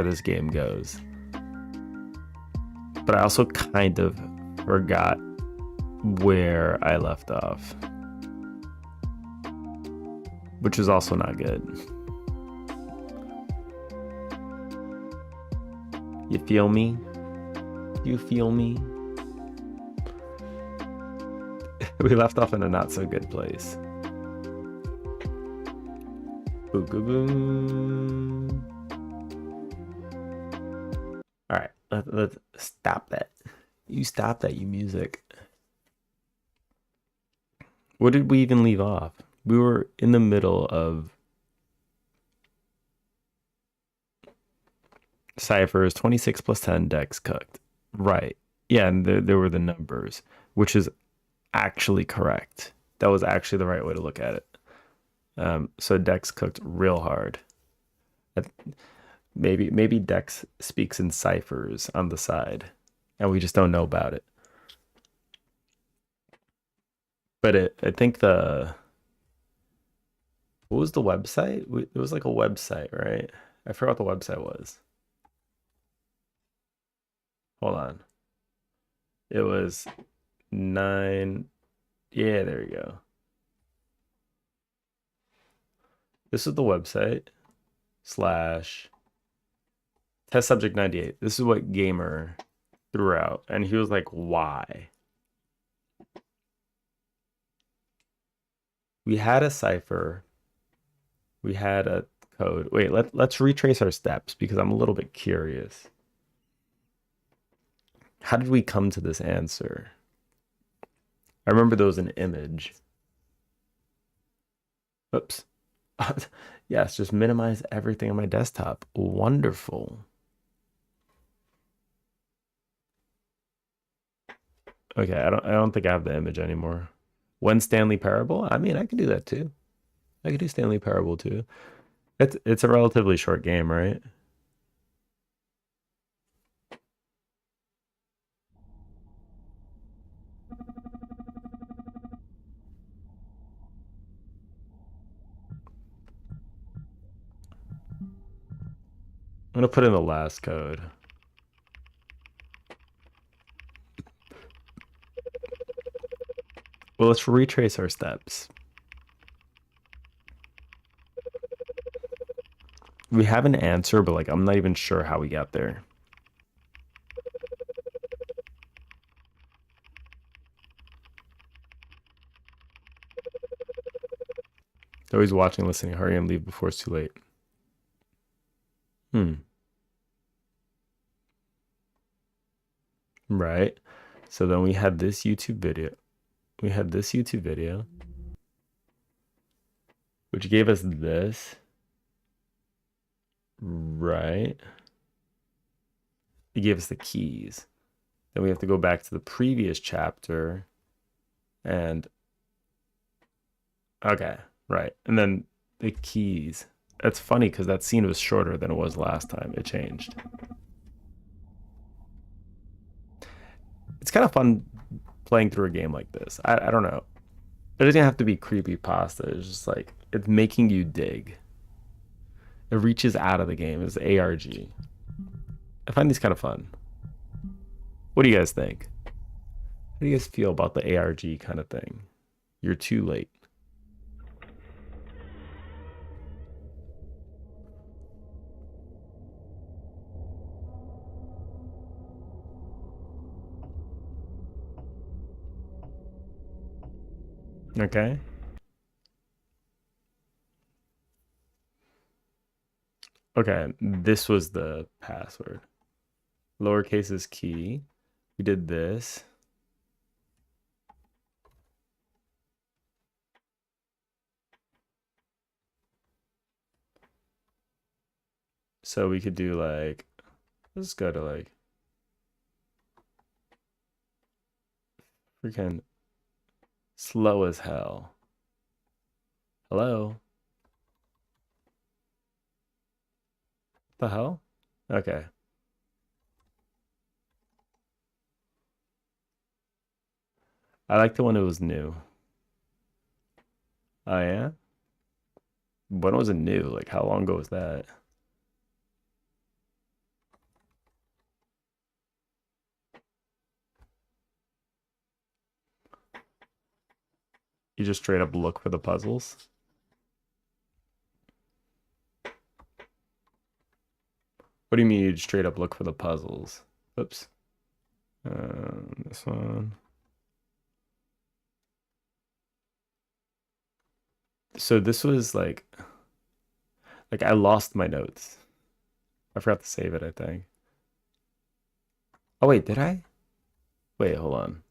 this game goes. But I also kind of forgot where I left off, which is also not good. You feel me? You feel me? We left off in a not so good place. Boo, boo, boo. All right, let's stop that. You stop that, you music. What did we even leave off? We were in the middle of ciphers, 26 plus 10 decks cooked. Right. Yeah, and there were the numbers, which is actually correct. That was actually the right way to look at it. So Dex cooked real hard. Maybe Dex speaks in ciphers on the side, and we just don't know about it. But I think what was the website? It was like a website, right? I forgot what the website was. Hold on. It was 9. Yeah, there you go. This is the website slash test subject 98. This is what Gamer threw out. And he was like, why? We had a cipher. We had a code. Wait, let's retrace our steps because I'm a little bit curious. How did we come to this answer? I remember there was an image. Oops. Yes, just minimize everything on my desktop. Wonderful. Okay, I don't think I have the image anymore. When Stanley Parable? I mean, I can do that too. I could do Stanley Parable too. It's a relatively short game, right? I'm gonna put in the last code. Well, let's retrace our steps. We have an answer, but like I'm not even sure how we got there. So he's watching, listening. Hurry and leave before it's too late. Right. So then we had this YouTube video. We had this YouTube video, which gave us this. Right. It gave us the keys. Then we have to go back to the previous chapter and okay, right. And then the keys. That's funny because that scene was shorter than it was last time. It changed. It's kind of fun playing through a game like this. I don't know. It doesn't have to be creepy pasta. It's just like it's making you dig. It reaches out of the game. It's ARG. I find these kind of fun. What do you guys think? How do you guys feel about the ARG kind of thing? You're too late. Okay. Okay, this was the password. Lowercase is key. We did this. So we could do like, let's go to like freaking slow as hell. Hello? The hell? Okay. I liked the one it was new. Oh yeah? When was it new? Like how long ago was that? You just straight up look for the puzzles. What do you mean you straight up look for the puzzles? Oops. This one. So this was like I lost my notes. I forgot to save it, I think. Oh wait, did I? Wait, hold on.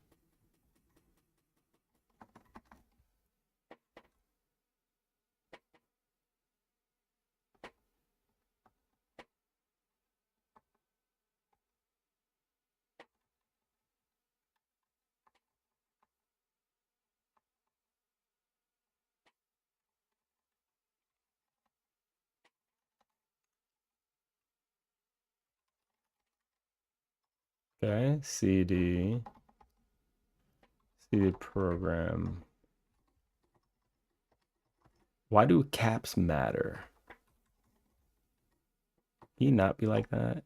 Okay, CD program. Why do caps matter? Can you not be like that?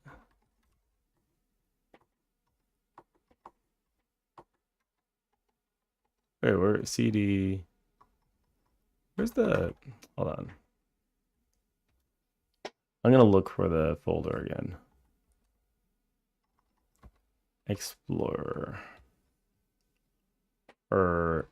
Wait, where CD? Where's the? Hold on. I'm gonna look for the folder again. Explorer. Or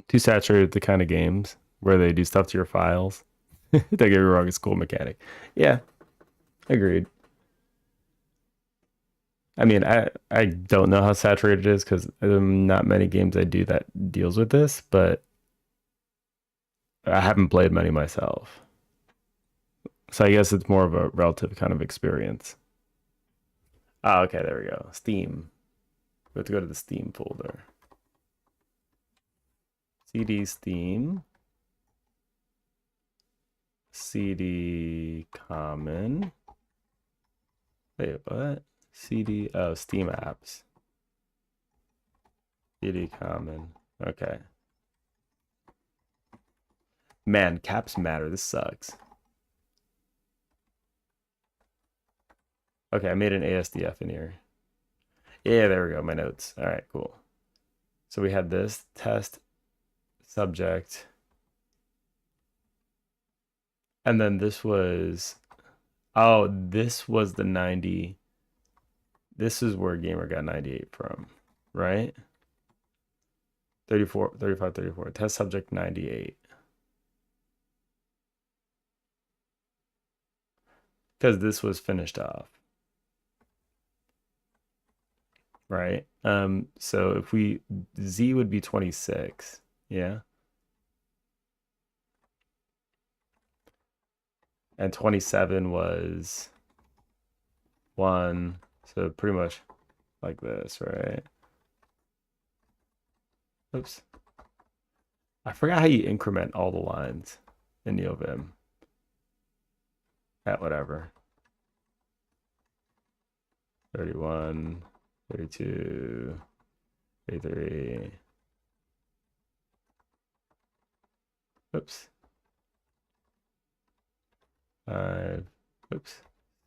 too saturated with the kind of games where they do stuff to your files. Don't get me wrong, it's a cool mechanic. Yeah, agreed. I mean, I don't know how saturated it is because not many games I do that deals with this, but I haven't played many myself. So I guess it's more of a relative kind of experience. Oh, okay, there we go. Steam. We have to go to the Steam folder. CD Steam. CD common. Wait, what? CD, oh, Steam apps. CD common. Okay. Man, caps matter. This sucks. Okay, I made an ASDF in here. Yeah, there we go. My notes. All right, cool. So we had this test subject. And then this was, oh, this was the 90. This is where Gamer got 98 from, right? 34, 35, 34. Test subject 98. Because this was finished off, right? So if we, Z would be 26, yeah? And 27 was 1, so pretty much like this, right? Oops. I forgot how you increment all the lines in NeoVim. At whatever. 31, 32, 33. Oops. 5, oops.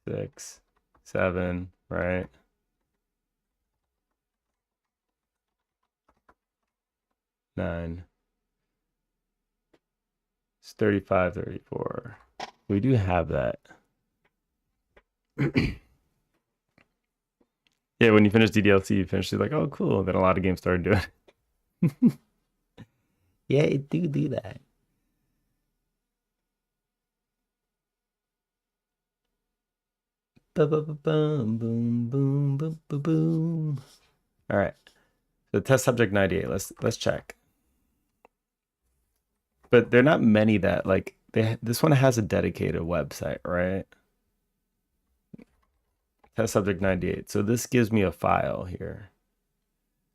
6, 7, right? 9. It's 35, 34. We do have that. Yeah, when you finish DDLC, you finish it like, oh, cool. Then a lot of games started doing it. Yeah, it do that. Boom, boom, boom, boom, boom, boom, boom. All right. So test subject 98. Let's check. But there are not many that like this one has a dedicated website, right? Test subject 98. So this gives me a file here.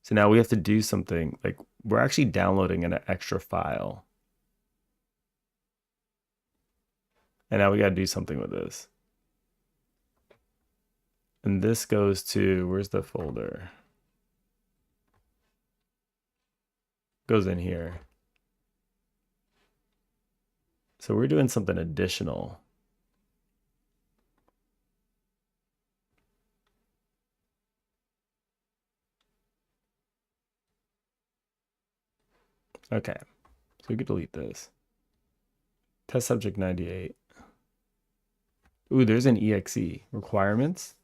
So now we have to do something like we're actually downloading an extra file. And now we got to do something with this. And this goes to, where's the folder? Goes in here. So we're doing something additional. Okay, so we could delete this. Test subject 98. Ooh, there's an exe. Requirements.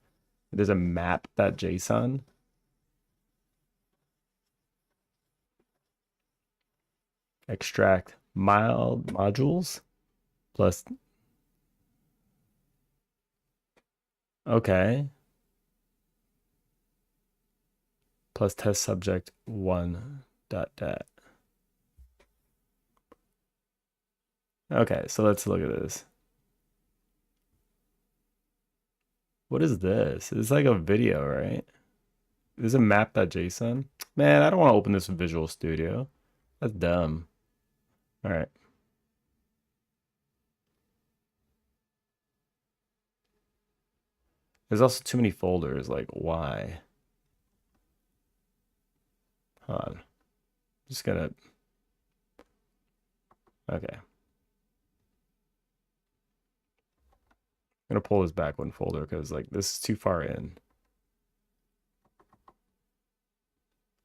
There's a map.json. Extract mild modules plus. Okay. Plus test subject one dot dat. Okay, so let's look at this. What is this? It's like a video, right? This is a map.json. Man, I don't want to open this in Visual Studio. That's dumb. All right. There's also too many folders. Like, why? Hold on. Just gonna. Okay. I'm gonna pull this back one folder because like this is too far in.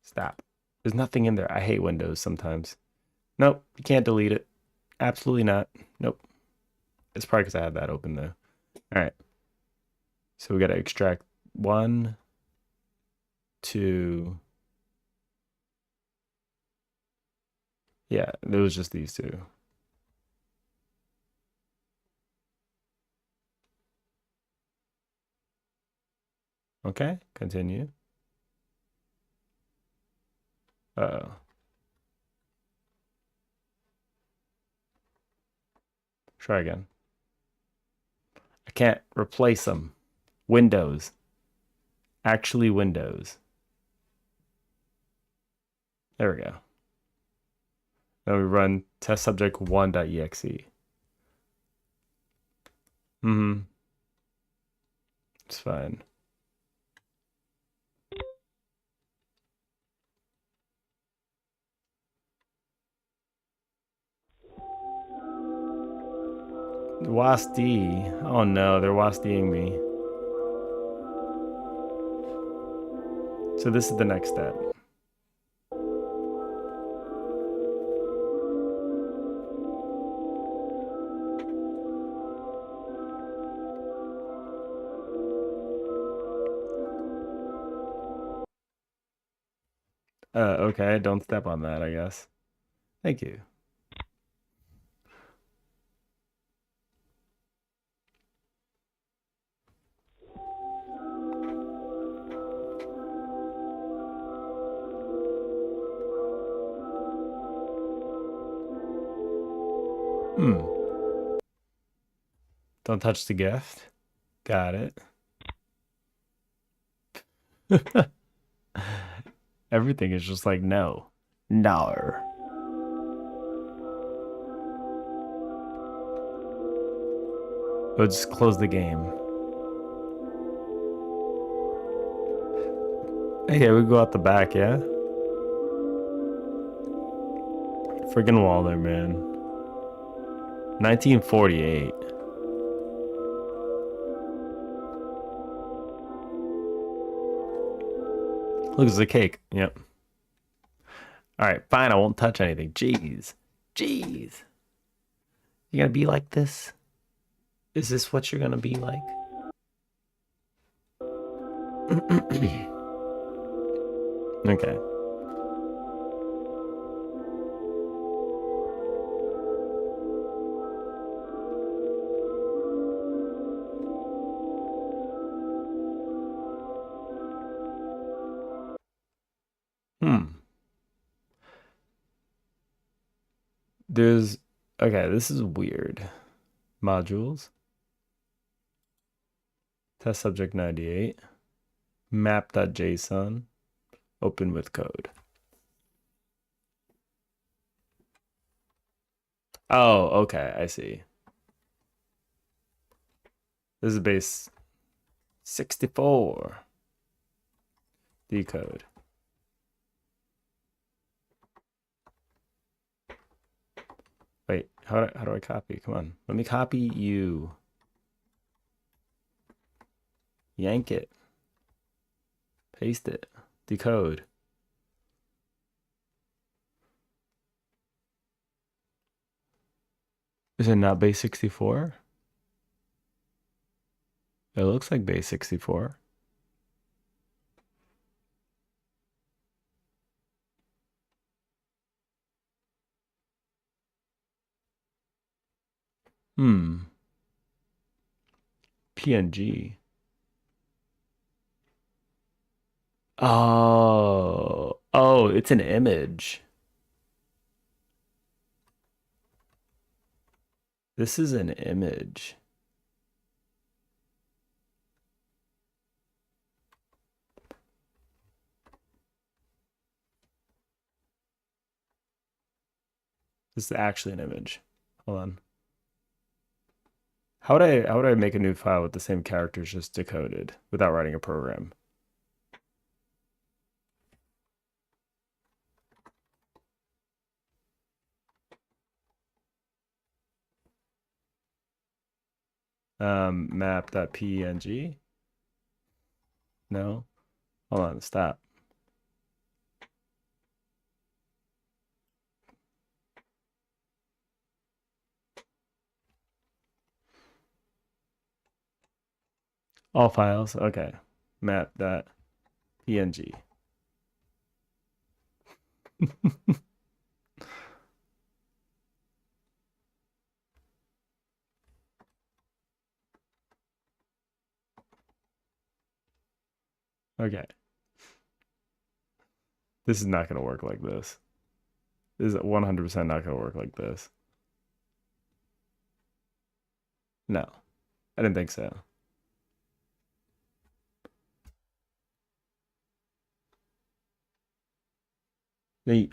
Stop. There's nothing in there. I hate Windows sometimes. Nope, you can't delete it. Absolutely not. Nope. It's probably because I had that open though. All right. So we got to extract 1, 2. Yeah, it was just these two. Okay, continue. Uh-oh. Try again. I can't replace them. Windows. Actually Windows. There we go. Then we run test subject 1.exe. Mm-hmm. It's fine. WASD. Oh no, they're WASDing me. So this is the next step. Okay, don't step on that, I guess. Thank you. Don't touch the gift. Got it. Everything is just like, no. No. We'll just close the game. Okay, we go out the back, yeah? Friggin' wall there, man. 1948. Look, it's a cake. Yep. All right, fine. I won't touch anything. Jeez. Jeez. You gonna be like this? Is this what you're gonna be like? Okay. There's okay, this is weird. Modules. Test subject 98. Map.json. Open with code. Oh, okay, I see. This is base 64. Decode. Wait, how do I copy? Come on. Let me copy you. Yank it. Paste it. Decode. Is it not base 64? It looks like base 64. PNG. Oh, it's an image. This is an image. This is actually an image. Hold on. How would I make a new file with the same characters just decoded without writing a program? Map.png. No. Hold on, stop. All files. Okay. Map.png. Okay. This is not going to work like this. This is 100% not going to work like this. No, I didn't think so.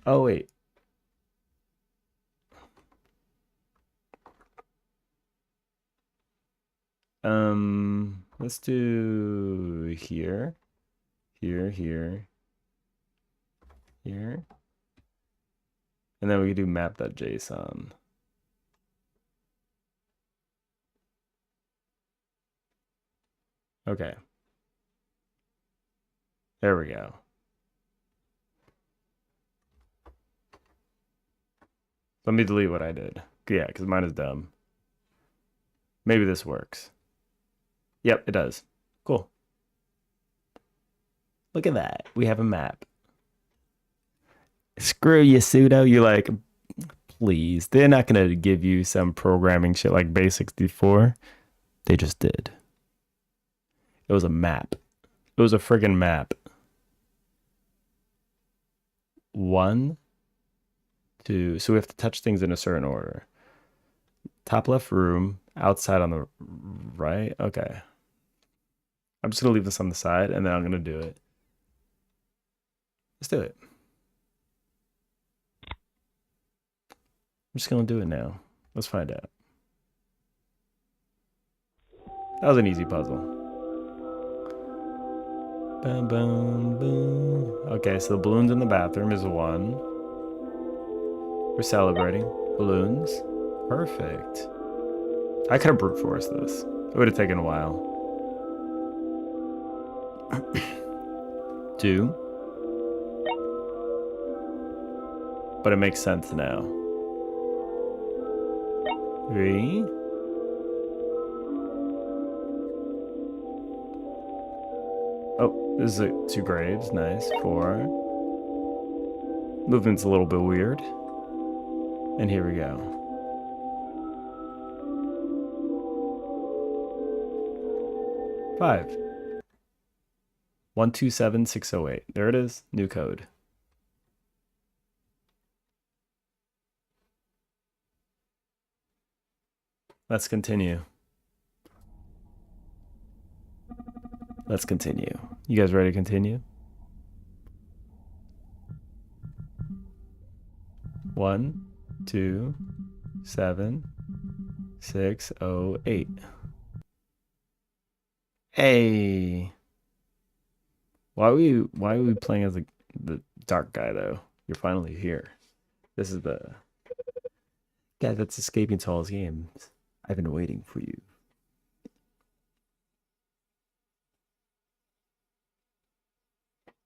Oh, wait. Let's do here, here, here, here. And then we can do map.json. Okay. There we go. Let me delete what I did. Yeah, because mine is dumb. Maybe this works. Yep, it does. Cool. Look at that. We have a map. Screw you, pseudo. You're like, please. They're not going to give you some programming shit like base 64. They just did. It was a map. It was a friggin' map. 1, 2. So we have to touch things in a certain order. Top left room, outside on the right. Okay. I'm just going to leave this on the side and then I'm going to do it. Let's do it. I'm just going to do it now. Let's find out. That was an easy puzzle. Boom, boom, boom. Okay, so the balloons in the bathroom is 1. We're celebrating. Balloons. Perfect. I could have brute forced this. It would have taken a while. 2. But it makes sense now. 3. Oh, this is 2 graves. Nice. 4. Movement's a little bit weird. And here we go. 5. 127608. There it is. New code. Let's continue. Let's continue. You guys ready to continue? 1, 2, 7, 6, 0, 8. Hey. Why are we playing as the dark guy though? You're finally here. This is the guy that's escaping to all his games. I've been waiting for you.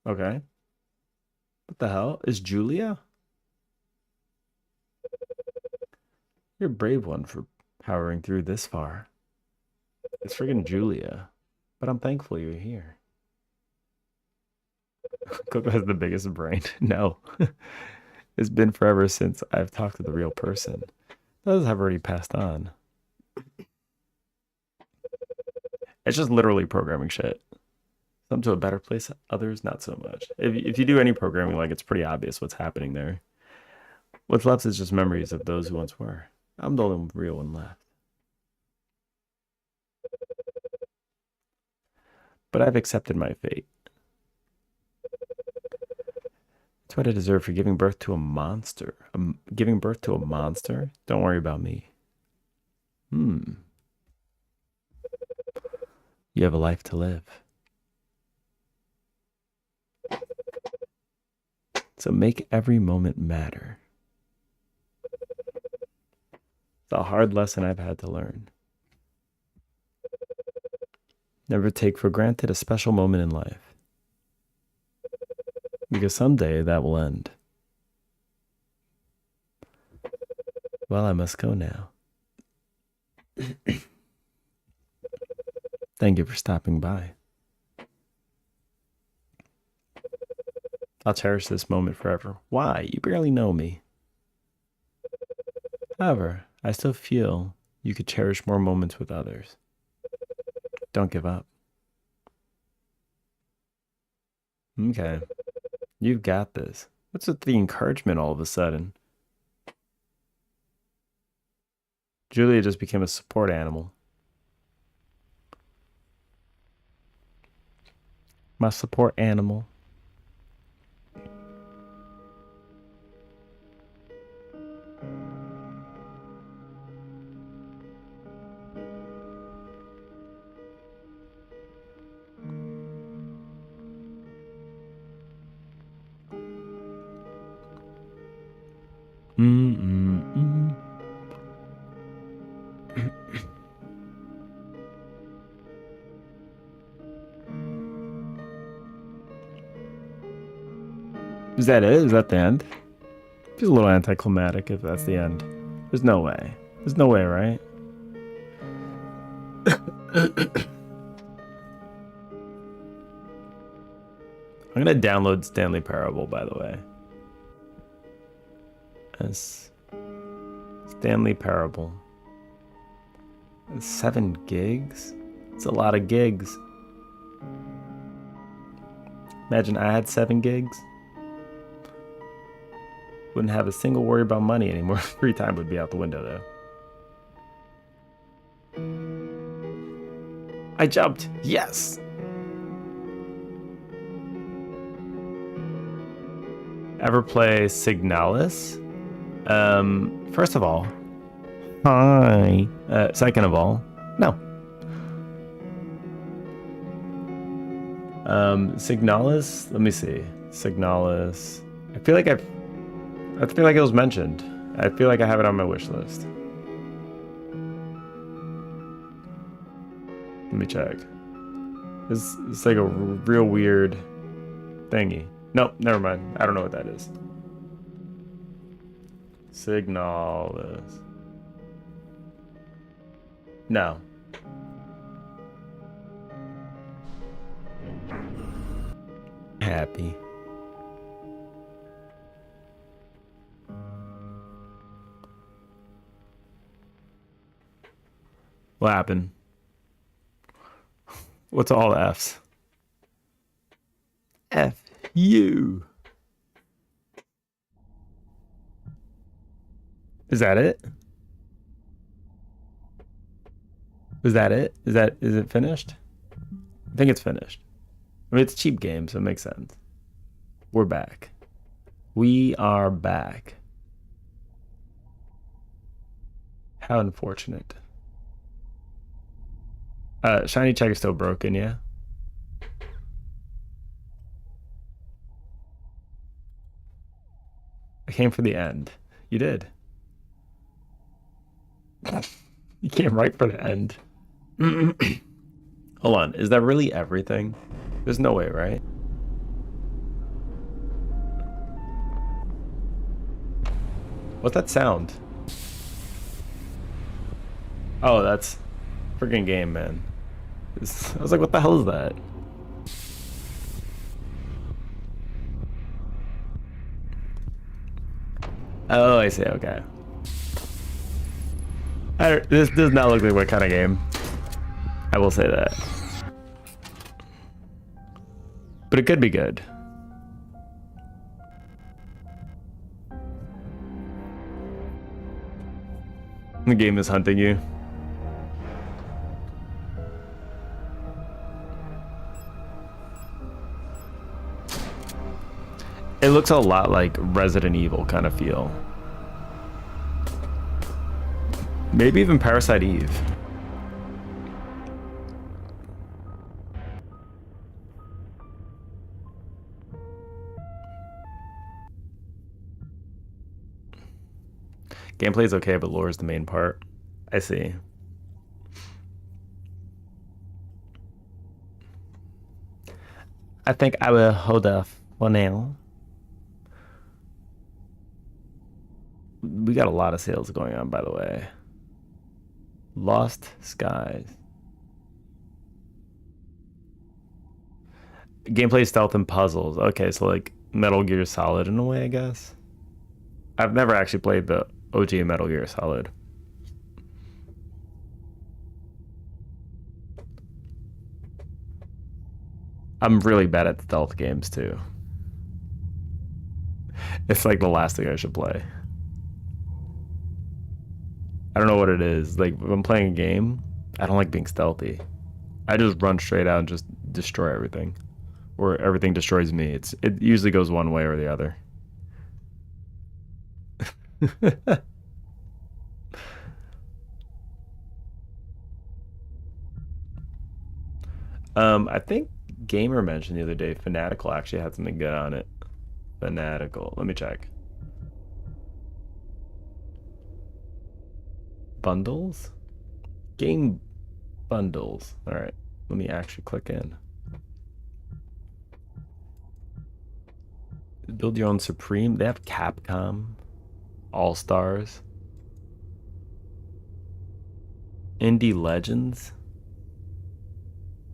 Okay. What the hell? Is Julia? You're a brave one for powering through this far. It's friggin' Julia. But I'm thankful you're here. Coco has the biggest brain. No. It's been forever since I've talked to the real person. Those have already passed on. It's just literally programming shit. Some to a better place, others not so much. If you do any programming, like it's pretty obvious what's happening there. What's left is just memories of those who once were. I'm the only real one left. But I've accepted my fate. That's what I deserve for giving birth to a monster. Giving birth to a monster? Don't worry about me. You have a life to live. So make every moment matter. It's a hard lesson I've had to learn. Never take for granted a special moment in life. Because someday that will end. Well, I must go now. Thank you for stopping by. I'll cherish this moment forever. Why? You barely know me. However, I still feel you could cherish more moments with others. Don't give up. Okay. You've got this. What's with the encouragement all of a sudden? Julia just became a support animal. My support animal. Is that it? Is that the end? Feels a little anticlimactic if that's the end. There's no way. There's no way, right? I'm gonna download Stanley Parable, by the way. As Stanley Parable. 7 gigs? It's a lot of gigs. Imagine I had 7 gigs. Wouldn't have a single worry about money anymore. Free time would be out the window, though. I jumped. Yes. Ever play Signalis? First of all, hi. Second of all, no. Signalis. Let me see. Signalis. I feel like it was mentioned. I feel like I have it on my wish list. Let me check. It's like a real weird thingy. Nope, never mind. I don't know what that is. Signalis. No. Happy. What happened? What's all the F's? F you. Is that it? Is that it? Is it finished? I think it's finished. I mean, it's a cheap game, so it makes sense. We're back. We are back. How unfortunate. Shiny check is still broken, yeah? I came for the end. You did. You came right for the end. Hold on. Is that really everything? There's no way, right? What's that sound? Oh, that's freaking game, man. I was like, what the hell is that? Oh, I see. Okay. This does not look like what kind of game. I will say that. But it could be good. The game is hunting you. It looks a lot like Resident Evil kind of feel. Maybe even Parasite Eve. Gameplay is okay, but lore is the main part. I see. I think I will hold off for now. We got a lot of sales going on, by the way. Lost Skies. Gameplay, stealth, and puzzles. Okay, so like Metal Gear Solid in a way, I guess. I've never actually played the OG Metal Gear Solid. I'm really bad at stealth games too. It's like the last thing I should play. I don't know what it is. Like, if I'm playing a game, I don't like being stealthy. I just run straight out and just destroy everything. Or everything destroys me. It usually goes one way or the other. I think Gamer mentioned the other day Fanatical actually had something good on it. Fanatical. Let me check. Bundles? Game bundles. All right. Let me actually click in. Build your own Supreme. They have Capcom. All Stars. Indie Legends.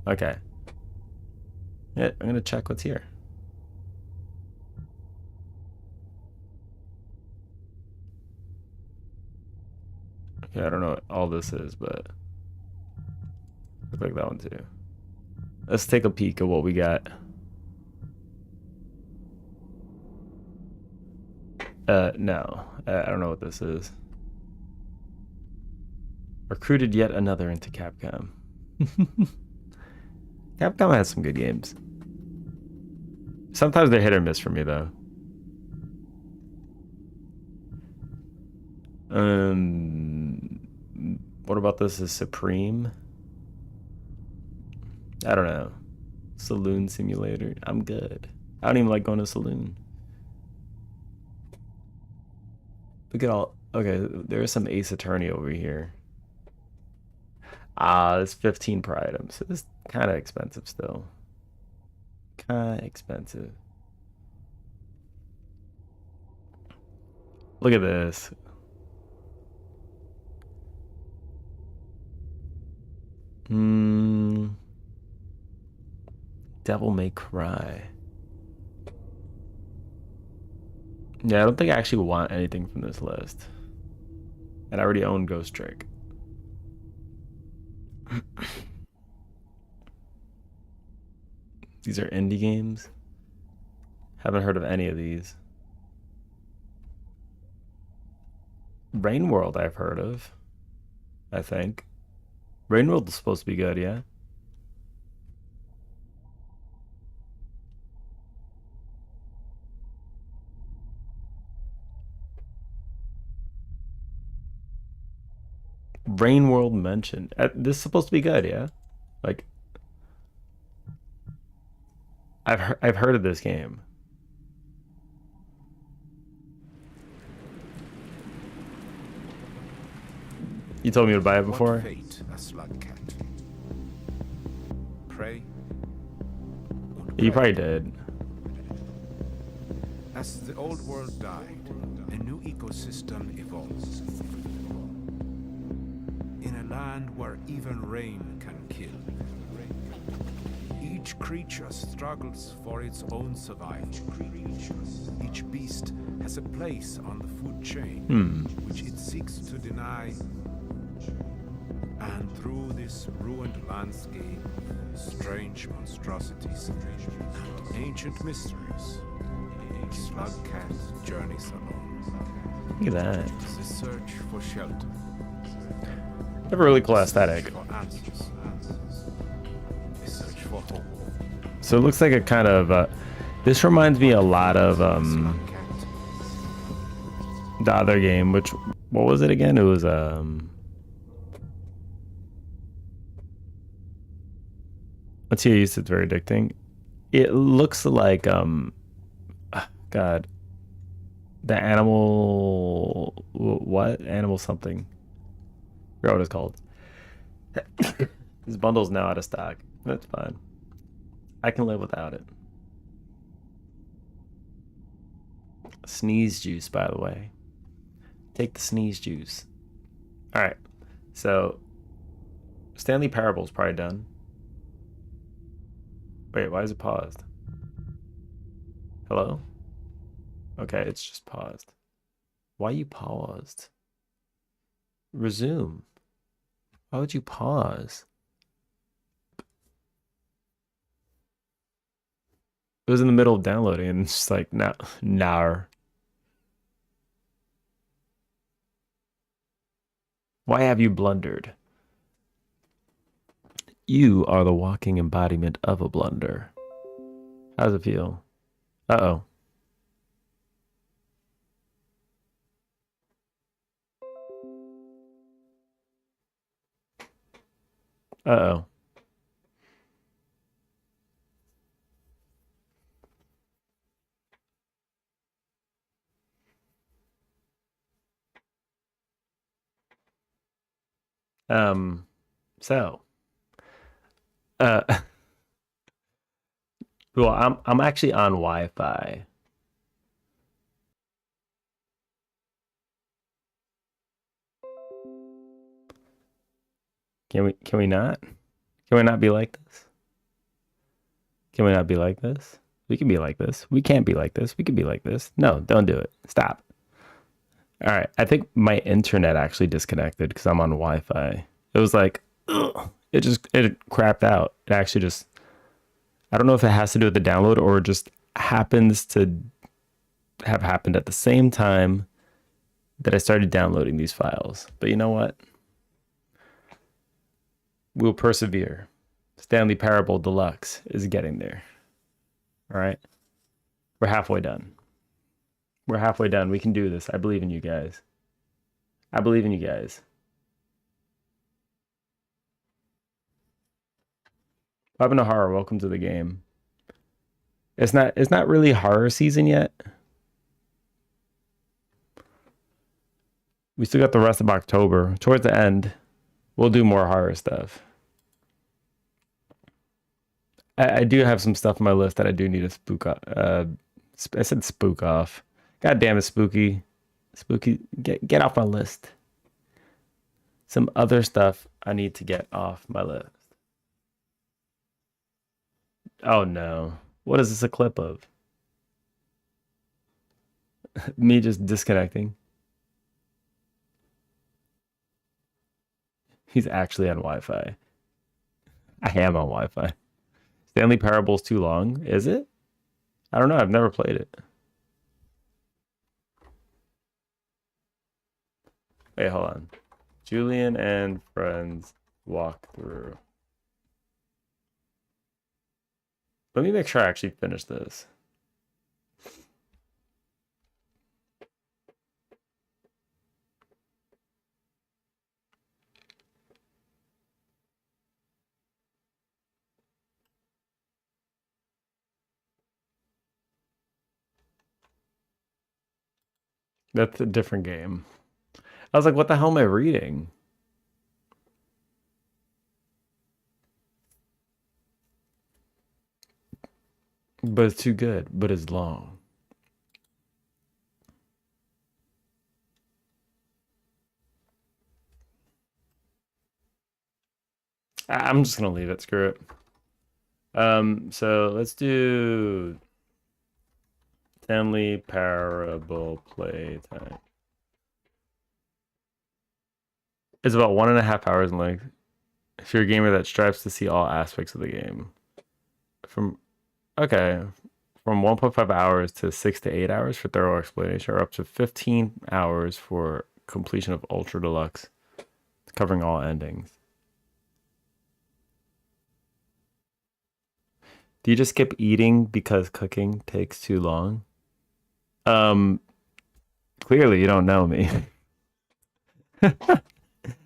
Okay. Yeah, I'm gonna check what's here. Okay, I don't know what all this is, but look like that one too. Let's take a peek at what we got. No, I don't know what this is. Recruited yet another into Capcom. Capcom has some good games. Sometimes they're hit or miss for me, though. What about this is Supreme? I don't know. Saloon Simulator. I'm good. I don't even like going to saloon. Look at all. Okay, there's some Ace Attorney over here. Ah, it's 15 per item. So this is kind of expensive still. Kind of expensive. Look at this. Devil May Cry. Yeah, I don't think I actually want anything from this list. And I already own Ghost Trick. These are indie games. Haven't heard of any of these. Rain World I've heard of. I think. Rain World is supposed to be good, yeah? Rain World mentioned. This is supposed to be good, yeah? Like, I've heard of this game. You told me to buy it before? Fate, a slug cat. Pray. You probably did. As the old world died, a new ecosystem evolved. In a land where even rain can kill. Each creature struggles for its own survival. Each beast has a place on the food chain, which it seeks to deny. And through this ruined landscape, strange monstrosities and ancient mysteries, Slug Cat journeys alone. Look at that. It's a search for shelter. They have a really cool aesthetic. For answers. A search for hope. So it looks like a kind of this reminds me a lot of Slug Cat. the other game, which what was it again? It was let's see, it's very addicting. It looks like God, the animal, what animal something? I forgot what it's called. This bundle's now out of stock. That's fine. I can live without it. Sneeze juice, by the way. Take the sneeze juice. All right. So, Stanley Parable's probably done. Wait, why is it paused? Hello? Okay, it's just paused. Why you paused? Resume. Why would you pause? It was in the middle of downloading and it's just like, nah, nah. Why have you blundered? You are the walking embodiment of a blunder. How does it feel? Uh-oh. Uh-oh. So, uh, well, I'm actually on Wi-Fi. Can we not? Can we not be like this? Can we not be like this? We can be like this. We can't be like this. We can be like this. No, don't do it. Stop. All right. I think my internet actually disconnected because I'm on Wi-Fi. It was like, ugh, it crapped out. It actually just, I don't know if it has to do with the download or just happens to have happened at the same time that I started downloading these files. But you know what? We'll persevere. Stanley Parable Deluxe is getting there. All right. We're halfway done. We're halfway done. We can do this. I believe in you guys. I believe in you guys. Weapon of Horror, welcome to the game. It's not really horror season yet. We still got the rest of October. Towards the end, we'll do more horror stuff. I do have some stuff on my list that I do need to spook off. I said spook off. God damn it, Spooky. Spooky, get off my list. Some other stuff I need to get off my list. Oh no. What is this a clip of? Me just disconnecting. He's actually on Wi-Fi. I am on Wi-Fi. Stanley Parable's too long, is it? I don't know. I've never played it. Wait, hold on. Julian and friends walk through. Let me make sure I actually finish this. That's a different game. I was like, what the hell am I reading? But it's too good, but it's long. I'm just gonna leave it. Screw it. So let's do Stanley Parable playtime. It's about 1.5 hours in length. If you're a gamer that strives to see all aspects of the game, from okay, from 1.5 hours to 6 to 8 hours for thorough explanation, or up to 15 hours for completion of Ultra Deluxe, covering all endings. Do you just skip eating because cooking takes too long? Um, Clearly you don't know me.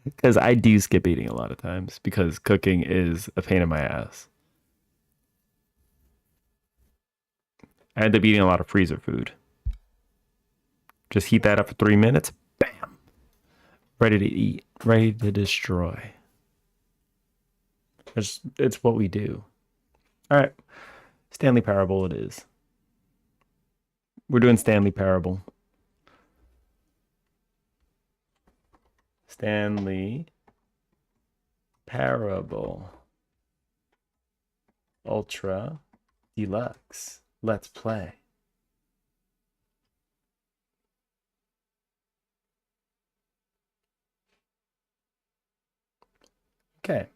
Because I do skip eating a lot of times because cooking is a pain in my ass. I end up eating a lot of freezer food. Just heat that up for 3 minutes. Bam. Ready to eat. Ready to destroy. It's what we do. All right. Stanley Parable it is. We're doing Stanley Parable. Stanley Parable Ultra Deluxe. Let's play. Okay.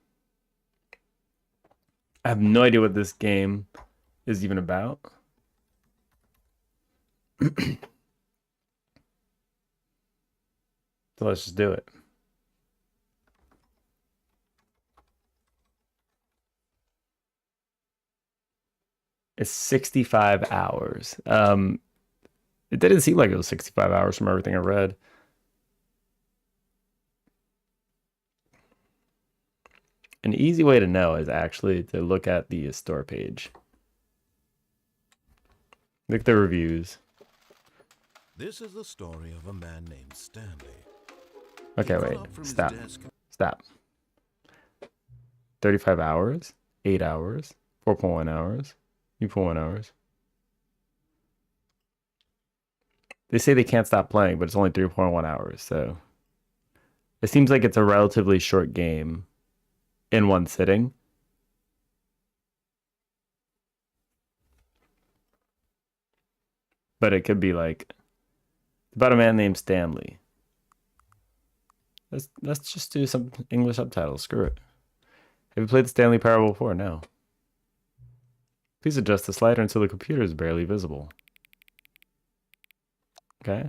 I have no idea what this game is even about. So let's just do it. It's 65 hours. It didn't seem like it was 65 hours from everything I read. An easy way to know is actually to look at the store page. Look at the reviews. This is the story of a man named Stanley. Okay, wait. Stop. Stop. 35 hours, 8 hours, 4.1 hours, 2.1 hours. They say they can't stop playing, but it's only 3.1 hours, so it seems like it's a relatively short game in one sitting. But it could be like about a man named Stanley. Let's just do some English subtitles. Screw it. Have you played the Stanley Parable before? No. Please adjust the slider until the computer is barely visible. Okay.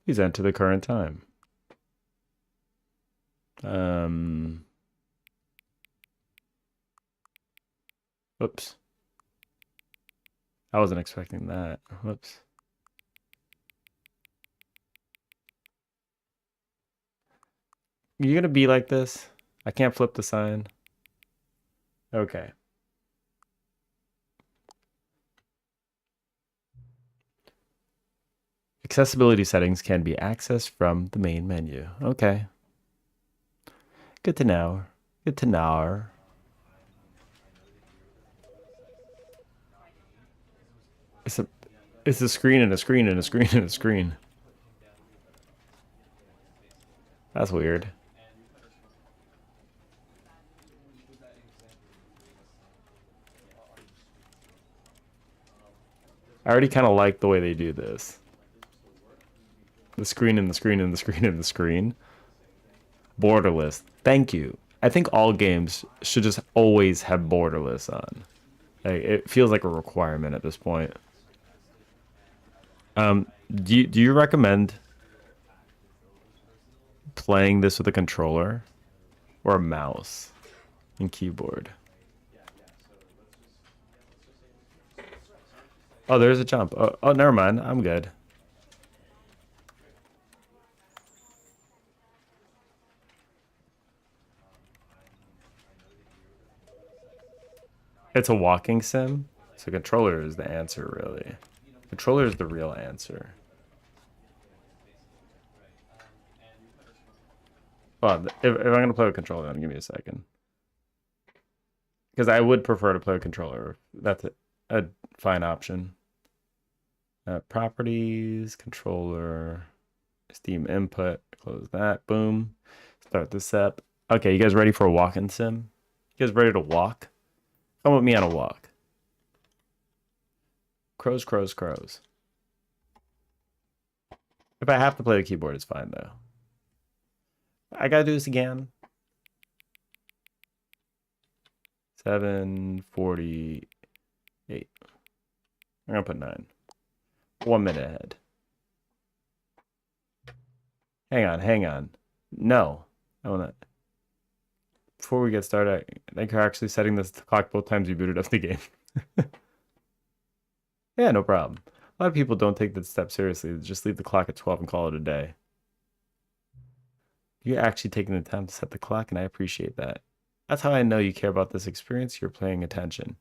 Please enter the current time. Oops. I wasn't expecting that. Whoops. You're gonna be like this? I can't flip the sign. Okay. Accessibility settings can be accessed from the main menu. Okay. Good to know. Good to know. It's a screen and a screen and a screen and a screen. That's weird. I already kind of like the way they do this. The screen and the screen and the screen and the screen. Borderless. Thank you. I think all games should just always have borderless on. Like, it feels like a requirement at this point. Do you recommend playing this with a controller or a mouse and keyboard? Oh, there's a jump. Oh, never mind. I'm good. It's a walking sim, so controller is the answer, really. Controller is the real answer. Well, if I'm gonna play with controller, then give me a second. Because I would prefer to play with controller. That's a fine option. Properties, controller, Steam input, close that, boom. Start this up. Okay, you guys ready for a walking sim? You guys ready to walk? Come with me on a walk. Crows, crows, crows. If I have to play the keyboard, it's fine though. I gotta do this again. 7:48. I'm gonna put 9. 1 minute ahead. Hang on, hang on. No, I wanna. Before we get started, I think you're actually setting this clock both times you booted up the game. Yeah, no problem. A lot of people don't take that step seriously. They just leave the clock at 12 and call it a day. You're actually taking the time to set the clock, and I appreciate that. That's how I know you care about this experience. You're paying attention.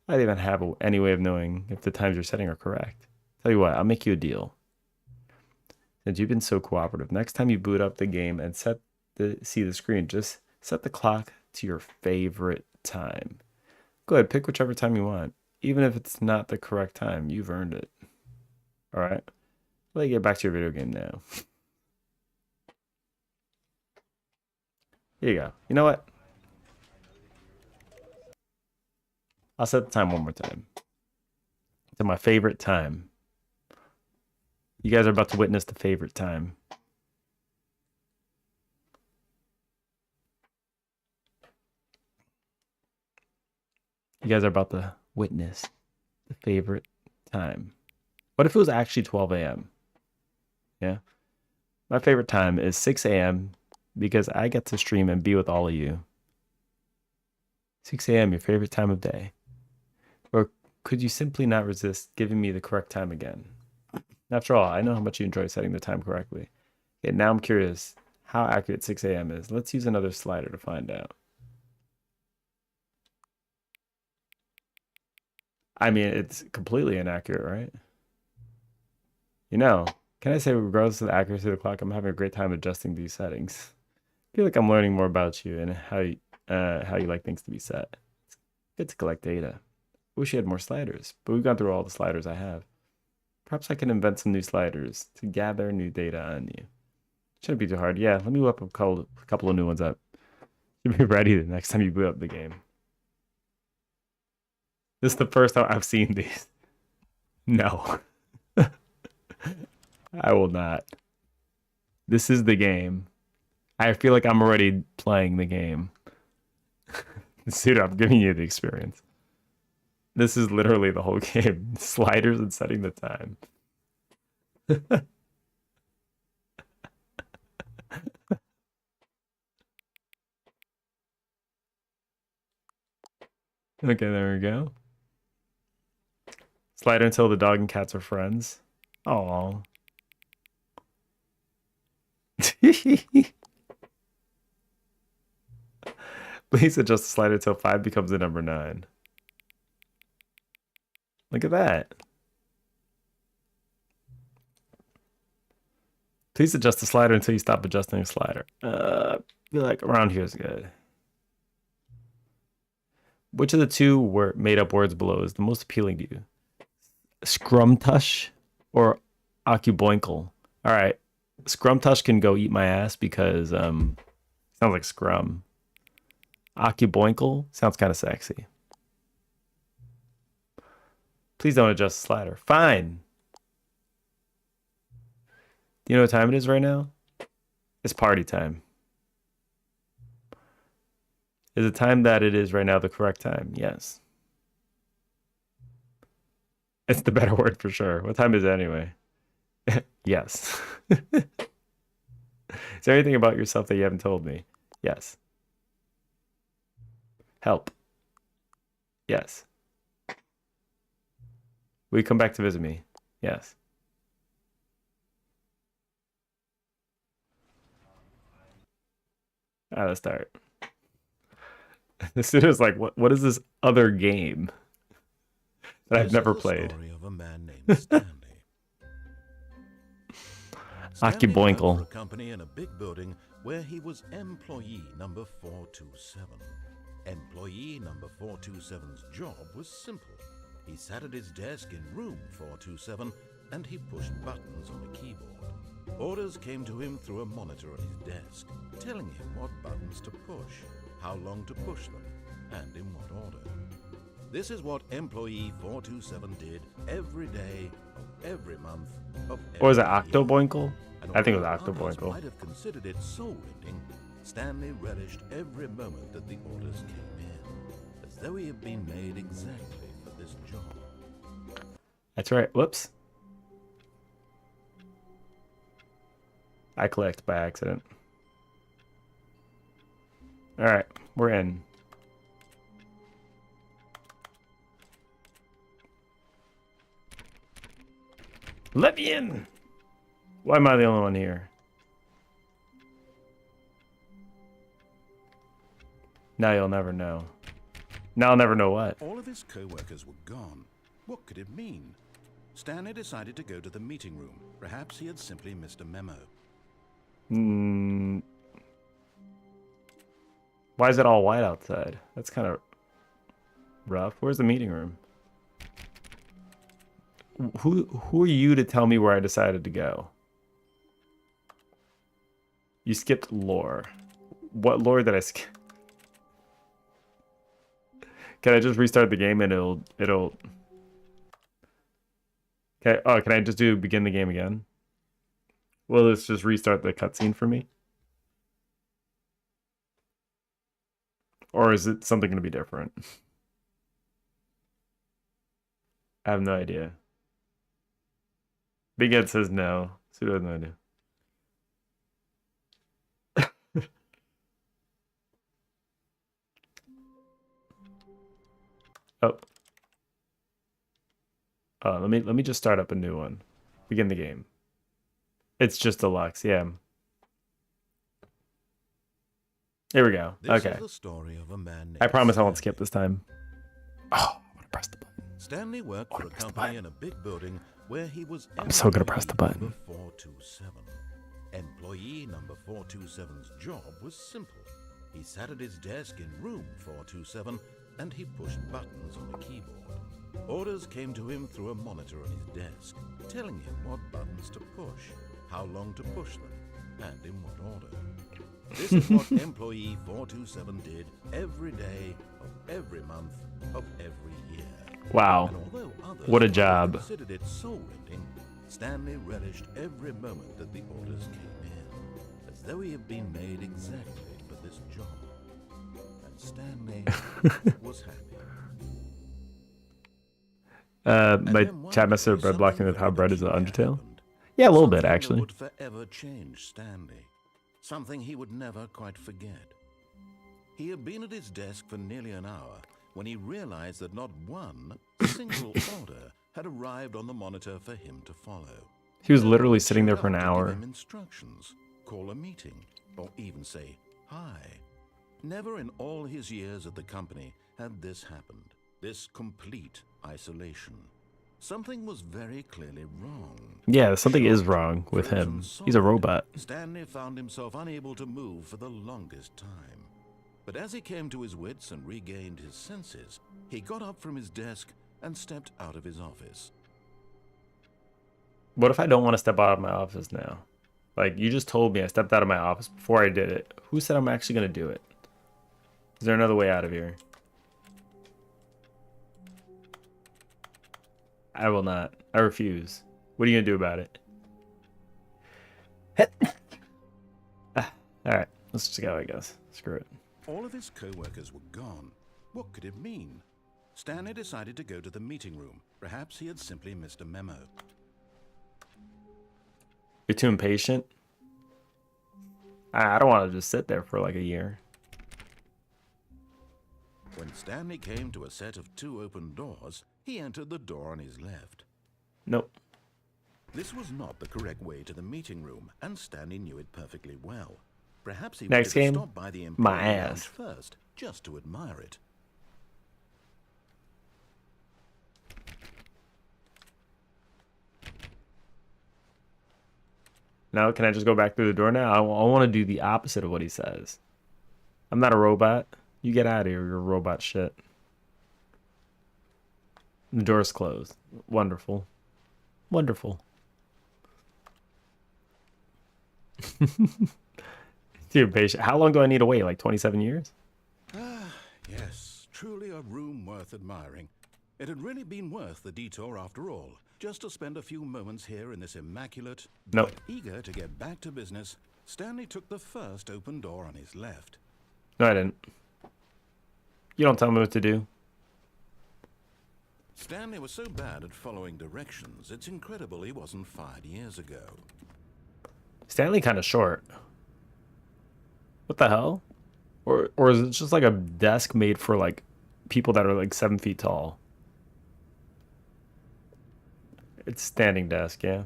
I don't even have any way of knowing if the times you're setting are correct. Tell you what, I'll make you a deal. Since you've been so cooperative, next time you boot up the game and see the screen, just set the clock to your favorite time. Go ahead, pick whichever time you want. Even if it's not the correct time, you've earned it. All right? Let me get back to your video game now. Here you go. You know what? I'll set the time one more time. To my favorite time. You guys are about to witness the favorite time. You guys are about to witness the favorite time. What if it was actually 12 a.m.? Yeah. My favorite time is 6 a.m. because I get to stream and be with all of you. 6 a.m., your favorite time of day. Or could you simply not resist giving me the correct time again? After all, I know how much you enjoy setting the time correctly. Okay, now I'm curious how accurate 6 a.m. is. Let's use another slider to find out. I mean, it's completely inaccurate, right? You know, can I say regardless of the accuracy of the clock, I'm having a great time adjusting these settings. I feel like I'm learning more about you and how you like things to be set. It's good to collect data. I wish you had more sliders, but we've gone through all the sliders I have. Perhaps I can invent some new sliders to gather new data on you. Shouldn't be too hard. Yeah, let me whip a couple of new ones up. You'll be ready the next time you boot up the game. This is the first time I've seen these. No. I will not. This is the game. I feel like I'm already playing the game. Dude, I'm giving you the experience. This is literally the whole game. Sliders and setting the time. Okay, there we go. Slider until the dog and cats are friends. Oh. Please adjust the slider until 5 becomes the number 9. Look at that. Please adjust the slider until you stop adjusting the slider. I feel like around here is good. Which of the two made up words below is the most appealing to you? Scrumtush or Occuboinkle? All right. Scrumtush can go eat my ass because sounds like scrum. Occuboinkle sounds kind of sexy. Please don't adjust the slider. Fine. Do you know what time it is right now? It's party time. Is the time that it is right now the correct time? Yes. It's the better word for sure. What time is it anyway? Yes. Is there anything about yourself that you haven't told me? Yes. Help. Yes. Will you come back to visit me? Yes. All right, let's start. This is like, what is this other game that I've never played? Story of a man named Stanley. Stanley worked for a company in a big building where he was employee number 427. Employee number 427's job was simple. He sat at his desk in room 427 and he pushed buttons on a keyboard. Orders came to him through a monitor on his desk, telling him what buttons to push, how long to push them, and in what order. This is what employee 427 did every day of every month of every Or was it year. Octoboinkle? And I think it was although others Octoboinkle. might have considered it soul-rending, Stanley relished every moment that the orders came in, as though he had been made exactly for this job. That's right. Whoops. I clicked by accident. Alright, we're in. Let me in! Why am I the only one here? Now you'll never know. Now I'll never know what. All of his co-workers were gone. What could it mean? Stanley decided to go to the meeting room. Perhaps he had simply missed a memo. Why is it all white outside? That's kind of rough. Where's the meeting room? Who are you to tell me where I decided to go? You skipped lore. What lore did I skip? Can I just restart the game and it'll Okay, oh, can I just begin the game again? Will this just restart the cutscene for me? Or is it something going to be different? I have no idea. Big Ed says no. Pseudo has no idea. Oh. Let me just start up a new one. Begin the game. It's just Deluxe, yeah. Here we go. This Okay. is the story of a man I named promise I won't Stanley. skip this time. Oh, I'm gonna press the button. Stanley worked for a press the company button. in a big building where he was I'm so gonna employee press the button. number 427. Employee number 427's job was simple. He sat at his desk in room 427 and he pushed buttons on the keyboard. Orders came to him through a monitor on his desk, telling him what buttons to push, how long to push them, and in what order. This is what employee 427 did every day of every month of every year. Wow. And although others What a might have job. considered it soul-rending, Stanley relished every moment that the orders came in, as though he had been made exactly for this job. And Stanley was happy. And My then one chat day, message bread blocking something with how very bread is an peculiar Undertale. happened. Yeah, a little bit Something that actually. would forever change Stanley. Something he would never quite forget. He had been at his desk for nearly an hour when he realized that not one single order had arrived on the monitor for him to follow. He was No literally one sitting there showed for an up to give hour. him instructions, call a meeting, or even say hi. Never in all his years at the company had this happened. This complete isolation. Something was very clearly wrong. Yeah, something is Shocked, wrong with frozen him. He's a solid, robot. Stanley found himself unable to move for the longest time. But as he came to his wits and regained his senses, he got up from his desk and stepped out of his office. What if I don't want to step out of my office now? Like, you just told me I stepped out of my office before I did it. Who said I'm actually going to do it? Is there another way out of here? I will not. I refuse. What are you going to do about it? Alright, let's just go, I guess. Screw it. All of his co-workers were gone. What could it mean? Stanley decided to go to the meeting room. Perhaps he had simply missed a memo. You're too impatient? I don't want to just sit there for like a year. When Stanley came to a set of 2 open doors, he entered the door on his left. Nope. This was not the correct way to the meeting room, and Stanley knew it perfectly well. Perhaps he Next wanted game, to stop by the my employee lounge ass. first, just to admire it. Now, can I just go back through the door now? I want to do the opposite of what he says. I'm not a robot. You get out of here, you're robot shit. The door's closed. Wonderful. Wonderful. Dude, patient. How long do I need to wait? Like 27 years? Ah, yes, truly a room worth admiring. It had really been worth the detour after all, just to spend a few moments here in this immaculate, Nope. but eager to get back to business, Stanley took the first open door on his left. No, I didn't. You don't tell me what to do. Stanley was so bad at following directions, it's incredible he wasn't fired years ago. Stanley kind of short. What the hell? Or is it just like a desk made for like people that are like 7 feet tall? It's standing desk, yeah.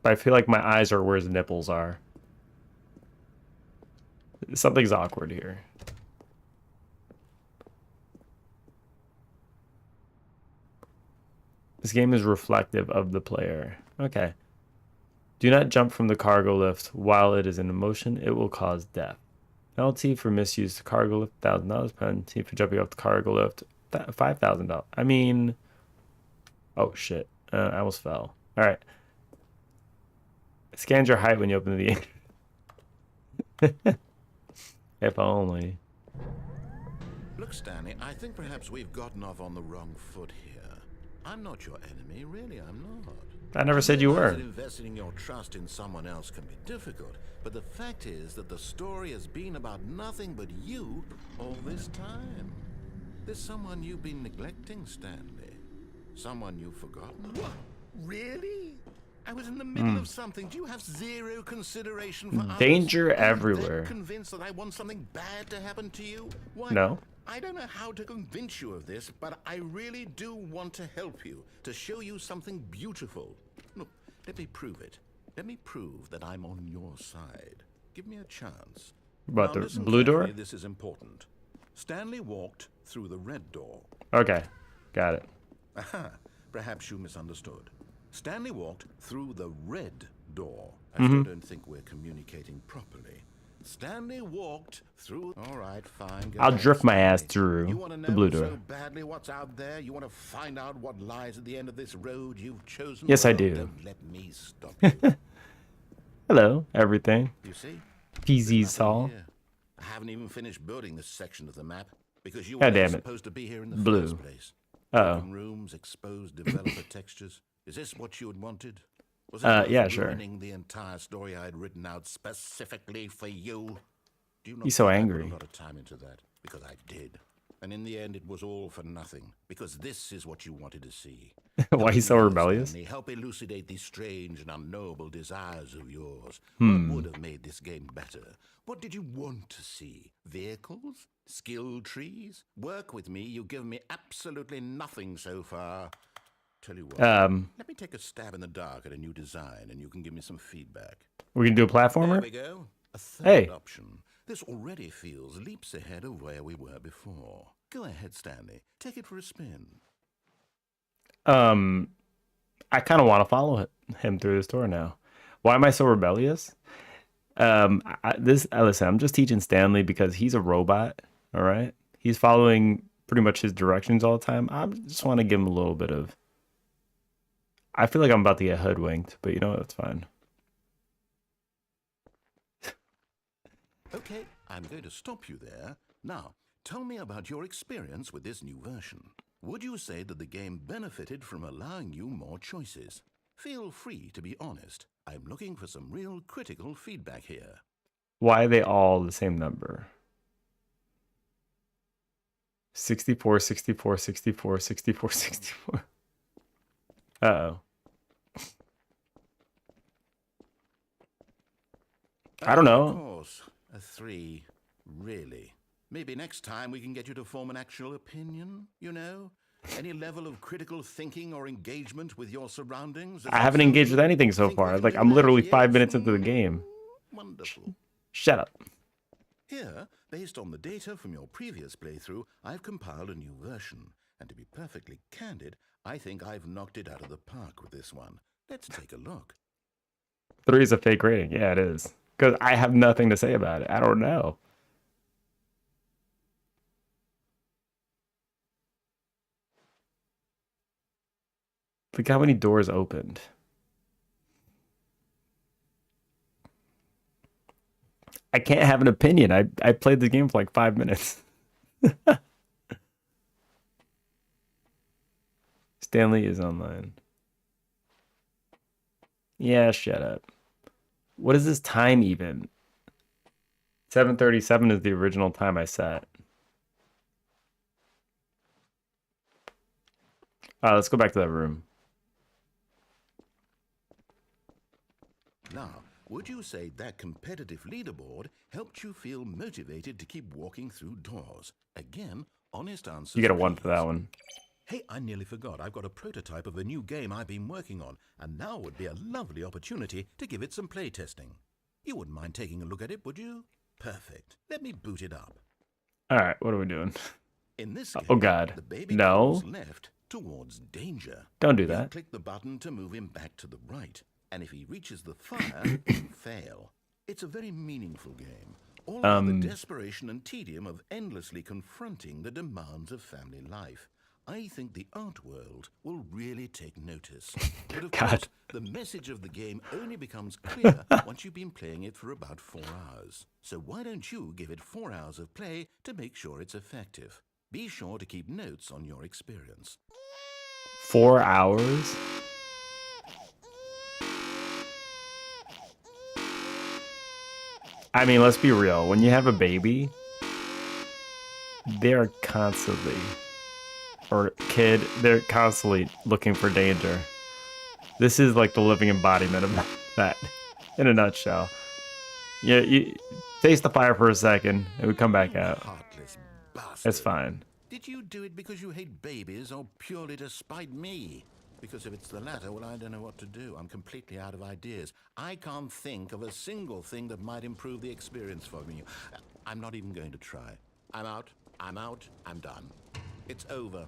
But I feel like my eyes are where his nipples are. Something's awkward here. This game is reflective of the player. Okay. Do not jump from the cargo lift while it is in motion. It will cause death. Penalty for misuse to cargo lift, $1,000. Penalty for jumping off the cargo lift, $5,000. I mean, oh shit. I almost fell. All right. Scan your height when you open the. If only. Look, Stanley, I think perhaps we've gotten off on the wrong foot here. I'm not your enemy, really, I'm not. I never said you were. Investing your trust in someone else can be difficult, but the fact is that the story has been about nothing but you all this time. There's someone you've been neglecting, Stanley. Someone you've forgotten. What? Really? I was in the middle of something. Do you have zero consideration for others? Danger Are you everywhere. that convinced that I want something bad to happen to you? Why? No. I don't know how to convince you of this, but I really do want to help you, to show you something beautiful. Look, let me prove it. Let me prove that I'm on your side. Give me a chance. What, Now, the listen blue door? carefully, this is important. Stanley walked through the red door. Okay. Got it. Aha, perhaps you misunderstood. Stanley walked through the red door. I still don't think we're communicating properly. Stanley walked through. All right, fine. Go I'll ahead, drift my ass Stanley. through You want to know the blue door. so badly what's out there? You want to find out what lies at the end of this road you've chosen? Yes, I Well, do. Don't let me stop you. Hello, everything. You see? PZ Nothing Saul. here. I haven't even finished building this section of the map because you God were never damn it. supposed to be here in the Blue. first place. Uh-oh. Open rooms, exposed developer textures. Is this what you had wanted? Was Yeah, worth sure. ruining the entire story I had written out specifically for you? Do you not He's so think I angry. put a lot of time into that? Because I did. And in the end, it was all for nothing. Because this is what you wanted to see. Why he's so Help me, rebellious? Stanley, help elucidate these strange and unknowable desires of yours. Hmm. What would have made this game better? What did you want to see? Vehicles? Skill trees? Work with me. You've given me absolutely nothing so far. Tell you what, let me take a stab in the dark at a new design and you can give me some feedback. We can do a There platformer? we go. A third Hey. option. This already feels leaps ahead of where we were before. Go ahead, Stanley. Take it for a spin. I kind of want to follow him through this door now. Why am I so rebellious? Listen, I'm just teaching Stanley because he's a robot. All right, he's following pretty much his directions all the time. I just want to give him a little bit of. I feel like I'm about to get hoodwinked, but you know what? That's fine. Okay, I'm going to stop you there. Now, tell me about your experience with this new version. Would you say that the game benefited from allowing you more choices? Feel free to be honest. I'm looking for some real critical feedback here. Why are they all the same number? 64, 64, 64, 64, 64. Uh-oh. I don't know. Of course, a 3. Really. Maybe next time we can get you to form an actual opinion, you know? Any level of critical thinking or engagement with your surroundings? I haven't engaged with anything so far. Like, I'm literally 5 minutes into the game. Wonderful. Shut up. Here, based on the data from your previous playthrough, I've compiled a new version. And to be perfectly candid, I think I've knocked it out of the park with this one. Let's take a look. 3 is a fake rating. Yeah, it is. Because I have nothing to say about it. I don't know. Look how many doors opened. I can't have an opinion. I played the game for like 5 minutes. Stanley is online. Yeah, shut up. What is this time even? 7:37 is the original time I set. Let's go back to that room. Now, would you say that competitive leaderboard helped you feel motivated to keep walking through doors? Again, honest answers. You get a 1 please. for that one. Hey, I nearly forgot. I've got a prototype of a new game I've been working on, and now would be a lovely opportunity to give it some play testing. You wouldn't mind taking a look at it, would you? Perfect. Let me boot it up. All right, what are we doing? In this game, Oh God, the baby no. crawls left towards danger. Don't do You that. click the button to move him back to the right, and if he reaches the fire, you fail. It's a very meaningful game, all about the desperation and tedium of endlessly confronting the demands of family life. I think the art world will really take notice. But of God. course, the message of the game only becomes clear once you've been playing it for about 4 hours. So why don't you give it 4 hours of play to make sure it's effective? Be sure to keep notes on your experience. 4 hours? I mean, let's be real. When you have a baby, they're constantly, or kid, they're constantly looking for danger. This is like the living embodiment of that, in a nutshell. Yeah, you taste the fire for a second, and we come back out. Heartless bastard. It's fine. Did you do it because you hate babies or purely to spite me? Because if it's the latter, well, I don't know what to do. I'm completely out of ideas. I can't think of a single thing that might improve the experience for me. I'm not even going to try. I'm out. I'm done. It's over.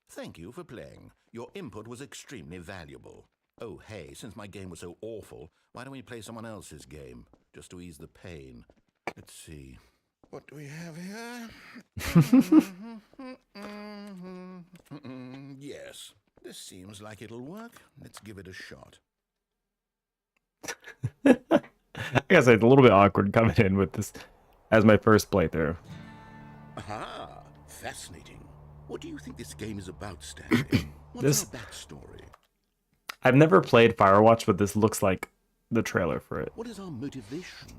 Thank you for playing. Your input was extremely valuable. Oh, hey, since my game was so awful, why don't we play someone else's game? Just to ease the pain. Let's see. What do we have here? Yes, this seems like it'll work. Let's give it a shot. I guess it's a little bit awkward coming in with this as my first playthrough. Aha! Fascinating. What do you think this game is about, Stanley? What's our backstory? I've never played Firewatch, but this looks like the trailer for it. What is our motivation?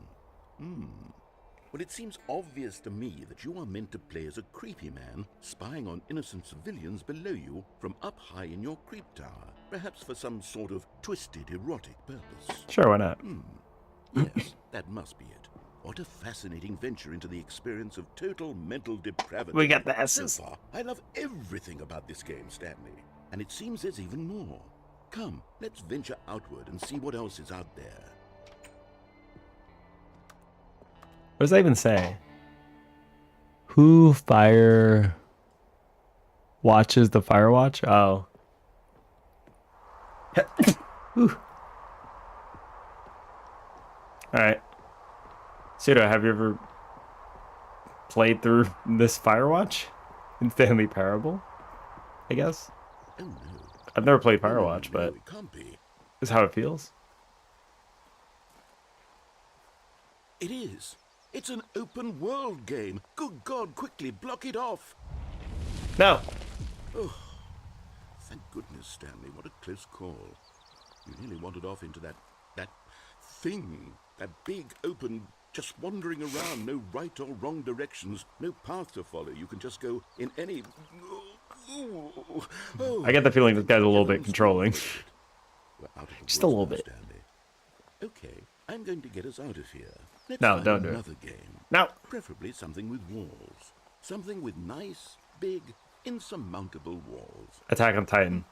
Well, it seems obvious to me that you are meant to play as a creepy man spying on innocent civilians below you from up high in your creep tower, perhaps for some sort of twisted erotic purpose. Sure, why not? Yes, that must be it. What a fascinating venture into the experience of total mental depravity. We got the S's. So far, I love everything about this game, Stanley. And it seems there's even more. Come, let's venture outward and see what else is out there. What does that even say? Who fire watches the Firewatch? Oh. Alright. Pseudo, have you ever played through this Firewatch? In Stanley Parable? I guess? Oh, no. I've never played Firewatch, No, but it can't be. this is how it feels. It is. It's an open world game. Good God, quickly block it off. No! Thank goodness, Stanley. What a close call. You nearly wandered off into that thing. That big, open, just wandering around. No right or wrong directions. No path to follow. You can just go in any... I get the feeling this guy's a little bit controlling. We're out of the Just a woods little now, bit. Stanley. Okay, I'm going to get us out of here. Let's No, find don't do it. another game. No! Preferably something with walls. Something with nice, big, insurmountable walls. Attack on Titan.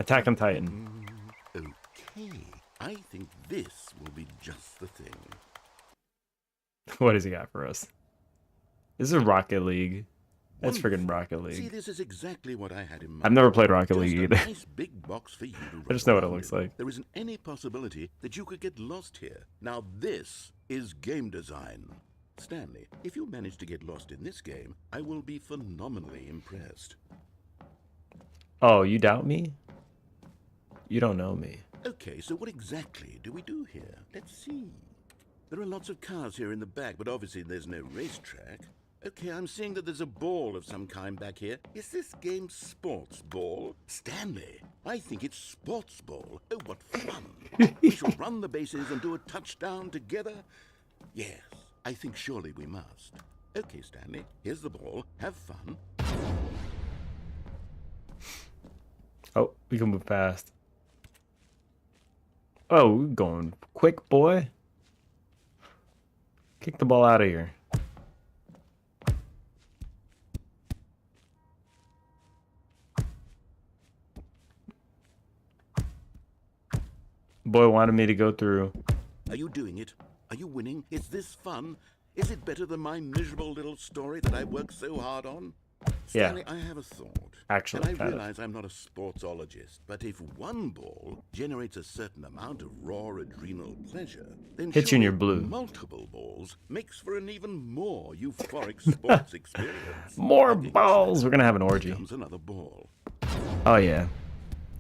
Attack on Titan. Okay, I think this will be just the thing. What does he got for us? This is Rocket League. That's friggin' Wonderful. Rocket See, League. this is exactly what I had in mind. I've never played Rocket Just League a either. nice big box for you to I just know what it run looks around in. like. There isn't any possibility that you could get lost here. Now this is game design. Stanley, if you manage to get lost in this game, I will be phenomenally impressed. Oh, you doubt me? You don't know me. Okay, so what exactly do we do here? Let's see. There are lots of cars here in the back, but obviously there's no racetrack. Okay, I'm seeing that there's a ball of some kind back here. Is this game sports ball? Stanley, I think it's sports ball. Oh, what fun. We shall run the bases and do a touchdown together. Yes, I think surely we must. Okay, Stanley, here's the ball. Have fun. Oh, we can move fast. Oh, we're going quick, boy. Kick the ball out of here. Boy wanted me to go through. Are you doing it? Are you winning? Is this fun? Is it better than my miserable little story that I worked so hard on? Stanley, Yeah. I have a thought. Actually, and I kind of. realize I'm not a sportsologist, but if one ball generates a certain amount of raw adrenal pleasure, then Hits you in your surely blue. multiple balls makes for an even more euphoric sports experience. More I think it's balls. better. We're gonna have an orgy. Here comes another ball. Oh yeah.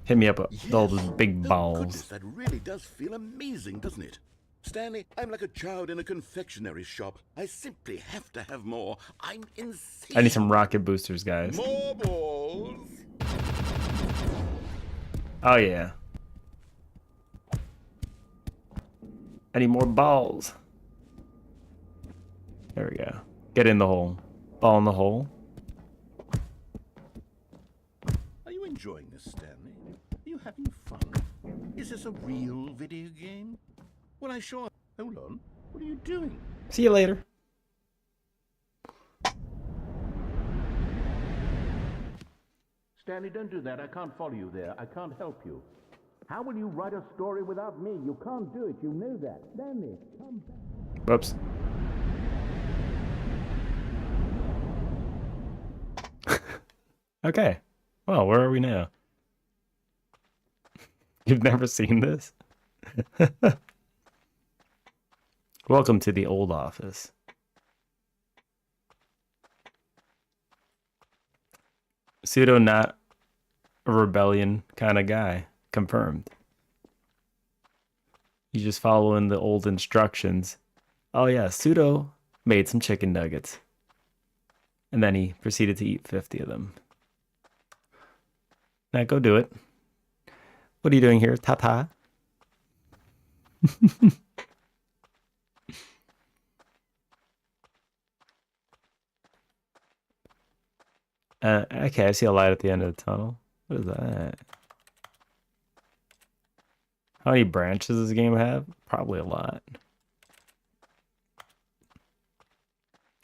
Hit me up with all Yes. those big Oh, balls. goodness, that really does feel amazing, doesn't it? Stanley, I'm like a child in a confectionery shop. I simply have to have more. I'm insane. I need some rocket boosters, guys. More balls. Oh yeah. I need more balls. There we go. Get in the hole. Ball in the hole. Are you enjoying this, Stanley? Are you having fun? Is this a real video game? Well, I sure... Hold on. What are you doing? See you later. Stanley, don't do that. I can't follow you there. I can't help you. How will you write a story without me? You can't do it. You know that. Stanley, come back. Whoops. Okay. Well, where are we now? You've never seen this? Welcome to the old office. Pseudo not a rebellion kind of guy. Confirmed. You just following the old instructions. Oh yeah, Pseudo made some chicken nuggets. And then he proceeded to eat 50 of them. Now go do it. What are you doing here, Tata? Okay, I see a light at the end of the tunnel. What is that? How many branches does this game have? Probably a lot.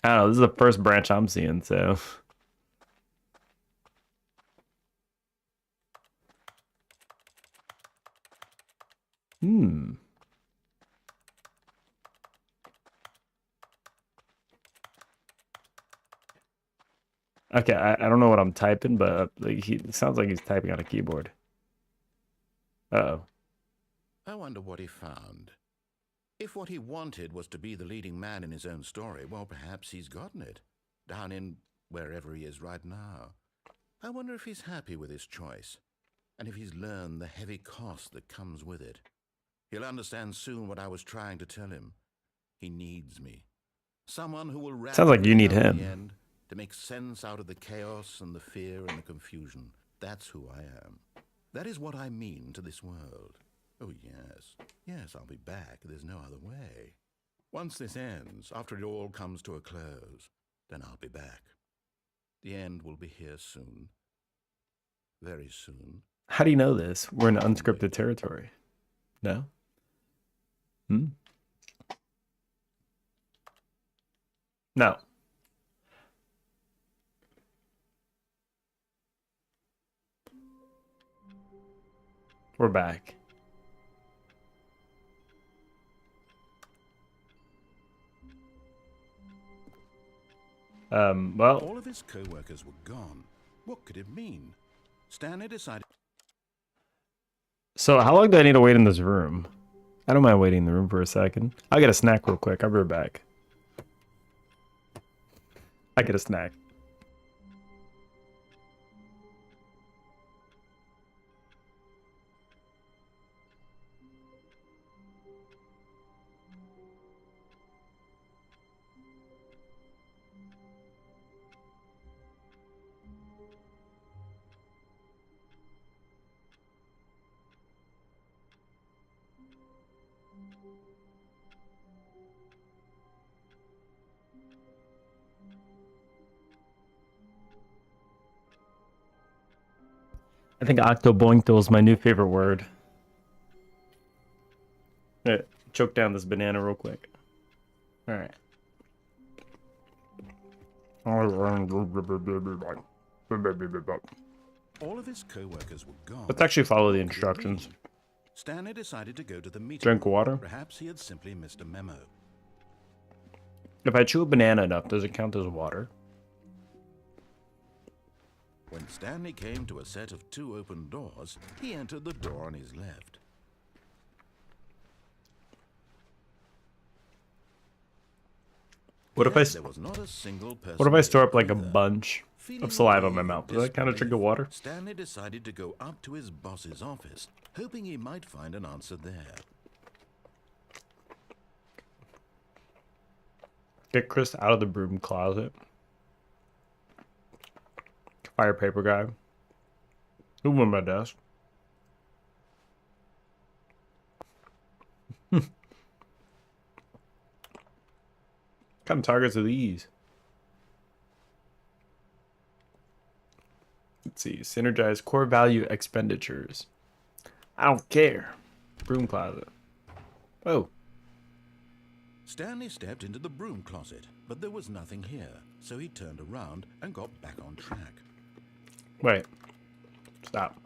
I don't know, this is the first branch I'm seeing, so... Okay, I don't know what I'm typing, but like it sounds like he's typing on a keyboard. Uh-oh. I wonder what he found. If what he wanted was to be the leading man in his own story, well, perhaps he's gotten it. Down in wherever he is right now. I wonder if he's happy with his choice. And if he's learned the heavy cost that comes with it. He'll understand soon what I was trying to tell him. He needs me. Someone who will wrap Sounds like you need everything up him. in the end to make sense out of the chaos and the fear and the confusion. That's who I am. That is what I mean to this world. Oh, yes. Yes, I'll be back. There's no other way. Once this ends, after it all comes to a close, then I'll be back. The end will be here soon. Very soon. How do you know this? We're in unscripted territory. No? No. We're back. Well, All of his co-workers were gone. What could it mean? Stanley decided... so how long do I need to wait in this room? I don't mind waiting in the room for a second. I'll get a snack real quick. I'll be right back. I get a snack. I think octoboinkle is my new favorite word. Alright, choke down this banana real quick. Alright. All of his co-workers were gone. Let's actually follow the What could it instructions. mean? Stanley decided to go to the meeting. Drink room. water. Perhaps he had simply missed a memo. If I chew a banana enough, does it count as water? When Stanley came to a set of 2 open doors, he entered the door on his left. What if I Yet there was not a single person what if I store there up like a either. bunch Feeling of saliva in my relieved mouth? at Does that count as disbelief, drinking water? Stanley decided to go up to his boss's office, hoping he might find an answer there. Get Chris out of the broom closet. Fire paper guy. Who won my desk? What kind of targets are these? Let's see. Synergize core value expenditures. I don't care. Broom closet. Oh. Stanley stepped into the broom closet, but there was nothing here, so he turned around and got back on track. Wait. Stop.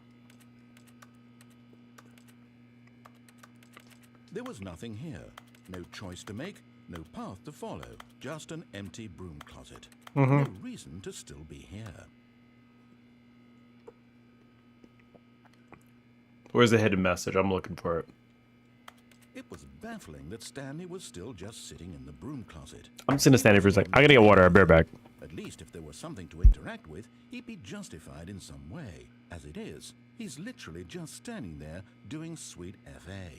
There was nothing here. No choice to make, no path to follow, just an empty broom closet. No reason to still be here. Where's the hidden message? I'm looking for it. It was baffling that Stanley was still just sitting in the broom closet. I'm just gonna stand here for a sec. I gotta get water. I'll be right back. At least if there was something to interact with, he'd be justified in some way. As it is, he's literally just standing there doing sweet FA.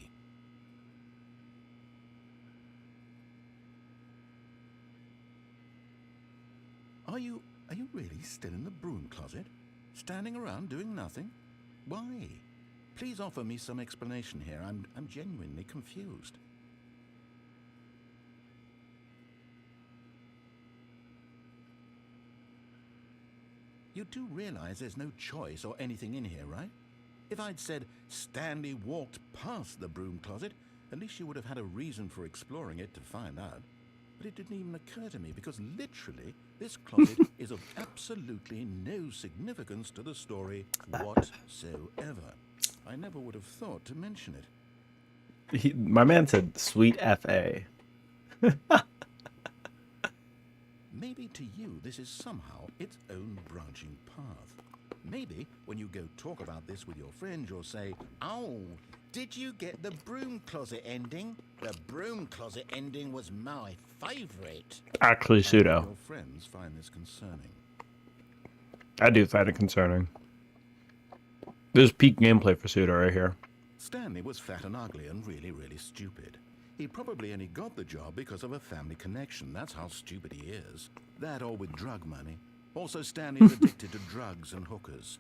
Are you really still in the broom closet? Standing around doing nothing? Why? Please offer me some explanation here. I'm genuinely confused. You do realize there's no choice or anything in here, right? If I'd said Stanley walked past the broom closet, at least you would have had a reason for exploring it to find out. But it didn't even occur to me because literally this closet is of absolutely no significance to the story whatsoever. I never would have thought to mention it. My man said sweet FA. Maybe to you this is somehow its own branching path. Maybe when you go talk about this with your friends, you'll say, "Oh, did you get the broom closet ending? The broom closet ending was my favorite." Actually, pseudo. Your friends find this concerning. I do find it concerning. There's peak gameplay for pseudo right here. Stanley was fat and ugly and really, really stupid. He probably only got the job because of a family connection. That's how stupid he is. That or with drug money. Also, Stanley's addicted to drugs and hookers.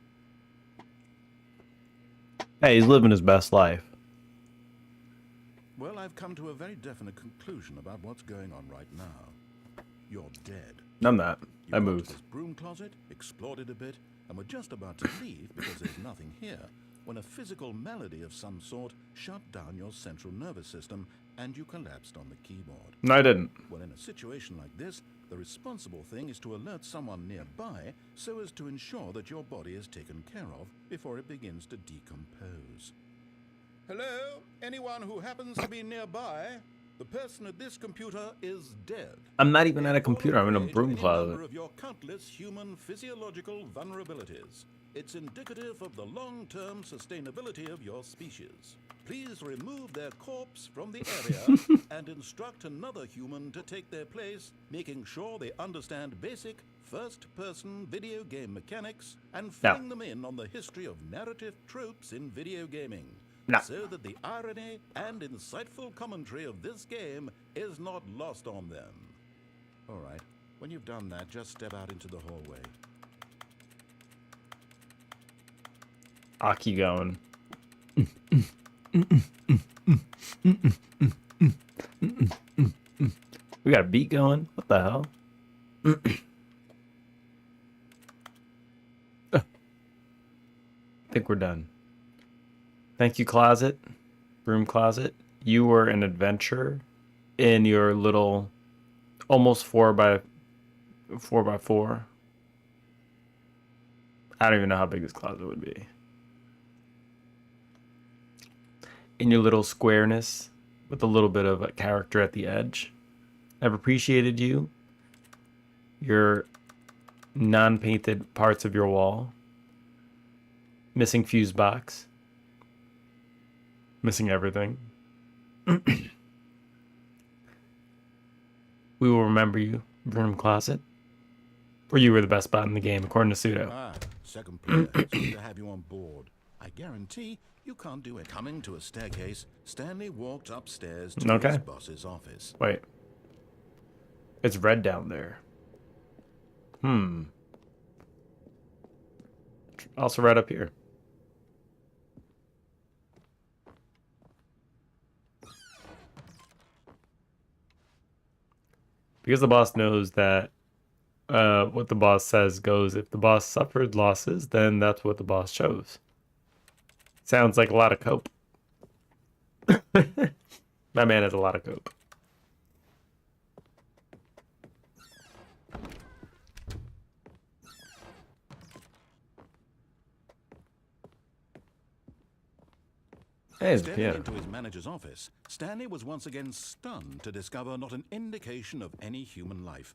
Hey, he's living his best life. Well, I've come to a very definite conclusion about what's going on right now. You're dead. I'm not. You I got to moved. this broom closet, explored it a bit, and were just about to leave because there's nothing here, when a physical malady of some sort shut down your central nervous system and you collapsed on the keyboard. No, I didn't. Well, in a situation like this, the responsible thing is to alert someone nearby so as to ensure that your body is taken care of before it begins to decompose. Hello? Anyone who happens to be nearby? The person at this computer is dead. I'm not even at a computer. I'm in a Or broom any closet. number of your countless human physiological vulnerabilities. It's indicative of the long-term sustainability of your species. Please remove their corpse from the area and instruct another human to take their place, making sure they understand basic first-person video game mechanics and filling them in on the history of narrative tropes in video gaming. No. So that the irony and insightful commentary of this game is not lost on them. All right, when you've done that, just step out into the hallway. Aki going. We got a beat going. What the hell? I think we're done. Thank you, closet. Broom closet. You were an adventurer in your little almost 4x4. I don't even know how big this closet would be. In your little squareness with a little bit of a character at the edge. I've appreciated you. Your non-painted parts of your wall. Missing fuse box. Missing everything. We will remember you, Broom Closet. Or you were the best bot in the game, according to Pseudo. Ah, second player. It's good to have you on board. I guarantee you can't do it. Coming to a staircase, Stanley walked upstairs to his boss's office. Wait. It's red down there. Also red up here. Because the boss knows that what the boss says goes. If the boss suffered losses, then that's what the boss chose. Sounds like a lot of cope. My man has a lot of cope. Hey, Stepping yeah. into his manager's office, Stanley was once again stunned to discover not an indication of any human life.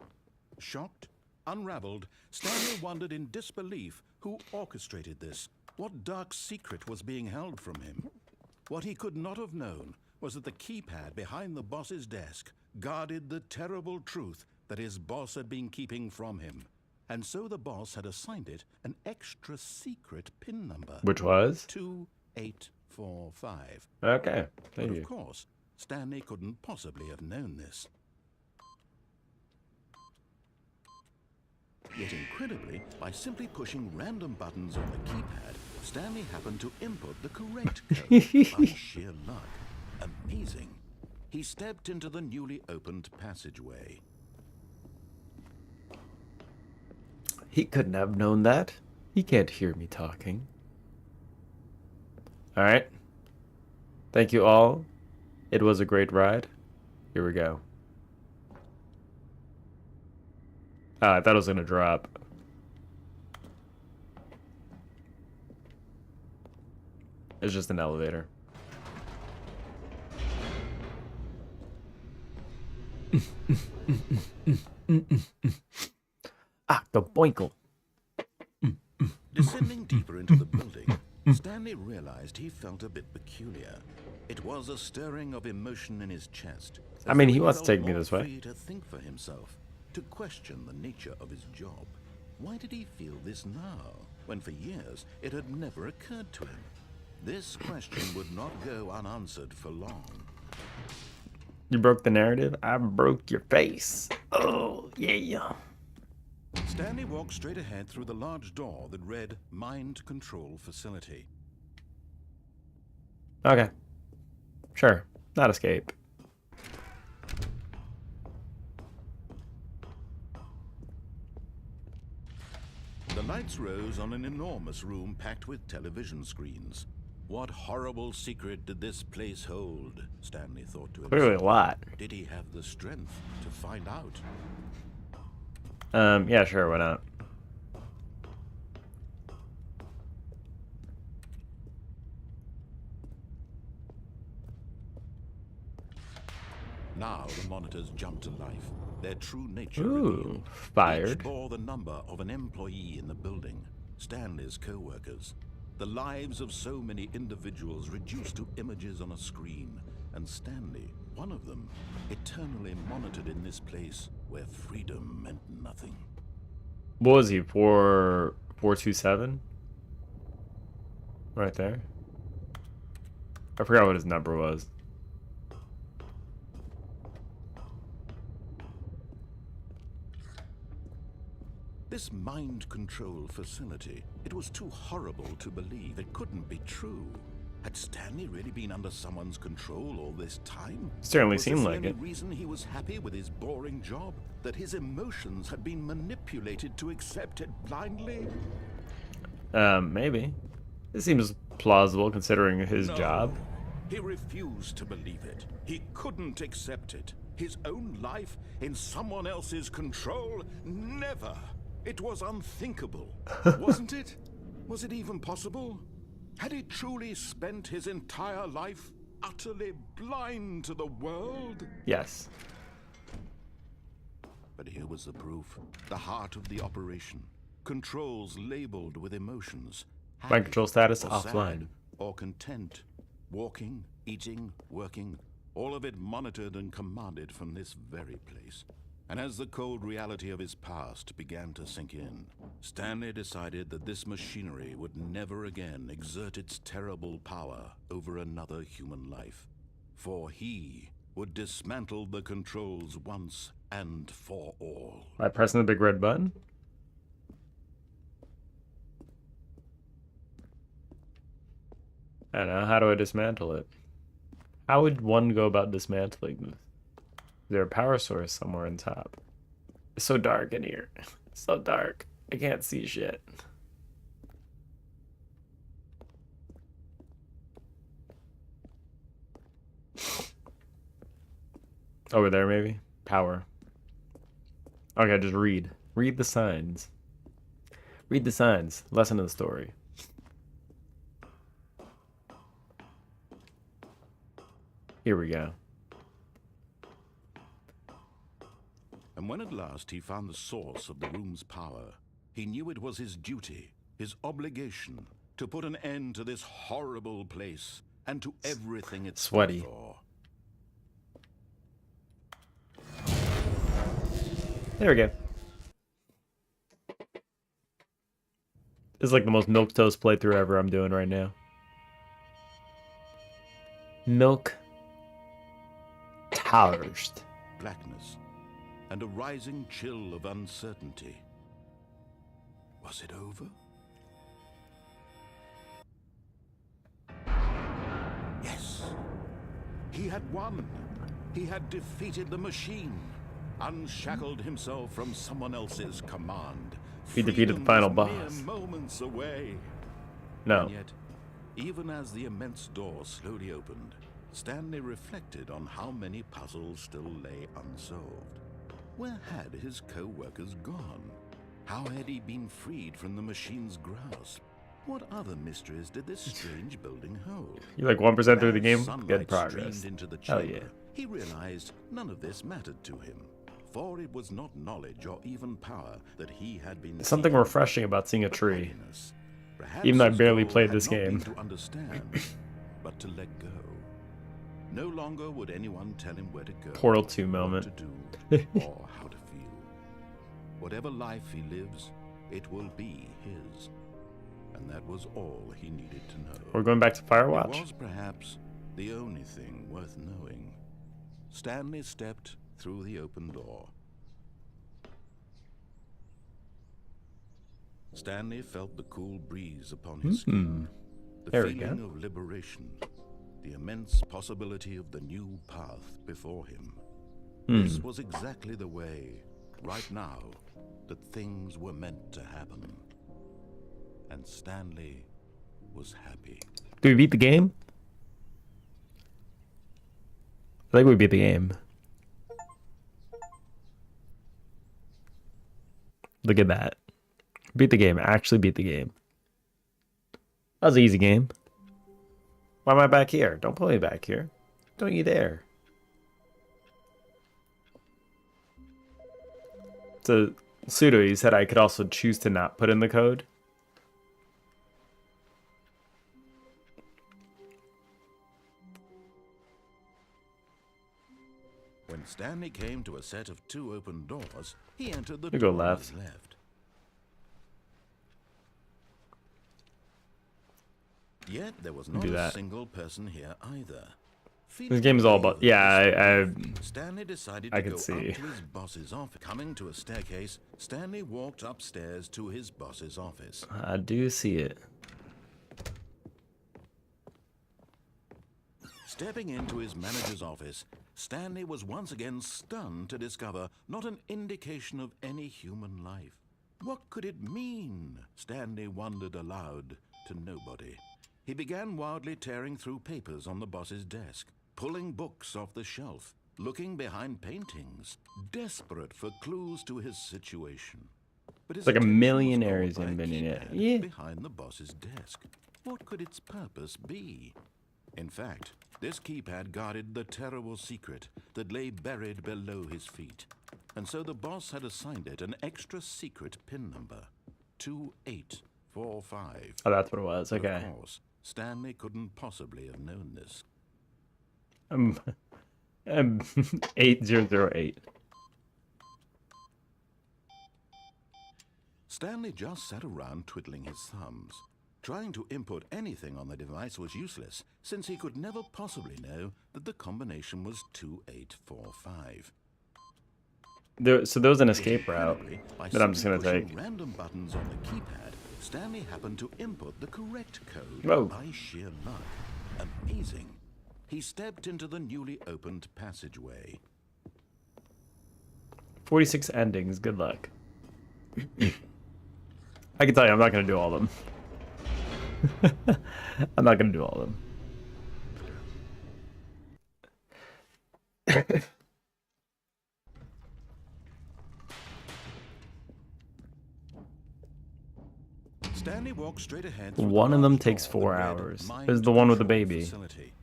Shocked, unraveled, Stanley wondered in disbelief who orchestrated this. What dark secret was being held from him? What he could not have known was that the keypad behind the boss's desk guarded the terrible truth that his boss had been keeping from him. And so the boss had assigned it an extra secret PIN number. Which was? 2845. Okay, But thank of you. course, Stanley couldn't possibly have known this. Yet incredibly, by simply pushing random buttons on the keypad, Stanley happened to input the correct code by sheer luck. Amazing. He stepped into the newly opened passageway. He couldn't have known that. He can't hear me talking. Alright. Thank you all. It was a great ride. Here we go. I thought it was gonna drop. It's just an elevator. The boinkle. Descending deeper into the building, Stanley realized he felt a bit peculiar. It was a stirring of emotion in his chest. I mean, as he though wants to felt take me more this way. free to think for himself, to question the nature of his job. Why did he feel this now, when for years it had never occurred to him? This question would not go unanswered for long. You broke the narrative. I broke your face. Oh, yeah. Stanley walked straight ahead through the large door that read Mind Control Facility. Okay. Sure. Not escape. The lights rose on an enormous room packed with television screens. What horrible secret did this place hold? Stanley thought to himself. Clearly a lot. Did he have the strength to find out? Yeah, sure, why not? Now the monitors jumped to life. Their true nature Ooh, revealed. fired. Each bore the number of an employee in the building, Stanley's co-workers. The lives of so many individuals reduced to images on a screen, and Stanley, one of them, eternally monitored in this place where freedom meant nothing. What was he? 427? Right there. I forgot what his number was. This mind control facility, it was too horrible to believe. It couldn't be true. Had Stanley really been under someone's control all this time? Certainly Was seemed this like the it. only reason he was happy with his boring job? That his emotions had been manipulated to accept it blindly? Maybe. It seems plausible considering his No. job. He refused to believe it. He couldn't accept it. His own life in someone else's control? Never. It was unthinkable. Wasn't it? Was it even possible? Had he truly spent his entire life utterly blind to the world? Yes. But here was the proof. The heart of the operation. Controls labeled with emotions. My control status or offline. sad, or content. Walking, eating, working. All of it monitored and commanded from this very place. And as the cold reality of his past began to sink in, Stanley decided that this machinery would never again exert its terrible power over another human life. For he would dismantle the controls once and for all. By pressing the big red button? I don't know. How do I dismantle it? How would one go about dismantling this? Is there a power source somewhere on top? It's so dark in here. It's so dark. I can't see shit. Over there, maybe? Power. Okay, just read. Read the signs. Read the signs. Lesson of the story. Here we go. And when at last he found the source of the room's power, he knew it was his duty, his obligation, to put an end to this horrible place and to everything it stood Sweaty. for. There we go. This is like the most milquetoast playthrough ever I'm doing right now. Milk toast. Blackness and a rising chill of uncertainty. Was it over? Yes. He had won. He had defeated the machine, unshackled himself from someone else's command. He defeated the Freedom final was mere boss. moments away. No. And yet, even as the immense door slowly opened, Stanley reflected on how many puzzles still lay unsolved. Where had his co-workers gone? How had he been freed from the machine's grasp? What other mysteries did this strange building hold? You're like 1% through the As game. sunlight Good progress. streamed into the Hell chamber, yeah. he realized none of this mattered to him, for it was not knowledge or even power that he had been There's something seeking, refreshing about seeing a but tree. happiness. Perhaps Even though I his barely goal played had this not been game. to understand, but to let go. No longer would anyone tell him where to go, Portal 2 what moment. to do, or how to feel. Whatever life he lives, it will be his. And that was all he needed to know. We're going back to It Firewatch. was perhaps the only thing worth knowing. Stanley stepped through the open door. Stanley felt the cool breeze upon his skin, the There we feeling go. of liberation, the immense possibility of the new path before him. This was exactly the way, right now, that things were meant to happen. And Stanley was happy. Do we beat the game? I think we beat the game. Look at that. Beat the game. Actually beat the game. That was an easy game. Why am I back here? Don't put me back here. Don't you dare. So, Pseudo, you said I could also choose to not put in the code? When Stanley came to a set of 2 open doors, he entered the You go door on left. his left. Yet there was not Do a that. single person here either. This game is all about... Yeah, Stanley decided I to could go see. up to his boss's office. Coming to a staircase, Stanley walked upstairs to his boss's office. I do see it. Stepping into his manager's office, Stanley was once again stunned to discover not an indication of any human life. What could it mean? Stanley wondered aloud to nobody. He began wildly tearing through papers on the boss's desk, pulling books off the shelf, looking behind paintings, desperate for clues to his situation. But his It's like a attention was millionaire is caught by a inventing it. keypad Yeah. behind the boss's desk. What could its purpose be? In fact, this keypad guarded the terrible secret that lay buried below his feet. And so the boss had assigned it an extra secret PIN number, 2845. Oh, that's what it was. But Okay. of course, Stanley couldn't possibly have known this. 8008. Stanley just sat around twiddling his thumbs. Trying to input anything on the device was useless, since he could never possibly know that the combination was 2845. So there was an escape route Incredibly, by that I'm just simply gonna pushing take. random buttons on the keypad, Stanley happened to input the correct code Whoa. by sheer luck. Amazing. He stepped into the newly opened passageway. 46 endings. Good luck. I can tell you, I'm not gonna do all of them. I'm not gonna do all of them. Stanley walked straight ahead through One the of them large takes hall 4 that read hours. Mind There's the one with the Control baby. Facility.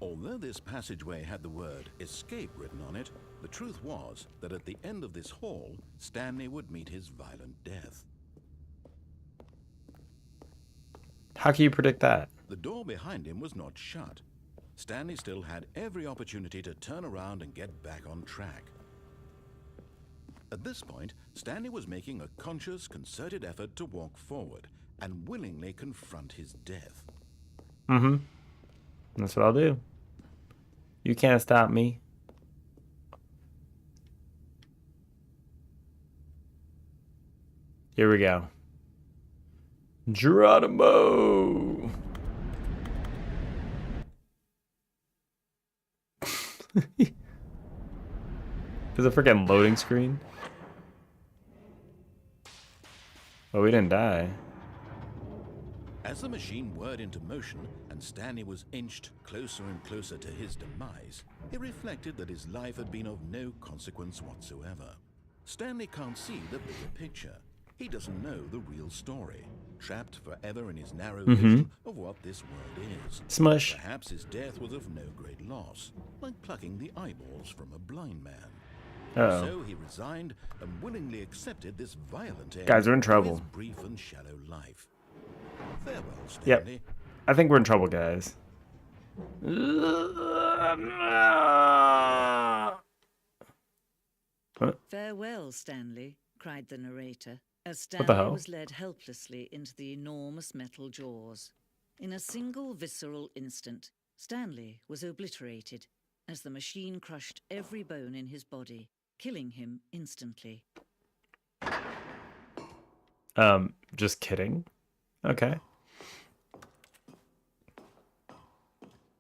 Although this passageway had the word escape written on it, the truth was that at the end of this hall, Stanley would meet his violent death. How can you predict that? The door behind him was not shut. Stanley still had every opportunity to turn around and get back on track. At this point, Stanley was making a conscious, concerted effort to walk forward and willingly confront his death. Mm-hmm. That's what I'll do. You can't stop me. Here we go. Geronimo! There's a freaking loading screen. Oh, we didn't die. As the machine whirred into motion and Stanley was inched closer and closer to his demise, he reflected that his life had been of no consequence whatsoever. Stanley can't see the bigger picture. He doesn't know the real story, trapped forever in his narrow vision of what this world is. Smush. Perhaps his death was of no great loss, like plucking the eyeballs from a blind man. Uh-oh. So he resigned and willingly accepted this violent end Guys, we're in to trouble. his brief and shallow life. Farewell, Yep. Stanley. I think we're in trouble, guys. Huh? "Farewell, Stanley," cried the narrator, as What the Stanley hell? was led helplessly into the enormous metal jaws. In a single visceral instant, Stanley was obliterated as the machine crushed every bone in his body, killing him instantly. Just kidding. Okay.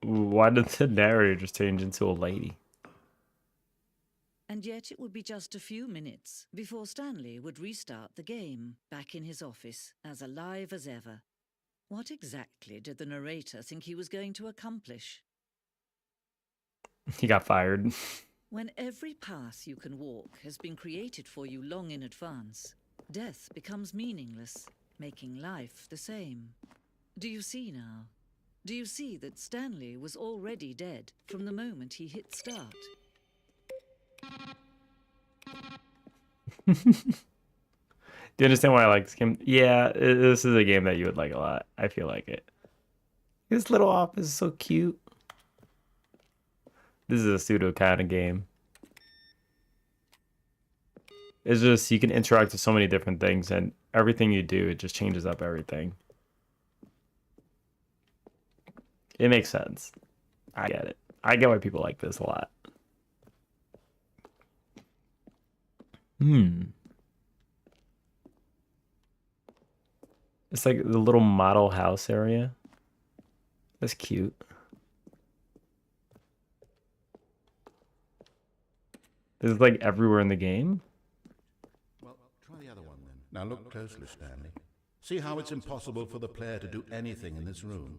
Why did the narrator just change into a lady? And yet it would be just a few minutes before Stanley would restart the game, back in his office, as alive as ever. What exactly did the narrator think he was going to accomplish? He got fired. When every path you can walk has been created for you long in advance, death becomes meaningless, making life the same. Do you see now? Do you see that Stanley was already dead from the moment he hit start? Do you understand why I like this game? Yeah, this is a game that you would like a lot. I feel like it. This little office is so cute. This is a pseudo kind of game. It's just you can interact with so many different things, and everything you do, it just changes up everything. It makes sense. I get it. I get why people like this a lot. It's like the little model house area. That's cute. Is it like everywhere in the game? Well, try the other one then. Now look closely, Stanley. See how it's impossible for the player to do anything in this room?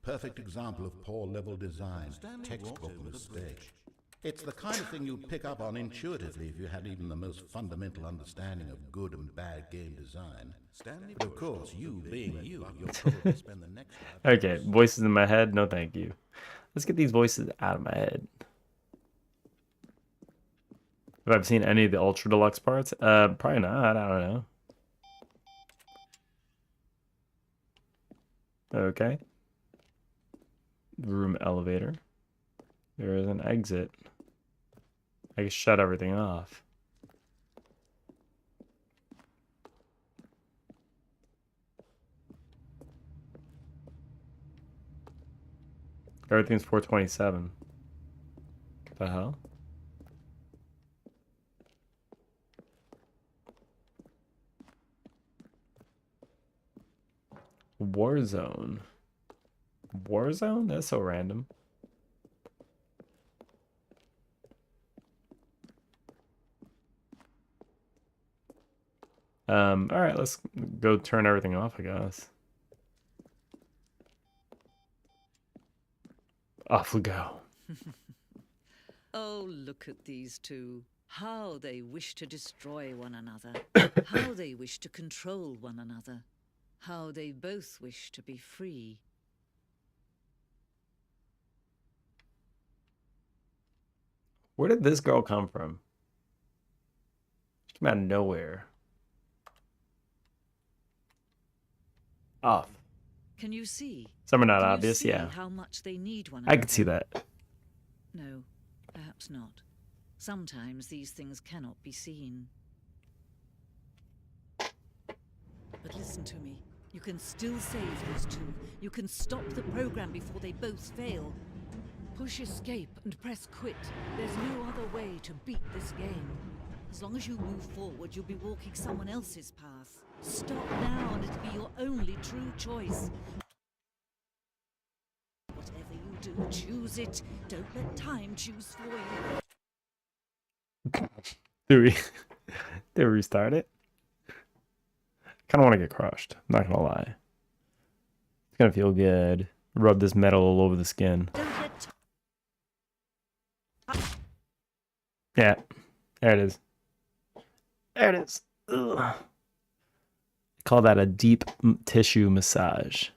Perfect example of poor level design, textbook mistake. It's the kind of thing you'd pick up on intuitively if you had even the most fundamental understanding of good and bad game design. Stanley, but of course, you being you, you'll probably spend the next hour. Okay, voices in my head. No, thank you. Let's get these voices out of my head. Have I seen any of the Ultra Deluxe parts? Probably not. I don't know. Okay. Room elevator. There is an exit. I can shut everything off. Everything's 427. The hell? Warzone. Warzone? That's so random. Alright, let's go turn everything off, I guess. Off we go. Oh, look at these two. How they wish to destroy one another. How they wish to control one another. How they both wish to be free. Where did this girl come from? She came out of nowhere. Off. Can you see? Some are not Can you obvious, see yeah. how much they need one I another? can see that. No, perhaps not. Sometimes these things cannot be seen. But listen to me. You can still save those two. You can stop the program before they both fail. Push escape and press quit. There's no other way to beat this game. As long as you move forward, you'll be walking someone else's path. Stop now and it'll be your only true choice. Whatever you do, choose it. Don't let time choose for you. Do we do we restart it? Kinda wanna get crushed, I'm not gonna lie. It's gonna feel good. Rub this metal all over the skin. Don't let Yeah. There it is. There it is. Ugh. Call that a deep tissue massage.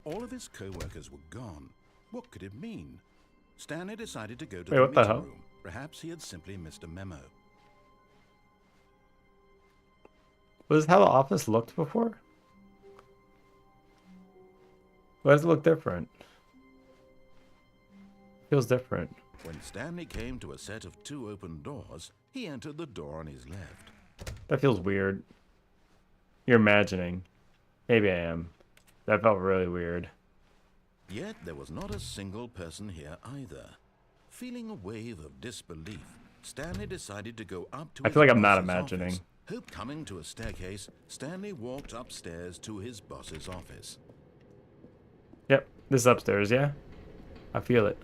All of his co-workers were gone. What could it mean? Stanley decided to go to Wait, the what the meeting hell? room. Perhaps he had simply missed a memo. Was this how the office looked before? Why does it look different? Feels different. When Stanley came to a set of 2 open doors, he entered the door on his left. That feels weird. You're imagining. Maybe I am. That felt really weird. Yet there was not a single person here either. Feeling a wave of disbelief, Stanley decided to go up to I his feel like I'm not boss's imagining. office. Coming to a staircase, Stanley walked upstairs to his boss's office. Yep, this is upstairs, yeah? I feel it.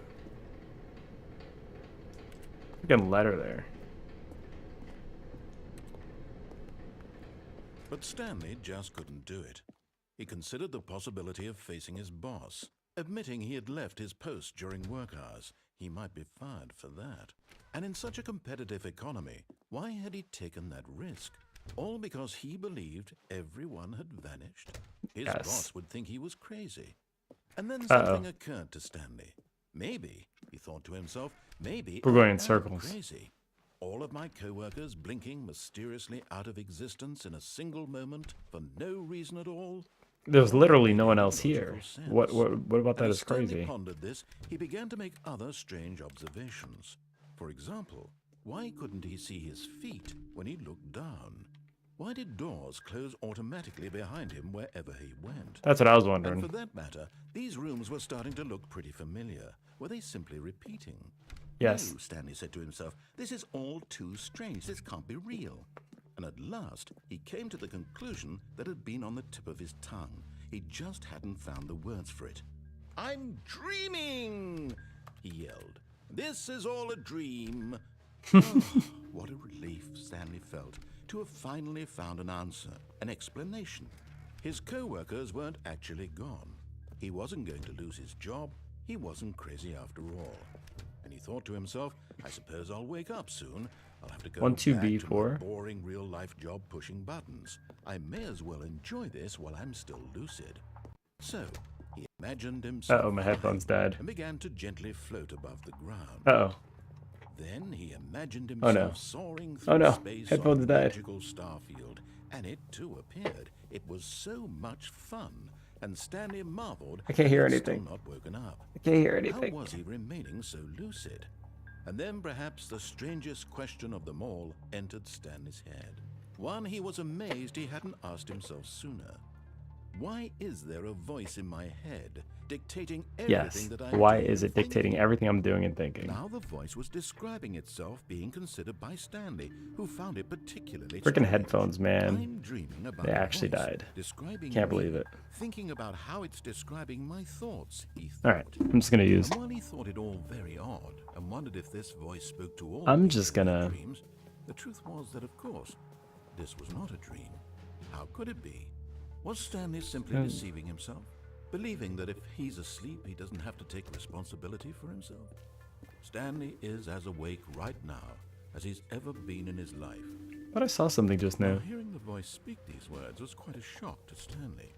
Freaking letter there. But Stanley just couldn't do it. He considered the possibility of facing his boss. Admitting he had left his post during work hours, he might be fired for that. And in such a competitive economy, why had he taken that risk? All because he believed everyone had vanished? His Yes. boss would think he was crazy. And then something occurred to Stanley. Maybe, he thought to himself, maybe We're going I in am circles. crazy. All of my co-workers blinking mysteriously out of existence in a single moment for no reason at all. There's literally no one else here. Logical sense. What about that And is as Stanley crazy? pondered this, he began to make other strange observations. For example, why couldn't he see his feet when he looked down? Why did doors close automatically behind him wherever he went? That's what I was And wondering. for that matter, these rooms were starting to look pretty familiar. Were they simply repeating? Yes. No, Stanley said to himself, this is all too strange. This can't be real. And at last, he came to the conclusion that had been on the tip of his tongue. He just hadn't found the words for it. "I'm dreaming!" he yelled. "This is all a dream." Oh, what a relief Stanley felt to have finally found an answer, an explanation. His co-workers weren't actually gone. He wasn't going to lose his job. He wasn't crazy after all. And he thought to himself, I suppose I'll wake up soon. I'll have to go 1, 2, back B, to 4. my boring real-life job pushing buttons. I may as well enjoy this while I'm still lucid. So, he imagined himself Uh-oh, my headphones died. and began to gently float above the ground. Uh-oh. Then he imagined Oh, himself no. soaring through Oh, no. space Headphones on a died. magical starfield, and it too appeared. It was so much fun, and Stanley marveled I can't hear he'd anything. still not woken up. I can't hear How anything. was he remaining so lucid? And then perhaps the strangest question of them all entered Stanley's head. One he was amazed he hadn't asked himself sooner. Why is there a voice in my head dictating everything Yes. that I Why do is and it dictating think? everything I'm doing and thinking? Now the voice was describing itself being considered by Stanley, who found it particularly Freaking strange. headphones, man. I'm dreaming about They a actually voice died. Describing Can't me, believe it. Thinking about how it's describing my thoughts, he thought. Alright, I'm just gonna use... And while he thought it all very odd and wondered if this voice spoke to all I'm people just in their gonna- dreams, the truth was that, of course, this was not a dream. How could it be? Was Stanley simply deceiving himself? Believing that if he's asleep, he doesn't have to take responsibility for himself? Stanley is as awake right now as he's ever been in his life. But I saw something just now. Now, hearing the voice speak these words was quite a shock to Stanley.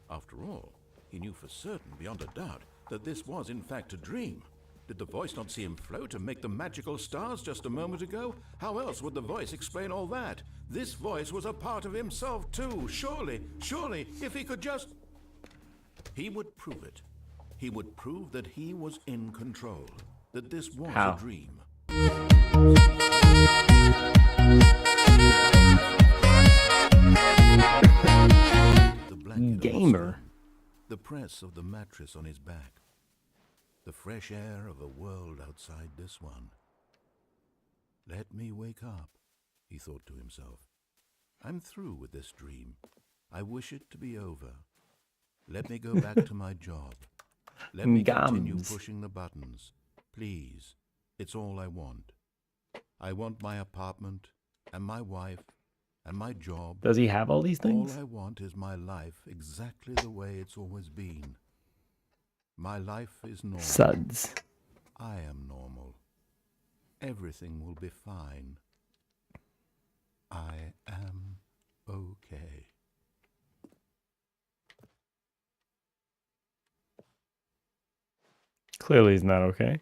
After all, he knew for certain, beyond a doubt, that this was in fact a dream. Did the voice not see him float and make the magical stars just a moment ago? How else would the voice explain all that? This voice was a part of himself too. Surely, if he could just... He would prove it. He would prove that he was in control, that this was How? a dream. The blanket on his Gamer. stomach, the press of the mattress on his back, the fresh air of a world outside this one. Let me wake up, he thought to himself. I'm through with this dream. I wish it to be over. Let me go back to my job. Let me continue Gums. pushing the buttons. Please, it's all I want. I want my apartment, and my wife, and my job. Does he have all these things? All I want is my life exactly the way it's always been. My life is normal. Suds. I am normal. Everything will be fine. I am okay. Clearly he's not okay.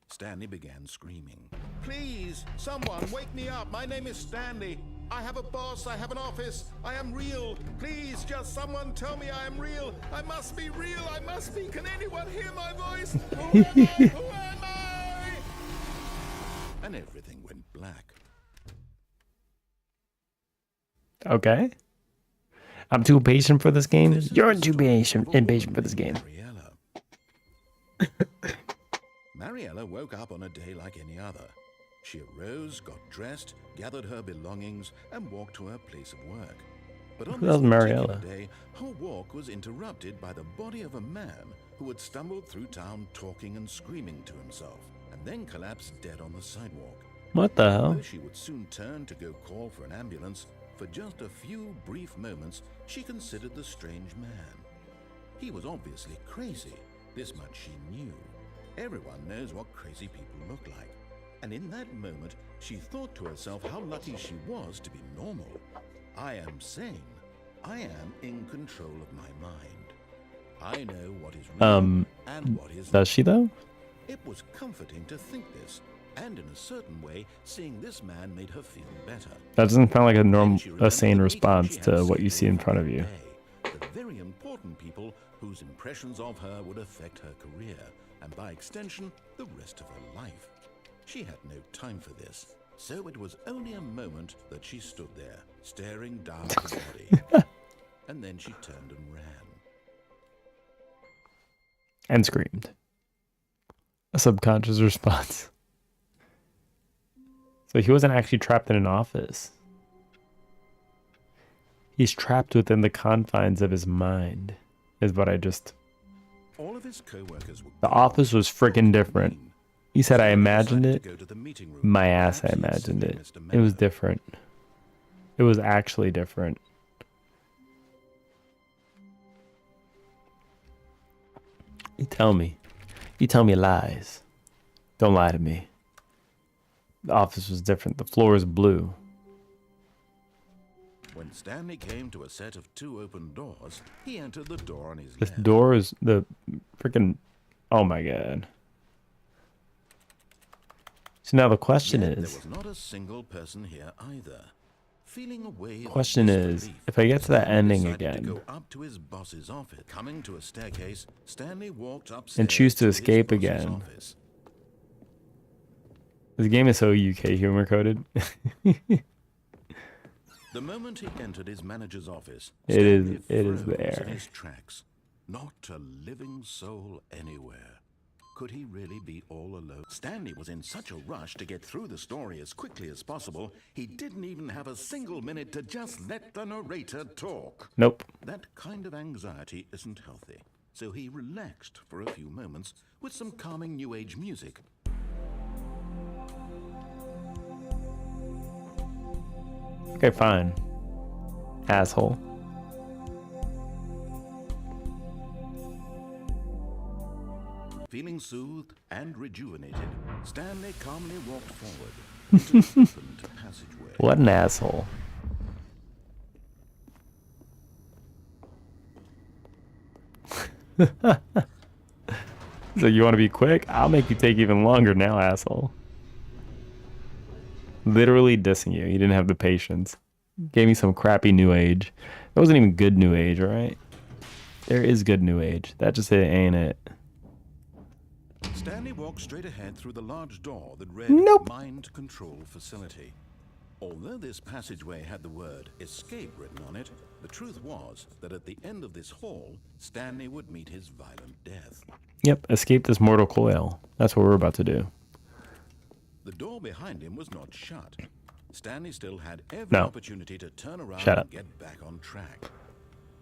Stanley began screaming. Please, someone, wake me up. My name is Stanley. I have a boss. I have an office. I am real. Please, just someone tell me I am real. I must be real. I must be. Can anyone hear my voice? Who am I? Who am I? And everything went black. Okay. I'm too patient for this game. This is You're the too story patient of a impatient for woman this game. named Mariella woke up on a day like any other. She arose, got dressed, gathered her belongings, and walked to her place of work. But on Who this else particular Mariella? day, her walk was interrupted by the body of a man who had stumbled through town talking and screaming to himself, and then collapsed dead on the sidewalk. What the hell? Though she would soon turn to go call for an ambulance, for just a few brief moments she considered the strange man. He was obviously crazy, this much she knew. Everyone knows what crazy people look like. And in that moment, she thought to herself how lucky she was to be normal. I am sane. I am in control of my mind. I know what is real and what is Does she though? It was comforting to think this, and in a certain way, seeing this man made her feel better. That doesn't sound like a Then she remembered sane the response meeting she had to what you scheduled see in for front of that you. day. The very important people whose impressions of her would affect her career, and by extension, the rest of her life. She had no time for this, so it was only a moment that she stood there, staring down at the body. And then she turned and ran. And screamed. A subconscious response. So he wasn't actually trapped in an office. He's trapped within the confines of his mind, is what I just... All of his co-workers were The office was freaking different. He said I imagined it. to go to the meeting room. My ass, I Perhaps he'd imagined seen it. Mr. It was Miller. different. It was actually different. You tell me. You tell me lies. Don't lie to me. The office was different. The floor is blue. When Stanley came to a set of 2 open doors, he entered the door on his This left. door is the freaking... Oh my god. So now the question Yet is... there was not a single person here either. Feeling a wave of Question is, disbelief, if I get to that Stanley ending decided again... to go up to his boss's office. Coming to a staircase, Stanley walked upstairs and choose to his escape boss's again. office. This game is so UK humor coded. The moment he entered his manager's office, It is- Stanley it is froze there. in his tracks. Not a living soul anywhere. Could he really be all alone? Stanley was in such a rush to get through the story as quickly as possible, he didn't even have a single minute to just let the narrator talk. Nope. That kind of anxiety isn't healthy, so he relaxed for a few moments with some calming new age music. Okay, fine. Asshole. Feeling soothed and rejuvenated, Stanley calmly walked forward into the opened passageway. What an asshole. So you want to be quick? I'll make you take even longer now, asshole. Literally dissing you. You didn't have the patience. Gave me some crappy new age. That wasn't even good new age, alright? There is good new age. That just ain't it. Stanley walked straight ahead through the large door that read Nope. Mind Control Facility. Although this passageway had the word escape written on it, the truth was that at the end of this hall, Stanley would meet his violent death. Yep, escape this mortal coil. That's what we're about to do. The door behind him was not shut. Stanley still had every No. opportunity to turn around Shut and up. get back on track.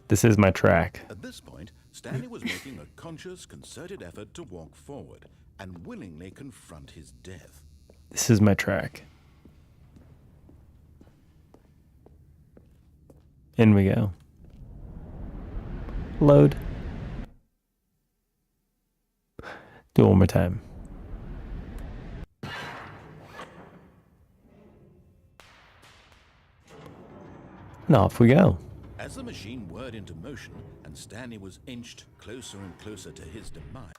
This is my track. At this point, Stanley was making a conscious, concerted effort to walk forward and willingly confront his death. This is my track. In we go. Load. Do it one more time. And off we go. As the machine whirred into motion and Stanley was inched closer and closer to his demise,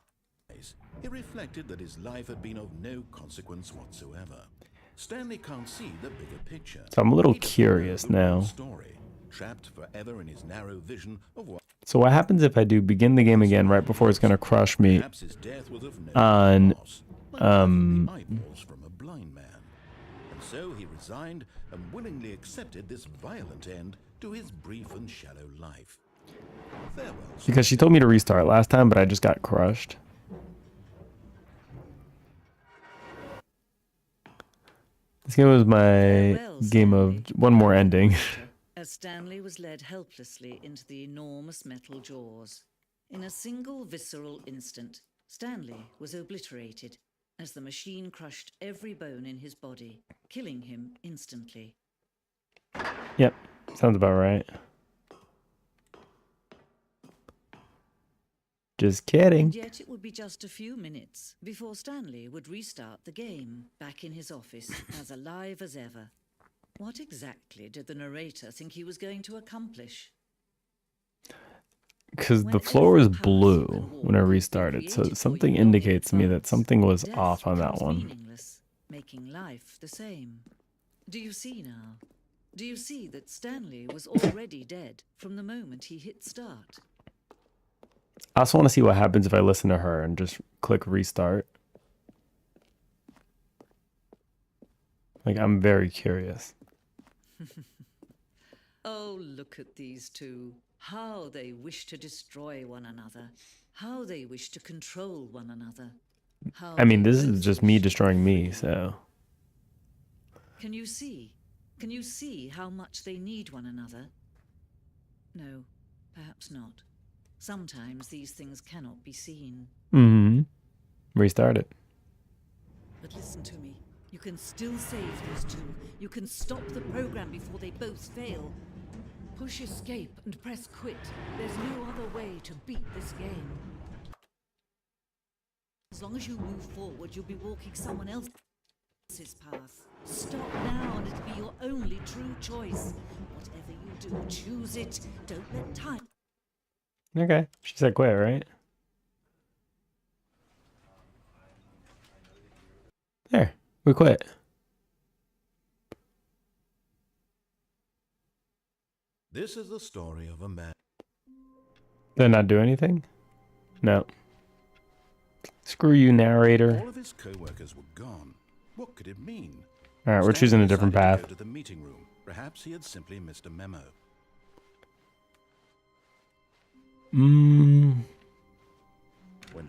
he reflected that his life had been of no consequence whatsoever. Stanley can't see the bigger picture. So I'm a little He doesn't curious know the real now. Story, trapped forever in his narrow vision of what So what happens if I do begin the game again right before it's gonna crush me? perhaps his death was of no On, loss, like having the eyeballs from a blind man. And so he resigned and willingly accepted this violent end to his brief and shallow life. Farewell. Because she told me to restart last time, but I just got crushed. This game was my Farewell, game of Stanley. one more ending. As Stanley was led helplessly into the enormous metal jaws. In a single visceral instant, Stanley was obliterated as the machine crushed every bone in his body, killing him instantly. Yep, sounds about right. Just kidding. And yet it would be just a few minutes before Stanley would restart the game, back in his office, as alive as ever. What exactly did the narrator think he was going to accomplish? Because the When floor is every pass blue and when I walk has been restarted, so created for something you long in indicates to me that advance, something was death off on that becomes one. meaningless, making life the same. Do you see now? Do you see that Stanley was already dead from the moment he hit start? I also want to see what happens if I listen to her and just click restart. Like, I'm very curious. Oh, look at these two. How they wish to destroy one another. How they wish to control one another. How I mean, they this is both just wish me to destroying be me, free. so. Can you see? Can you see how much they need one another? No, perhaps not. Sometimes these things cannot be seen. Mm-hmm. Restart it. But listen to me. You can still save those two. You can stop the program before they both fail. Push escape and press quit. There's no other way to beat this game. As long as you move forward, you'll be walking someone else's path. Stop now and it'll be your only true choice. Whatever you do, choose it. Don't let time... Okay. She said quit, right? There. We quit. This is the story of a man. Did I not do anything? No. Screw you, narrator. All of his co-workers were gone. What could it mean? Alright, we're choosing a different Stanley path. decided to go to the meeting room. Perhaps he had simply missed a memo. When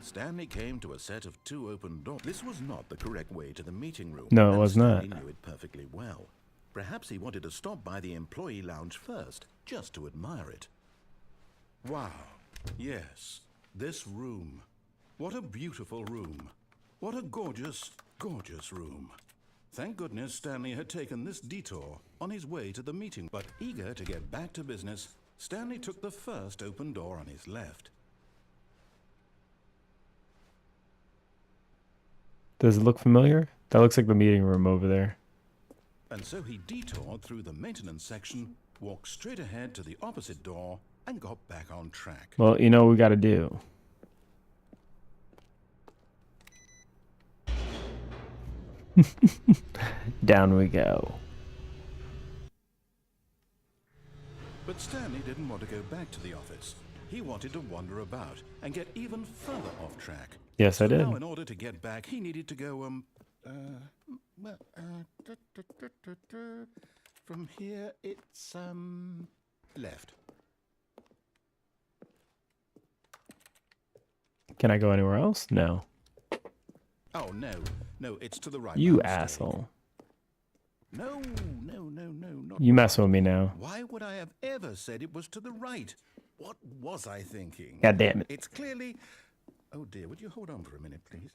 Stanley came to a set of 2 open doors, this was not the correct way to the meeting room. No, it and was not. Stanley knew it perfectly well. Perhaps he wanted to stop by the employee lounge first, just to admire it. Wow. Yes, this room. What a beautiful room. What a gorgeous, gorgeous room. Thank goodness Stanley had taken this detour on his way to the meeting. But eager to get back to business, Stanley took the first open door on his left. Does it look familiar? That looks like the meeting room over there. And so he detoured through the maintenance section, walked straight ahead to the opposite door, and got back on track. Well, you know what we gotta do. Down we go. But Stanley didn't want to go back to the office. He wanted to wander about and get even further off track. Yes, I So did. now in order to get back, he needed to go, from here, it's, left. Can I go anywhere else? No. Oh, no, it's to the right. You My mistake. asshole. No, not You messing with me now. Why would I have ever said it was to the right? What was I thinking? God damn it. It's clearly... Oh dear, would you hold on for a minute, please?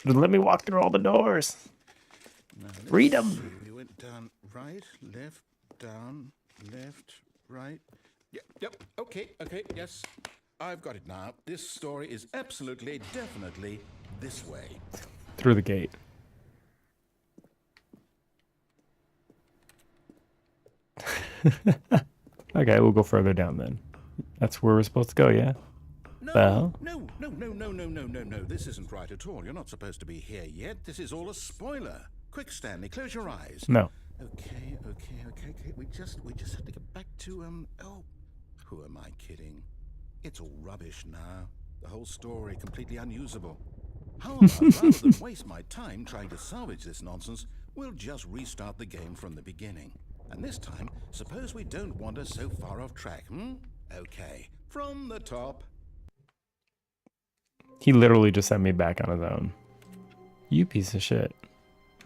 Just let me walk through all the doors. Now, let's Read 'em. see. We went down, right, left, down, left, right. Yep, okay, yes. I've got it now. This story is absolutely, definitely this way. Through the gate. Okay, we'll go further down then. That's where we're supposed to go, yeah? No, no. This isn't right at all. You're not supposed to be here yet. This is all a spoiler. Quick, Stanley, close your eyes. No. Okay. We just have to get back to, oh, who am I kidding? It's all rubbish now. The whole story completely unusable. How about, rather than waste my time trying to salvage this nonsense, we'll just restart the game from the beginning. And this time, suppose we don't wander so far off track, Okay, from the top. He literally just sent me back on his own. You piece of shit.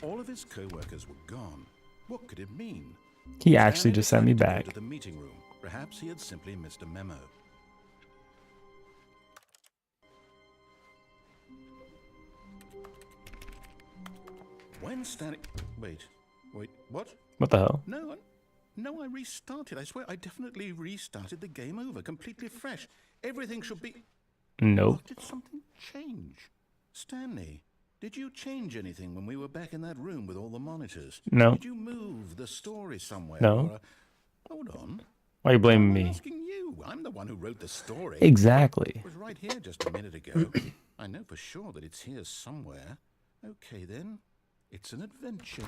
All of his co-workers were gone. What could it mean? He actually Stanley just sent me decided to back. go to the meeting room. Perhaps he had simply missed a memo. When Stanley... Wait, what? What the hell? No, I restarted. I swear, I definitely restarted the game over, completely fresh. Everything should be... Nope. Or did something change? Stanley, did you change anything when we were back in that room with all the monitors? No. Did you move the story somewhere? No. Or, hold on. Why are you blaming I'm me? asking you. I'm the one who wrote the story. Exactly. It was right here just a minute ago. I know for sure that it's here somewhere. Okay, then. It's an adventure.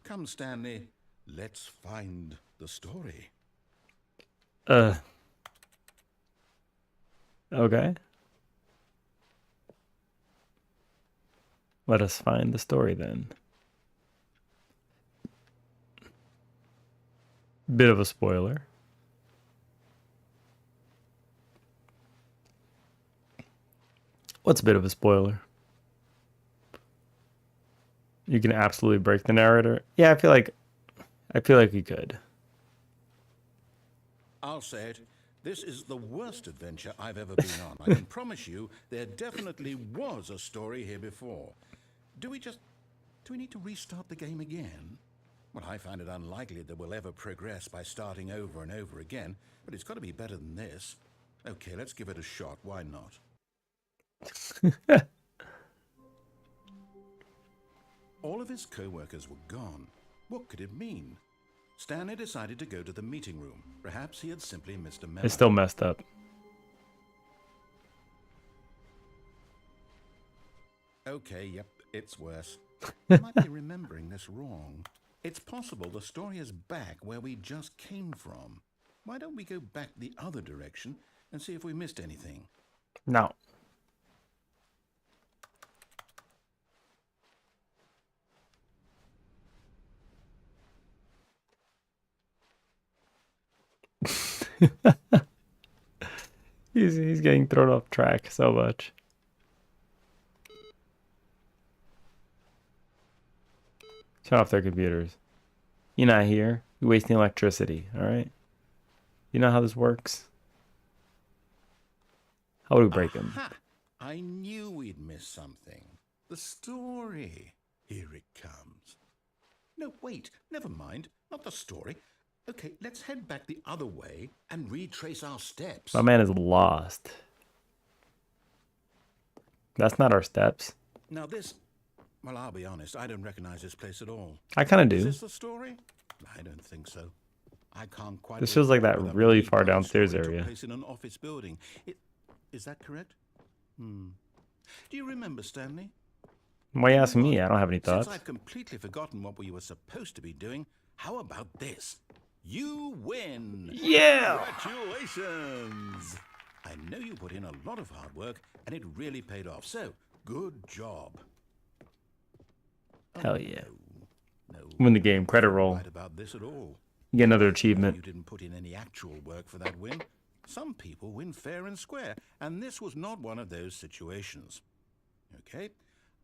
Come, Stanley. Let's find the story. Okay. Let us find the story then. Bit of a spoiler. What's a bit of a spoiler? You can absolutely break the narrator. Yeah, I feel like we could. I'll say it. This is the worst adventure I've ever been on. I can promise you there definitely was a story here before. Do we need to restart the game again? Well, I find it unlikely that we'll ever progress by starting over and over again, but it's got to be better than this. Okay, let's give it a shot. Why not? All of his co-workers were gone. What could it mean? Stanley decided to go to the meeting room. Perhaps he had simply missed a memo. It's still messed up. Okay, yep, it's worse. I might be remembering this wrong. It's possible the story is back where we just came from. Why don't we go back the other direction and see if we missed anything? No. He's getting thrown off track so much. Turn off their computers. You're not here. You're wasting electricity, alright? You know how this works? How would we break them? Aha! I knew we'd miss something. The story. Here it comes. No, wait, never mind. Not the story. Okay, let's head back the other way and retrace our steps. My man is lost. That's not our steps. Now this... Well, I'll be honest, I don't recognize this place at all. I kind of Is do. this the story? I don't think so. I can't quite... This feels like that recall really whether far the story downstairs took area. place in an office building. Is that correct? Do you remember, Stanley? Why are you asking me? I don't have any thoughts. Since I've completely forgotten what we were supposed to be doing, how about this? You win! Yeah! Congratulations! I know you put in a lot of hard work, and it really paid off. So, good job. Hell yeah. No, Win the game. Credit roll. right about this at all. You get another You achievement. didn't put in any actual work for that win. Some people win fair and square, and this was not one of those situations. Okay,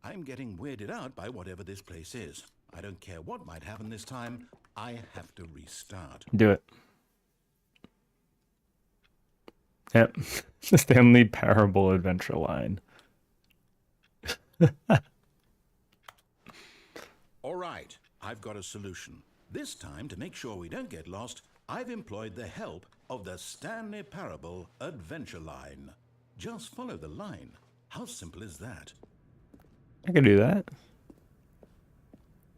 I'm getting weirded out by whatever this place is. I don't care what might happen this time. I have to restart. Do it. Yep. The Stanley Parable Adventure line. All right, I've got a solution. This time, to make sure we don't get lost, I've employed the help of the Stanley Parable Adventure line. Just follow the line. How simple is that? I can do that.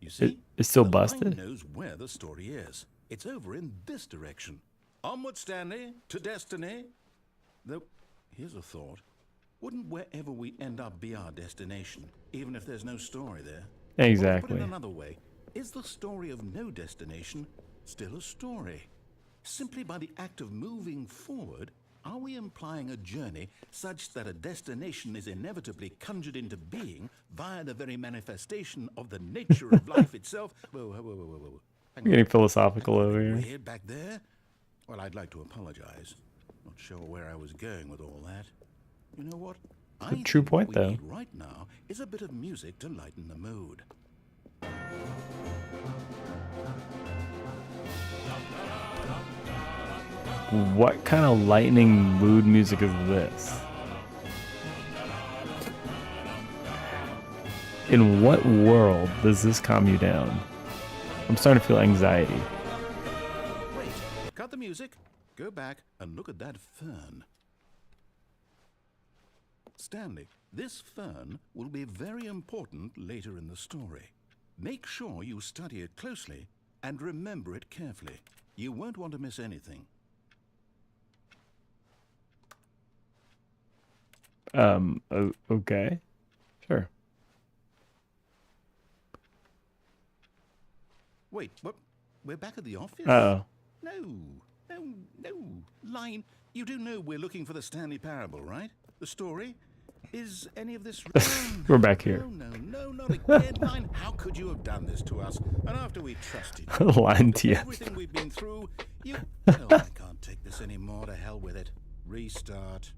You see? It's still the busted. line knows where the story is. It's over in this direction. Onward, Stanley, to destiny. Though, here's a thought. Wouldn't wherever we end up be our destination, even if there's no story there? Or to Exactly. put it another way, is the story of no destination still a story? Simply by the act of moving forward, are we implying a journey such that a destination is inevitably conjured into being via the very manifestation of the nature of life itself? Whoa. Hang You're getting on. philosophical over here. Weird back there? Well, I'd like to apologize. Not sure where I was going with all that. You know what? I a true think point, what we though. need right now is a bit of music to lighten the mood. What kind of lightning mood music is this? In what world does this calm you down? I'm starting to feel anxiety. Wait, cut the music. Go back and look at that fern. Stanley, this fern will be very important later in the story. Make sure you study it closely and remember it carefully. You won't want to miss anything. Okay. Sure. Wait, what? We're back at the office? Uh-oh. No. Line, you do know we're looking for the Stanley Parable, right? The story? Is any of this... We're back here. No, not again. Line, how could you have done this to us? And after we trusted you, Line after TF. everything we've been through, you... Oh, I can't take this anymore. To hell with it. Restart.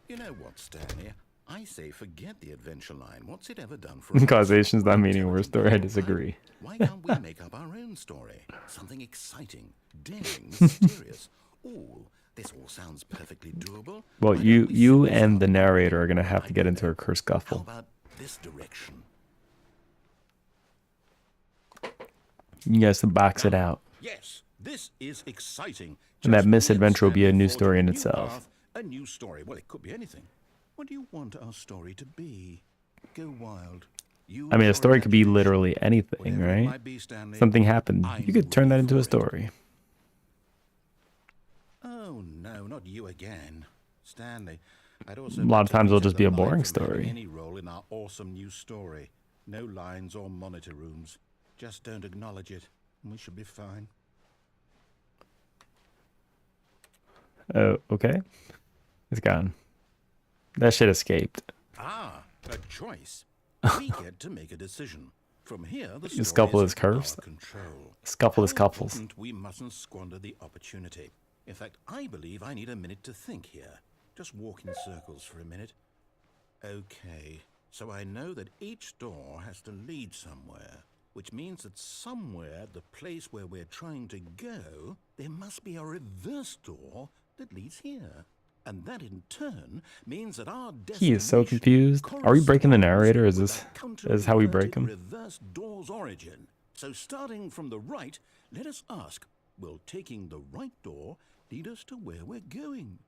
You know what, Stanley? I say forget the adventure line. What's it ever done for us? Causation's not meaning worse story. I disagree. Why can't we make up our own story? Something exciting, daring, mysterious. Ooh, this all sounds perfectly doable. Well, Why don't we you simply and the start narrator are gonna have to right get into there? a curse How scuffle. about this direction? You guys can box it out. Yes, this is exciting. And that Just me misadventure will be a Stanley new forging story in new itself. path, a new story. Well, it could be anything. What do you want our story to be? Go wild. Use I mean, a your story could be imagination. literally anything, Whatever it right? might be, Stanley, Something happened. I'm You could turn that ready into a for it. story. Oh no, not you again, Stanley. I'd also A lot of like to times it'll reserve just be a the line boring from having story. Any role in our awesome new story. No lines or monitor rooms. Just don't acknowledge it, and we should be fine. Oh, okay. It's gone. That shit escaped. Ah, a choice. We get to make a decision. From here, the You story scuffle is his in our curves? control. Scuffle his How cuffles. important we mustn't squander the opportunity. In fact, I believe I need a minute to think here. Just walk in circles for a minute. Okay, so I know that each door has to lead somewhere, which means that somewhere, the place where we're trying to go, there must be a reverse door that leads here. And that in turn means that our He is so destination confused. Are we breaking the narrator? Is with this that is how we break counter-inverted him? reverse door's origin. So starting from the right, let us ask, will taking the right door lead us to where we're going?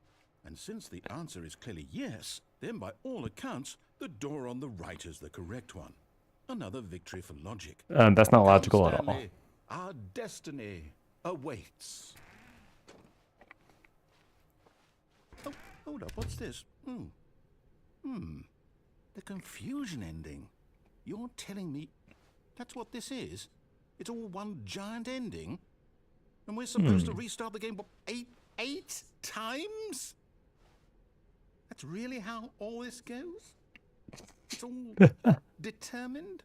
And since the answer is clearly yes, then by all accounts, the door on the right is the correct one. Another victory for logic. That's not Come, logical at all. Stanley, our destiny awaits. Oh, hold up, what's this? The confusion ending. You're telling me that's what this is? It's all one giant ending? And we're supposed to restart the game what, eight times? That's really how all this goes? It's all determined?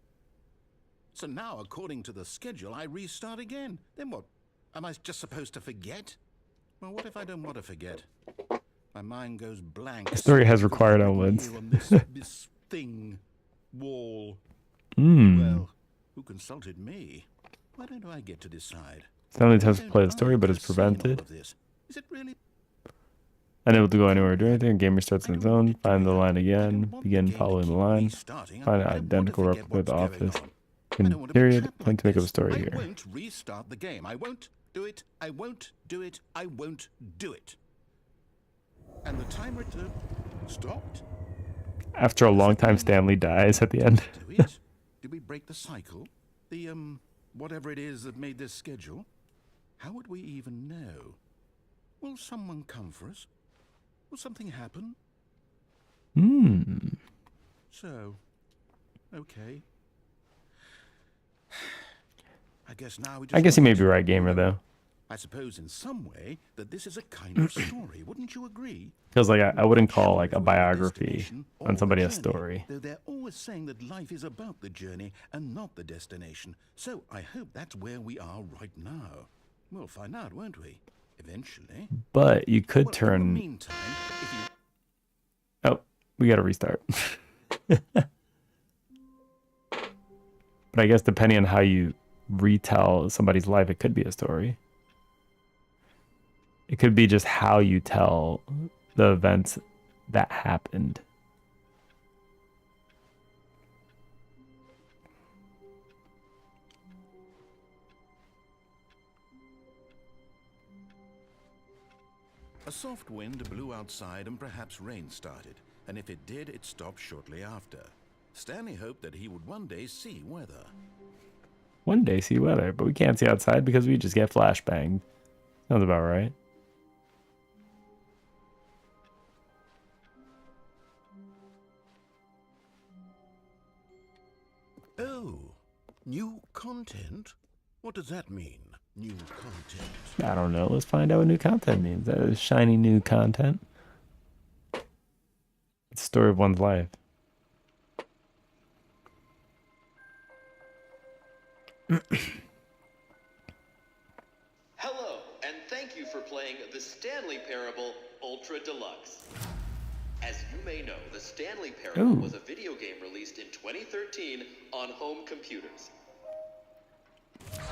So now, according to the schedule, I restart again. Then what? Am I just supposed to forget? Well, what if I don't want to forget? My mind goes blank. The story has because required it's written elements. here on this thing, wall. Hmm. Well, who consulted me? Why don't I get to decide? Stanley attempts to Don't play the I story, but is just say in all prevented. of this? Is it really? Unable to go anywhere or do anything. Game restarts I on its don't want own. it to Find be the that. line I again. don't want the Begin game to following the keep line. restarting. Find I an don't want to identical forget replica of the what's going office. on. I don't want to be Period. trapped Plan like to make up a this. story I here. won't restart the game. I won't do it. I won't do it. I won't do it. And the timer stopped. After a long time, Stanley dies at the end. Do it? Did we break the cycle? The whatever it is that made this schedule? How would we even know? Will someone come for us? Will something happen? So, okay. I guess now we just I guess he may wait. be right, gamer, though. I suppose in some way that this is a kind of story, wouldn't you agree? Because like I wouldn't call like a Choose whether the biography destination or on the somebody a journey, story. Though they're always saying that life is about the journey and not the destination. So I hope that's where we are right now. We'll find out, won't we? Eventually. But you could Well, in the turn. meantime, if you Oh, we got to restart. But I guess depending on how you retell somebody's life, it could be a story. It could be just how you tell the events that happened. A soft wind blew outside and perhaps rain started, and if it did, it stopped shortly after. Stanley hoped that he would one day see weather. One day see weather, but we can't see outside because we just get flashbanged. Sounds about right. Oh, new content? What does that mean, new content? I don't know. Let's find out what new content means. That is shiny new content. It's the story of one's life. Hello, and thank you for playing the Stanley Parable Ultra Deluxe. As you may know, the Stanley Parable Ooh. was a video game released in 2013 on home computers.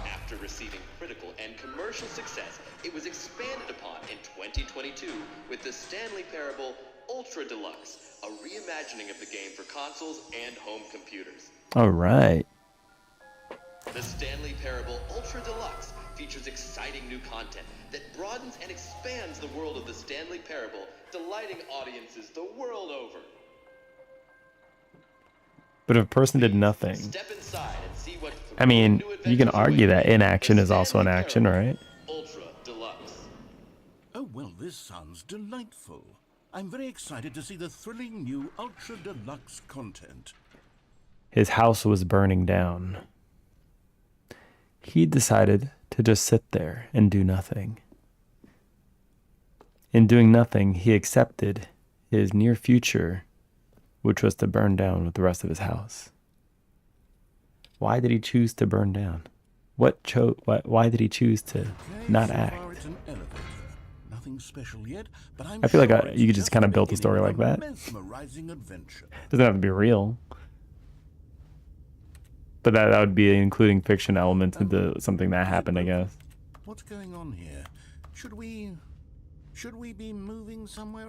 After receiving critical and commercial success, it was expanded upon in 2022 with the Stanley Parable Ultra Deluxe, a reimagining of the game for consoles and home computers. All right. The Stanley Parable Ultra Deluxe features exciting new content that broadens and expands the world of the Stanley Parable, delighting audiences the world over. But if a person did nothing, Step inside and see what I mean, new you can adventures argue await that you. inaction The is also an Stanley action, Parable right? Ultra Deluxe. Oh, well, this sounds delightful. I'm very excited to see the thrilling new Ultra Deluxe content. His house was burning down. He decided to just sit there and do nothing. In doing nothing, he accepted his near future, which was to burn down with the rest of his house. Why did he choose to burn down? Why did he choose to not so act? far it's an elevator. Nothing special yet, but I'm I feel like sure you could it's just kind of the build a story beginning like of a that. mesmerizing adventure. Doesn't have to be real. But that would be including fiction elements into something that happened, I guess. What's going on here? Should we be moving somewhere?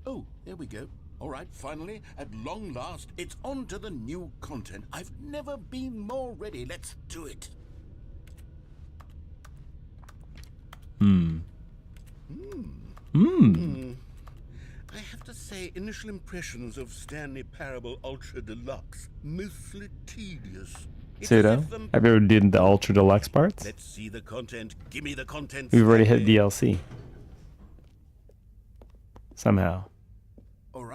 Oh, there we go. All right, finally, at long last, it's on to the new content. I've never been more ready. Let's do it. I have to say, initial impressions of Stanley Parable Ultra Deluxe, mostly tedious. It's as Pseudo? if the- Have you ever did the Ultra Deluxe parts? Let's see the content. Give me the content. We've already hit Stanley. DLC. Somehow. All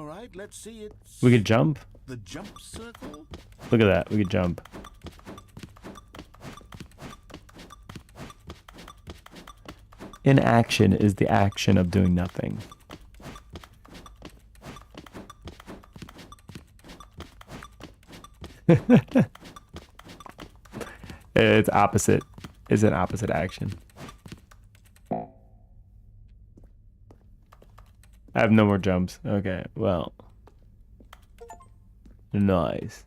right, let's see it. We could jump. The jump circle? Look at that. We could jump. Inaction is the action of doing nothing. It's opposite. It's an opposite action. I have no more jumps. Okay, well. Nice.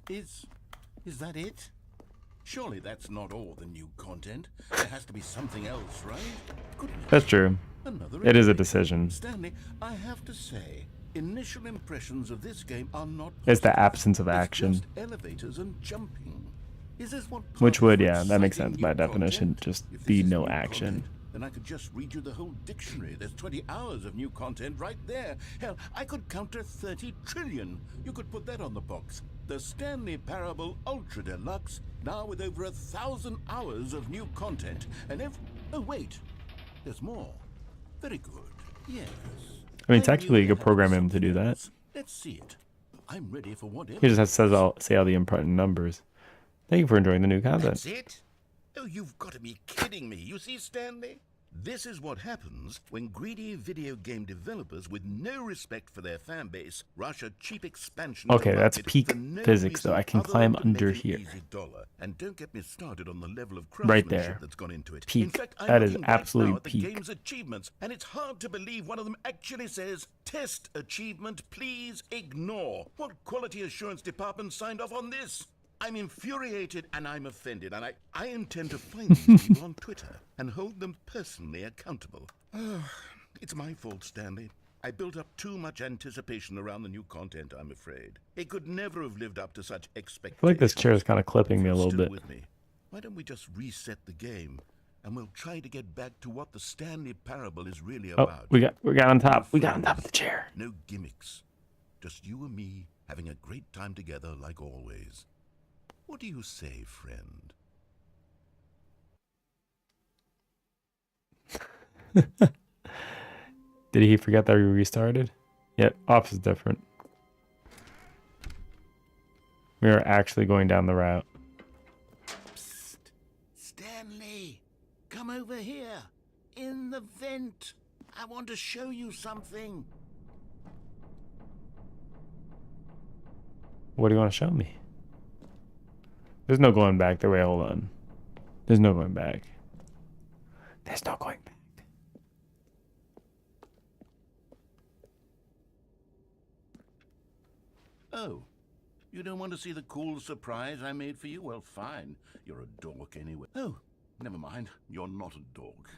Is that it? Surely that's not all the new content. There has to be something else, right? Goodness. That's true. Another It is a elevator. decision. Stanley, I have to say, initial impressions of this game are not It's the positive. absence of It's action. just elevators and jumping. Is this what Which part would, of yeah, that makes exciting sense by new definition. content? Just If this be is no new action. content, then I could just read you the whole dictionary. There's 20 hours of new content right there. Hell, I could counter 30 trillion. You could put that on the box. The Stanley Parable Ultra Deluxe, now with over 1,000 hours of new content. And oh wait, there's more. Very good. Yes. I mean, knew technically, you there could had to be program him to something do that. else. Let's see it. I'm ready for whatever. He just has to say all the important numbers. Thank you for enjoying the new content. That's it? Oh, you've got to be kidding me. You see, Stanley? This is what happens when greedy video game developers with no respect for their fan base rush a cheap expansion. Okay, to that's market peak for no physics, though. reason I can other climb than to under make an here. easy dollar. And don't get me started on the level of Right craftsmanship there. that's gone into it. Peak. In fact, I'm That is looking right absolutely now at the peak. game's achievements, and it's hard to believe one of them actually says, "Test achievement, please ignore." What quality assurance department signed off on this? I'm infuriated and I'm offended, and I intend to find these people on Twitter and hold them personally accountable. It's my fault, Stanley. I built up too much anticipation around the new content, I'm afraid. It could never have lived up to such expectations. I feel like this chair is kind of clipping If me a you're little still bit. with me, why don't we just reset the game and we'll try to get back to what the Stanley Parable is really Oh, about. we got on top. No We got on top of friends, the chair. No gimmicks. Just you and me having a great time together like always. What do you say, friend? Did he forget that we restarted? Yep, off is different. We are actually going down the route. Psst. Stanley, come over here. In the vent. I want to show you something. What do you want to show me? There's no going back. Wait, hold on. There's no going back. There's no going back. Oh, you don't want to see the cool surprise I made for you? Well, fine. You're a dork anyway. Oh, never mind. You're not a dork.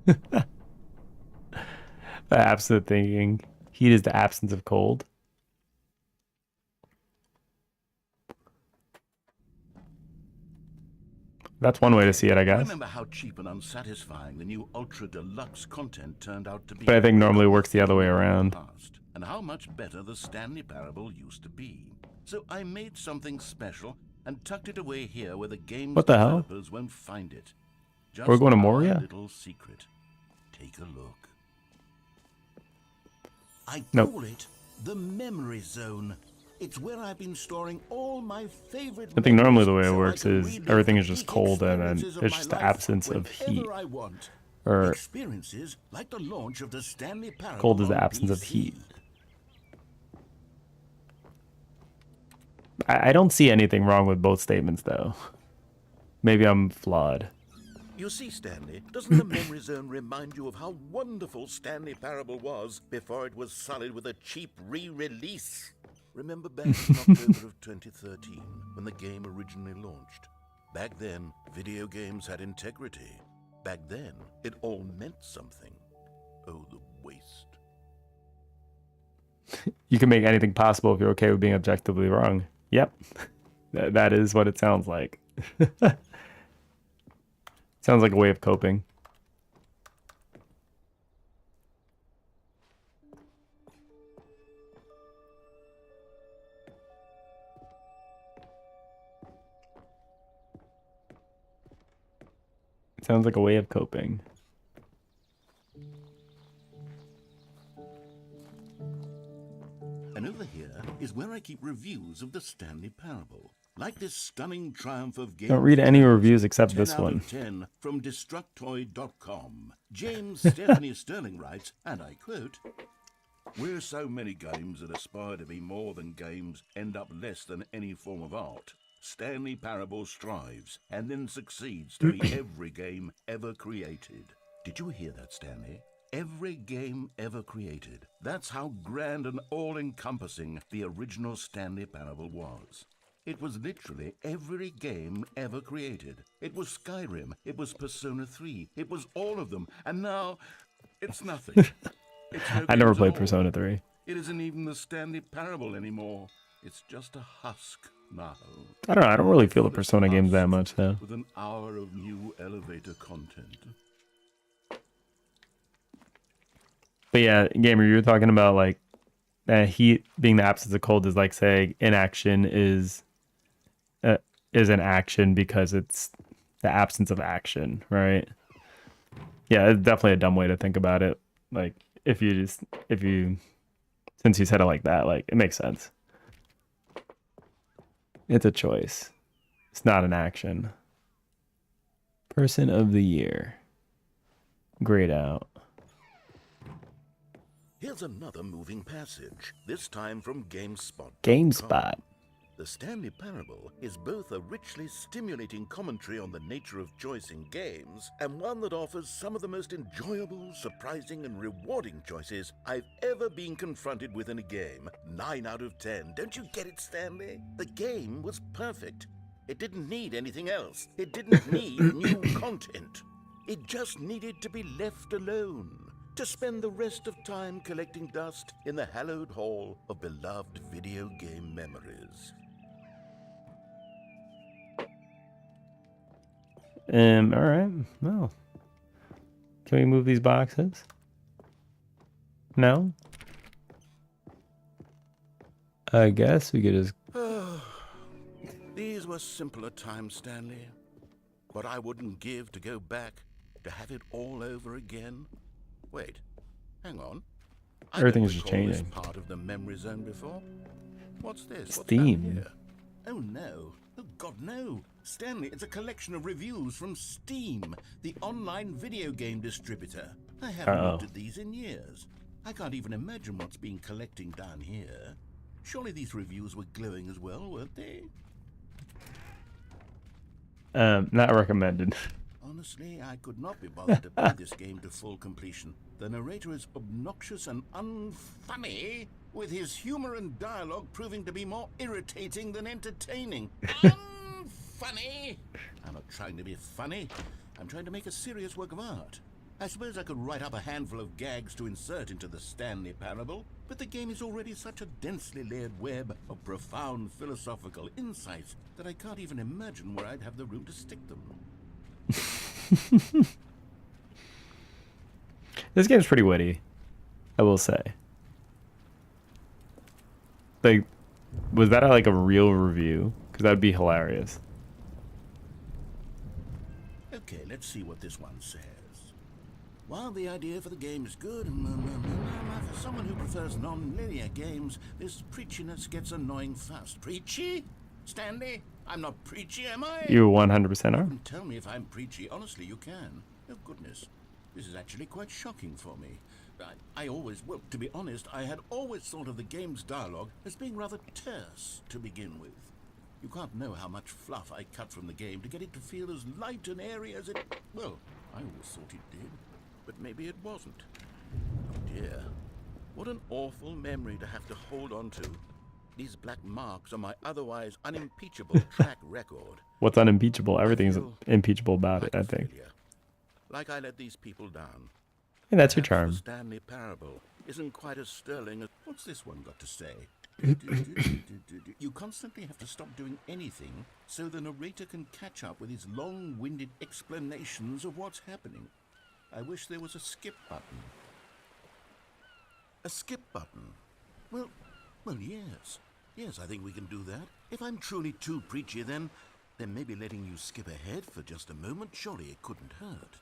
The absolute thinking. Heat is the absence of cold. That's one way to see it, I guess. Remember how cheap and unsatisfying the new Ultra Deluxe content turned out to be? But I think normally works the other way around. And how much better the Stanley Parable used to be. So I made something special and tucked it away here where the game's What the hell? developers won't find it. Just We're going to our Moria? little secret. Take a look. I Nope. call it the Memory Zone. It's where I've been storing all my favorite. I think normally the way it memories works so I can is relive everything the is just peak cold and then experiences of it's my just the life absence of whenever heat. I want. Or Experiences like the launch of the Stanley Parable cold is the on absence of PC. heat. I don't see anything wrong with both statements, though. Maybe I'm flawed. You see, Stanley, doesn't the Memory Zone remind you of how wonderful Stanley Parable was before it was sullied with a cheap re-release? Remember back in October of 2013, when the game originally launched? Back then, video games had integrity. Back then, it all meant something. Oh, the waste. You can make anything possible if you're okay with being objectively wrong. Yep. That is what it sounds like. Sounds like a way of coping. Sounds like a way of coping. And over here is where I keep reviews of the Stanley Parable. Like this stunning triumph of game. Don't read any reviews except 10 this out one. of 10 from Destructoid.com. James Stephanie Sterling writes, and I quote, "Where so many games that aspire to be more than games end up less than any form of art, Stanley Parable strives and then succeeds to be every game ever created." Did you hear that, Stanley? Every game ever created. That's how grand and all-encompassing the original Stanley Parable was. It was literally every game ever created. It was Skyrim, it was Persona 3, it was all of them, and now it's nothing. It's no I never games at played all. Persona 3. It isn't even the Stanley Parable anymore. It's just a husk now. I don't know. I don't really feel the Persona games that much, though. With an hour of new elevator content. But yeah, Gamer, you were talking about like heat being the absence of cold is like saying inaction is an action because it's the absence of action, right? Yeah, it's definitely a dumb way to think about it. Like since you said it like that, like it makes sense. It's a choice. It's not an action. Person of the year. Grayed out. Here's another moving passage, this time from GameSpot. GameSpot. The Stanley Parable is both a richly stimulating commentary on the nature of choice in games, and one that offers some of the most enjoyable, surprising, and rewarding choices I've ever been confronted with in a game. 9 out of 10. Don't you get it, Stanley? The game was perfect. It didn't need anything else. It didn't need new content. It just needed to be left alone, to spend the rest of time collecting dust in the hallowed hall of beloved video game memories. All right. Well, can we move these boxes? No? I guess we could just... These were simpler times, Stanley. But I wouldn't give to go back to have it all over again. Wait, hang on. Everything is just I don't recall changing. this part of the memory zone before. What's this? What's Steam. down here? Oh no. Oh God, no. Stanley, it's a collection of reviews from Steam, the online video game distributor. I haven't looked at these in years. I can't even imagine what's been collecting down here. Surely these reviews were glowing as well, weren't they? Not recommended. On Honestly, I could not be bothered to play this game to full completion. The narrator is obnoxious and unfunny, with his humor and dialogue proving to be more irritating than entertaining. Unfunny! I'm not trying to be funny. I'm trying to make a serious work of art. I suppose I could write up a handful of gags to insert into the Stanley parable, but the game is already such a densely layered web of profound philosophical insights that I can't even imagine where I'd have the room to stick them. This game's pretty witty, I will say. Like, was that like a real review? Because that'd be hilarious. Okay, let's see what this one says. While the idea for the game is good, for someone who prefers non-linear games, this preachiness gets annoying fast. Preachy? Stanley? I'm not preachy, am I? You 100% You are. can tell me if I'm preachy. Honestly, you can. Oh, goodness. This is actually quite shocking for me. I always, well, to be honest, I had always thought of the game's dialogue as being rather terse to begin with. You can't know how much fluff I cut from the game to get it to feel as light and airy as it... Well, I always thought it did, but maybe it wasn't. Oh dear. What an awful memory to have to hold on to. These black marks on my otherwise unimpeachable track record. What's unimpeachable? Everything's impeachable about it, Like I a think. failure. Like I let these people down. And that's your Perhaps charm. The Stanley parable isn't quite as sterling as... What's this one got to say? You constantly have to stop doing anything so the narrator can catch up with his long-winded explanations of what's happening. I wish there was a skip button. A skip button? Well, yes. Yes, I think we can do that. If I'm truly too preachy, then maybe letting you skip ahead for just a moment, surely it couldn't hurt.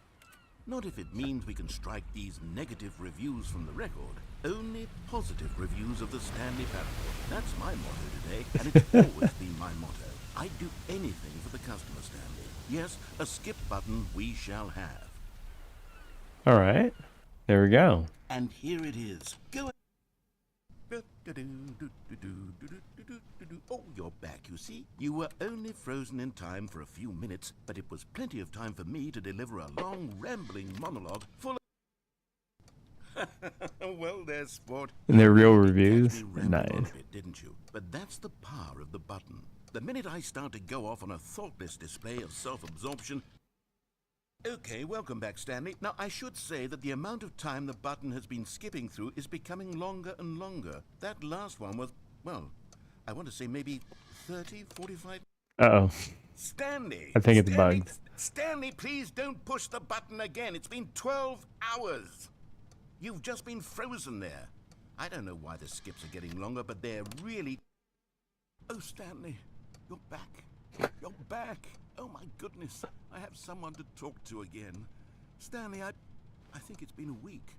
Not if it means we can strike these negative reviews from the record. Only positive reviews of the Stanley parable. That's my motto today, and it's always been my motto. I'd do anything for the customer, Stanley. Yes, a skip button we shall have. All right. There we go. And here it is. Go. Oh, you're back, you see. You were only frozen in time for a few minutes, but it was plenty of time for me to deliver a long, rambling monologue full of... Well, there's sport. And they're real You did catch reviews. me rambling on a Nice. bit, didn't you? But that's the power of the button. The minute I start to go off on a thoughtless display of self-absorption... Okay, welcome back, Stanley. Now, I should say that the amount of time the button has been skipping through is becoming longer and longer. That last one was, well, I want to say maybe 30, 45... Uh-oh. Stanley! I think it's Stanley, bugs. Stanley, please don't push the button again. It's been 12 hours. You've just been frozen there. I don't know why the skips are getting longer, but they're really... Oh, Stanley, you're back. You're back. Oh, my goodness. I have someone to talk to again. Stanley, I think it's been a week.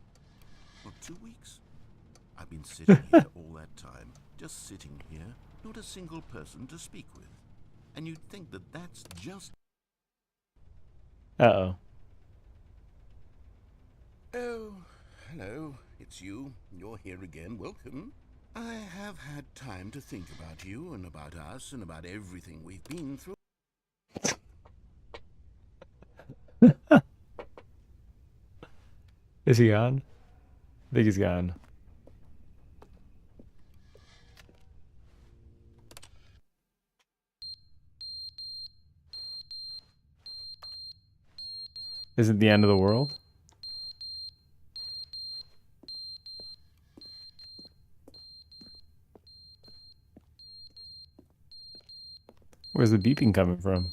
Or 2 weeks. I've been sitting here all that time. Just sitting here. Not a single person to speak with. And you'd think that that's just... Uh-oh. Oh, hello. It's you. You're here again. Welcome. I have had time to think about you and about us and about everything we've been through. Is he gone? I think he's gone. Is it the end of the world? Where's the beeping coming from?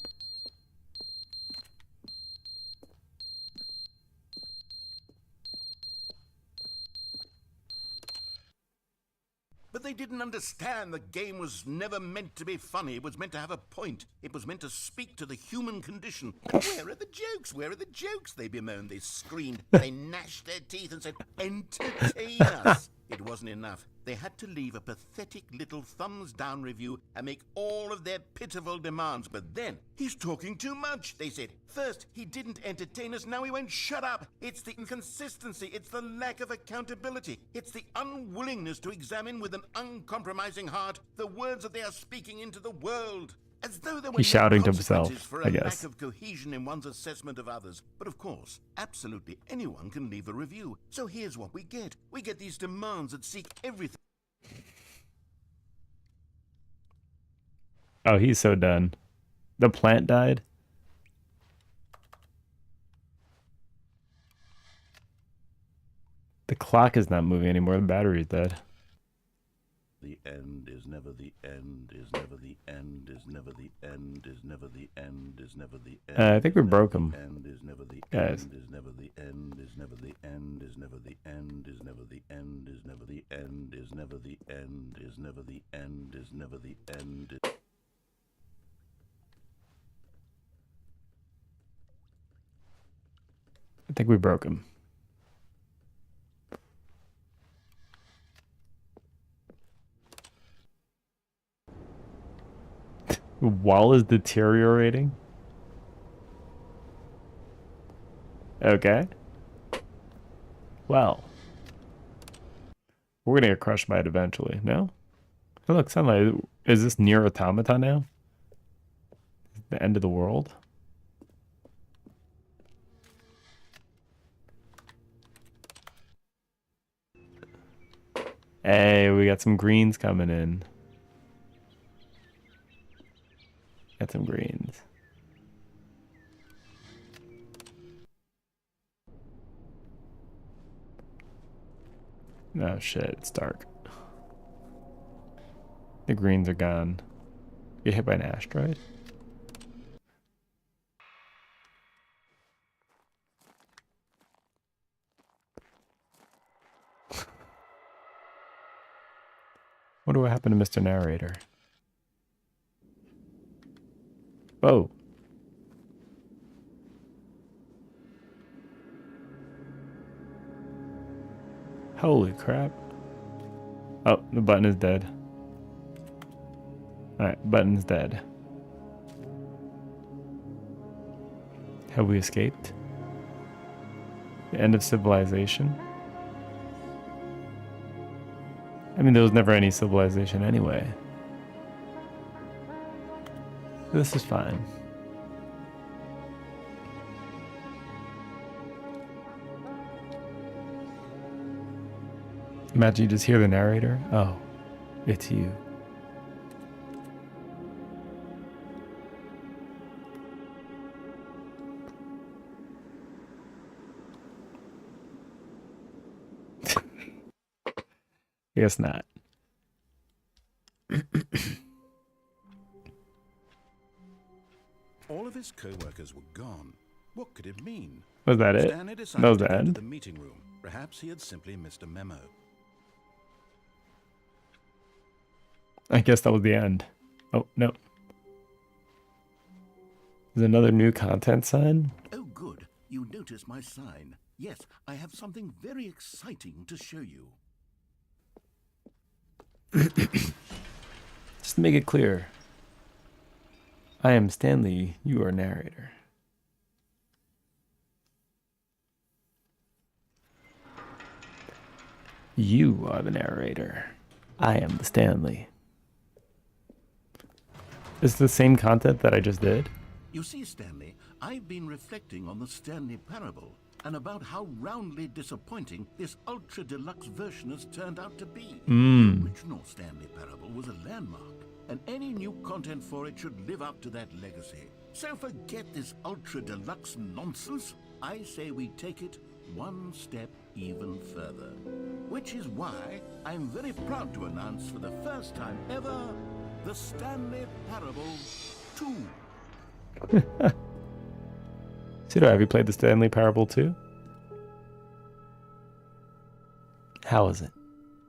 But they didn't understand the game was never meant to be funny. It was meant to have a point. It was meant to speak to the human condition. Where are the jokes? Where are the jokes? They bemoaned. They screamed. They gnashed their teeth and said, entertain us. It wasn't enough. They had to leave a pathetic little thumbs-down review and make all of their pitiful demands. But then, he's talking too much, they said. First, he didn't entertain us, now he won't shut up. It's the inconsistency, it's the lack of accountability. It's the unwillingness to examine with an uncompromising heart the words that they are speaking into the world. As though there were He's no shouting to himself, consequences for I a guess. lack of cohesion in one's assessment of others. But of course, absolutely anyone can leave a review. So here's what we get. We get these demands that seek everything. Oh, he's so done. The plant died. The clock is not moving anymore. The battery's dead. The end is never the end, is never the end, is never the end, is never the end, is never the end. I think we broke him. End is never the Guys. end, is never the end, is never the end, is never the end, is never the end, is never the end, is never the end, is never the end, is never the end. I think we broke him. The wall is deteriorating. Okay. Well. We're gonna get crushed by it eventually, no? Oh, look, sunlight. Is this near automata now? The end of the world? Hey, we got some greens coming in. Got some greens. Oh shit, it's dark. The greens are gone. Get hit by an asteroid? What do happen to Mr. Narrator? Oh. Holy crap. Oh, the button is dead. Alright, button's dead. Have we escaped? The end of civilization? I mean, there was never any civilization anyway. This is fine. Imagine you just hear the narrator. Oh, it's you. Guess not. All of his co-workers were gone. What could it mean? Was that it? Stanley That decided was to the go to end? the meeting room. Perhaps he had simply missed a memo. I guess that was the end. Oh, no. There's another new content sign? Oh, good. You noticed my sign. Yes, I have something very exciting to show you. Just to make it clear. I am Stanley, you are narrator. You are the narrator. I am the Stanley. Is it the same content that I just did? You see, Stanley, I've been reflecting on the Stanley parable and about how roundly disappointing this ultra deluxe version has turned out to be. The original Stanley parable was a landmark, and any new content for it should live up to that legacy. So forget this ultra deluxe nonsense. I say we take it one step even further. Which is why I'm very proud to announce for the first time ever, the Stanley Parable 2. Pseudo, have you played the Stanley Parable 2? How is it?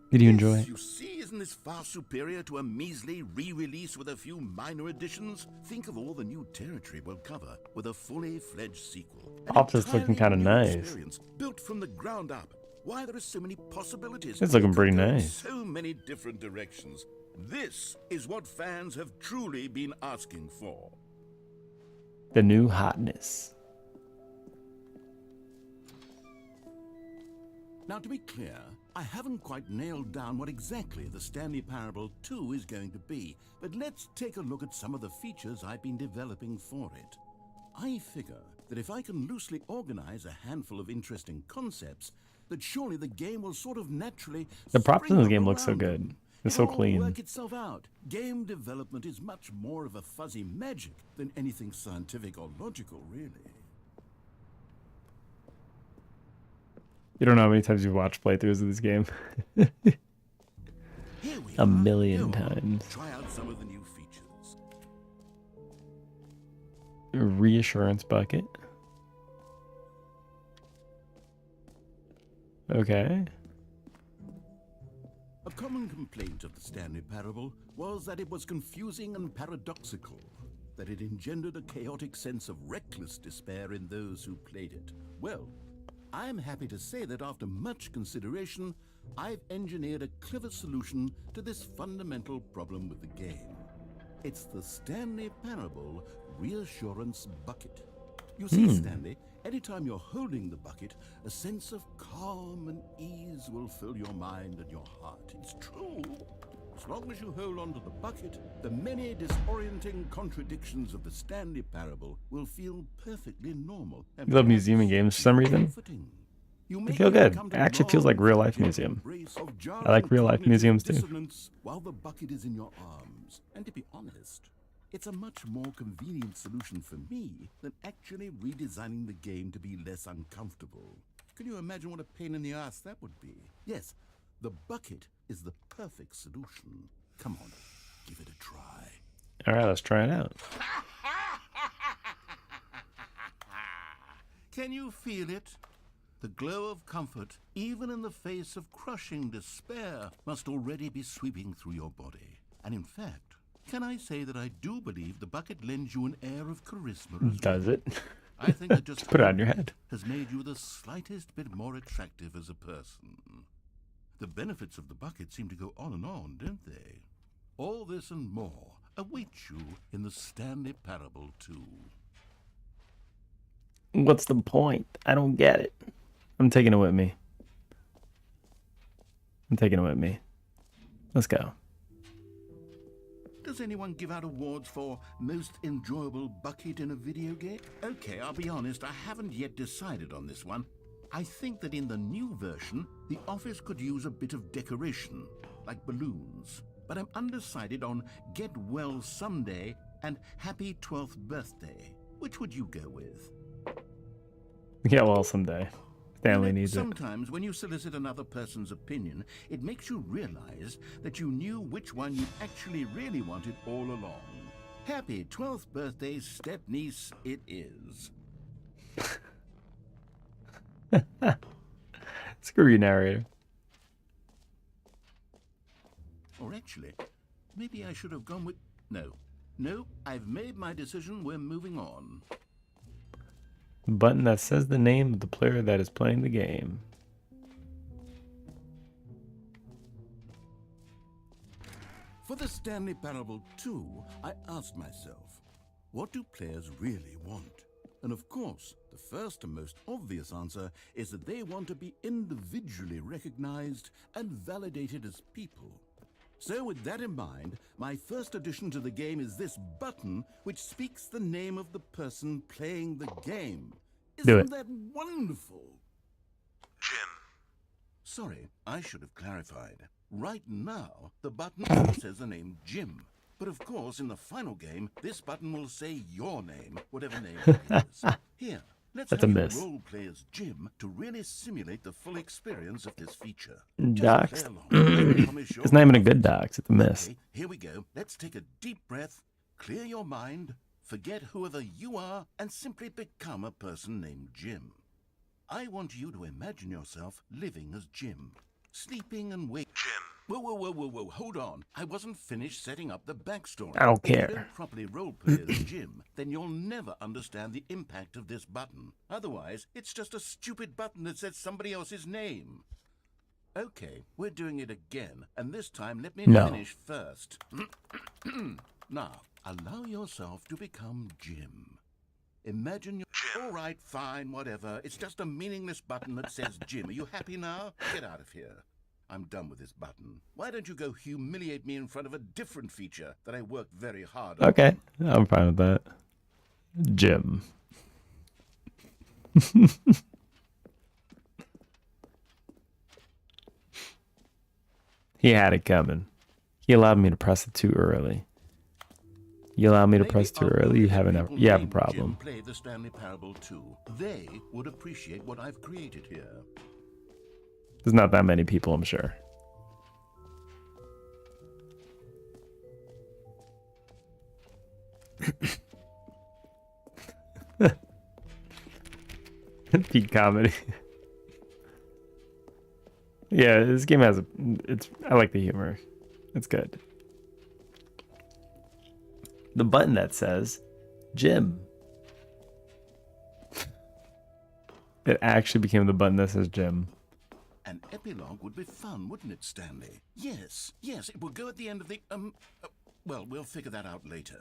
Did you enjoy it? You see, isn't this far superior to a measly re-release with a few minor additions? Think of all the new territory we'll cover with a fully fledged sequel. Office looking kind of nice. Experience built from the ground up. Why, there are so many possibilities. It's looking It could pretty go in nice. So many different directions. This is what fans have truly been asking for. The new hotness. Now, to be clear, I haven't quite nailed down what exactly the Stanley Parable 2 is going to be, but let's take a look at some of the features I've been developing for it. I figure that if I can loosely organize a handful of interesting concepts, that surely the game will sort of naturally The props in spring this up game look so around good. them. It's so It'll all clean. work itself out. Game development is much more of a fuzzy magic than anything scientific or logical, really. You don't know how many times you've watched playthroughs of this game. Here we A are. million Go on, times. try out some of the new features. Reassurance bucket. Okay. A common complaint of the Stanley Parable was that it was confusing and paradoxical, that it engendered a chaotic sense of reckless despair in those who played it. Well, I'm happy to say that after much consideration, I've engineered a clever solution to this fundamental problem with the game. It's the Stanley Parable Reassurance Bucket. You see, Stanley, anytime you're holding the bucket, a sense of calm and ease will fill your mind and your heart. It's true. As long as you hold on to the bucket, the many disorienting contradictions of the Stanley Parable will feel perfectly normal. You love museum and games for some reason? Comforting. You They may feel even good. come It to actually feels long like real life for the museum. embrace of I like real life cognitive museums too. dissonance while the bucket is in your arms. And to be honest, it's a much more convenient solution for me than actually redesigning the game to be less uncomfortable. Can you imagine what a pain in the ass that would be? Yes, the bucket is the perfect solution. Come on, give it a try. All right, let's try it out. Can you feel it? The glow of comfort, even in the face of crushing despair, must already be sweeping through your body. And in fact, can I say that I do believe the bucket lends you an air of charisma as Does well? it? I think that just Put it on your head. has made you the slightest bit more attractive as a person. The benefits of the bucket seem to go on, don't they? All this and more await you in the Stanley Parable 2. What's the point? I don't get it. I'm taking it with me. I'm taking it with me. Let's go. Does anyone give out awards for most enjoyable bucket in a video game? Okay, I'll be honest, I haven't yet decided on this one. I think that in the new version, the office could use a bit of decoration, like balloons. But I'm undecided on Get Well Someday and Happy 12th Birthday. Which would you go with? Yeah, well, someday. Stanley needs it. Sometimes when you solicit another person's opinion, it makes you realize that you knew which one you actually really wanted all along. Happy 12th birthday, step-niece, it is. Screw you, narrator. Or actually, maybe I should have gone with... No, I've made my decision, we're moving on. Button that says the name of the player that is playing the game. For the Stanley Parable 2, I asked myself, what do players really want? And of course, the first and most obvious answer is that they want to be individually recognized and validated as people. So with that in mind, my first addition to the game is this button which speaks the name of the person playing the game. Do it. Isn't that wonderful? Jim. Sorry, I should have clarified. Right now, the button only says the name Jim. But of course, in the final game, this button will say your name, whatever name it is. Here, let's That's a have you miss. role play as Jim to really simulate the full experience of this feature. Docs? Just play along. I promise you'll It's not even a love good it. docs. It's a miss. Okay, here we go. Let's take a deep breath, clear your mind, forget whoever you are, and simply become a person named Jim. I want you to imagine yourself living as Jim, sleeping and waking. Jim. Whoa, hold on. I wasn't finished setting up the backstory. I don't If you care. don't properly roleplay as Jim, then you'll never understand the impact of this button. Otherwise, it's just a stupid button that says somebody else's name. Okay, we're doing it again, and this time let me No. finish first. Now, allow yourself to become Jim. Imagine you're... All right, fine, whatever. It's just a meaningless button that says Jim. Are you happy now? Get out of here. I'm done with this button. Why don't you go humiliate me in front of a different feature that I worked very hard on? Okay, I'm fine with that. Jim. He had it coming. He allowed me to press it too early. You allow me to press too early, you have a problem. Play the Stanley Parable too. They would appreciate what I've created here. There's not that many people, I'm sure. Peak comedy. Yeah, this game has I like the humor. It's good. The button that says Jim. It actually became the button that says Jim. An epilogue would be fun, wouldn't it, Stanley? Yes, it will go at the end of the, well, we'll figure that out later.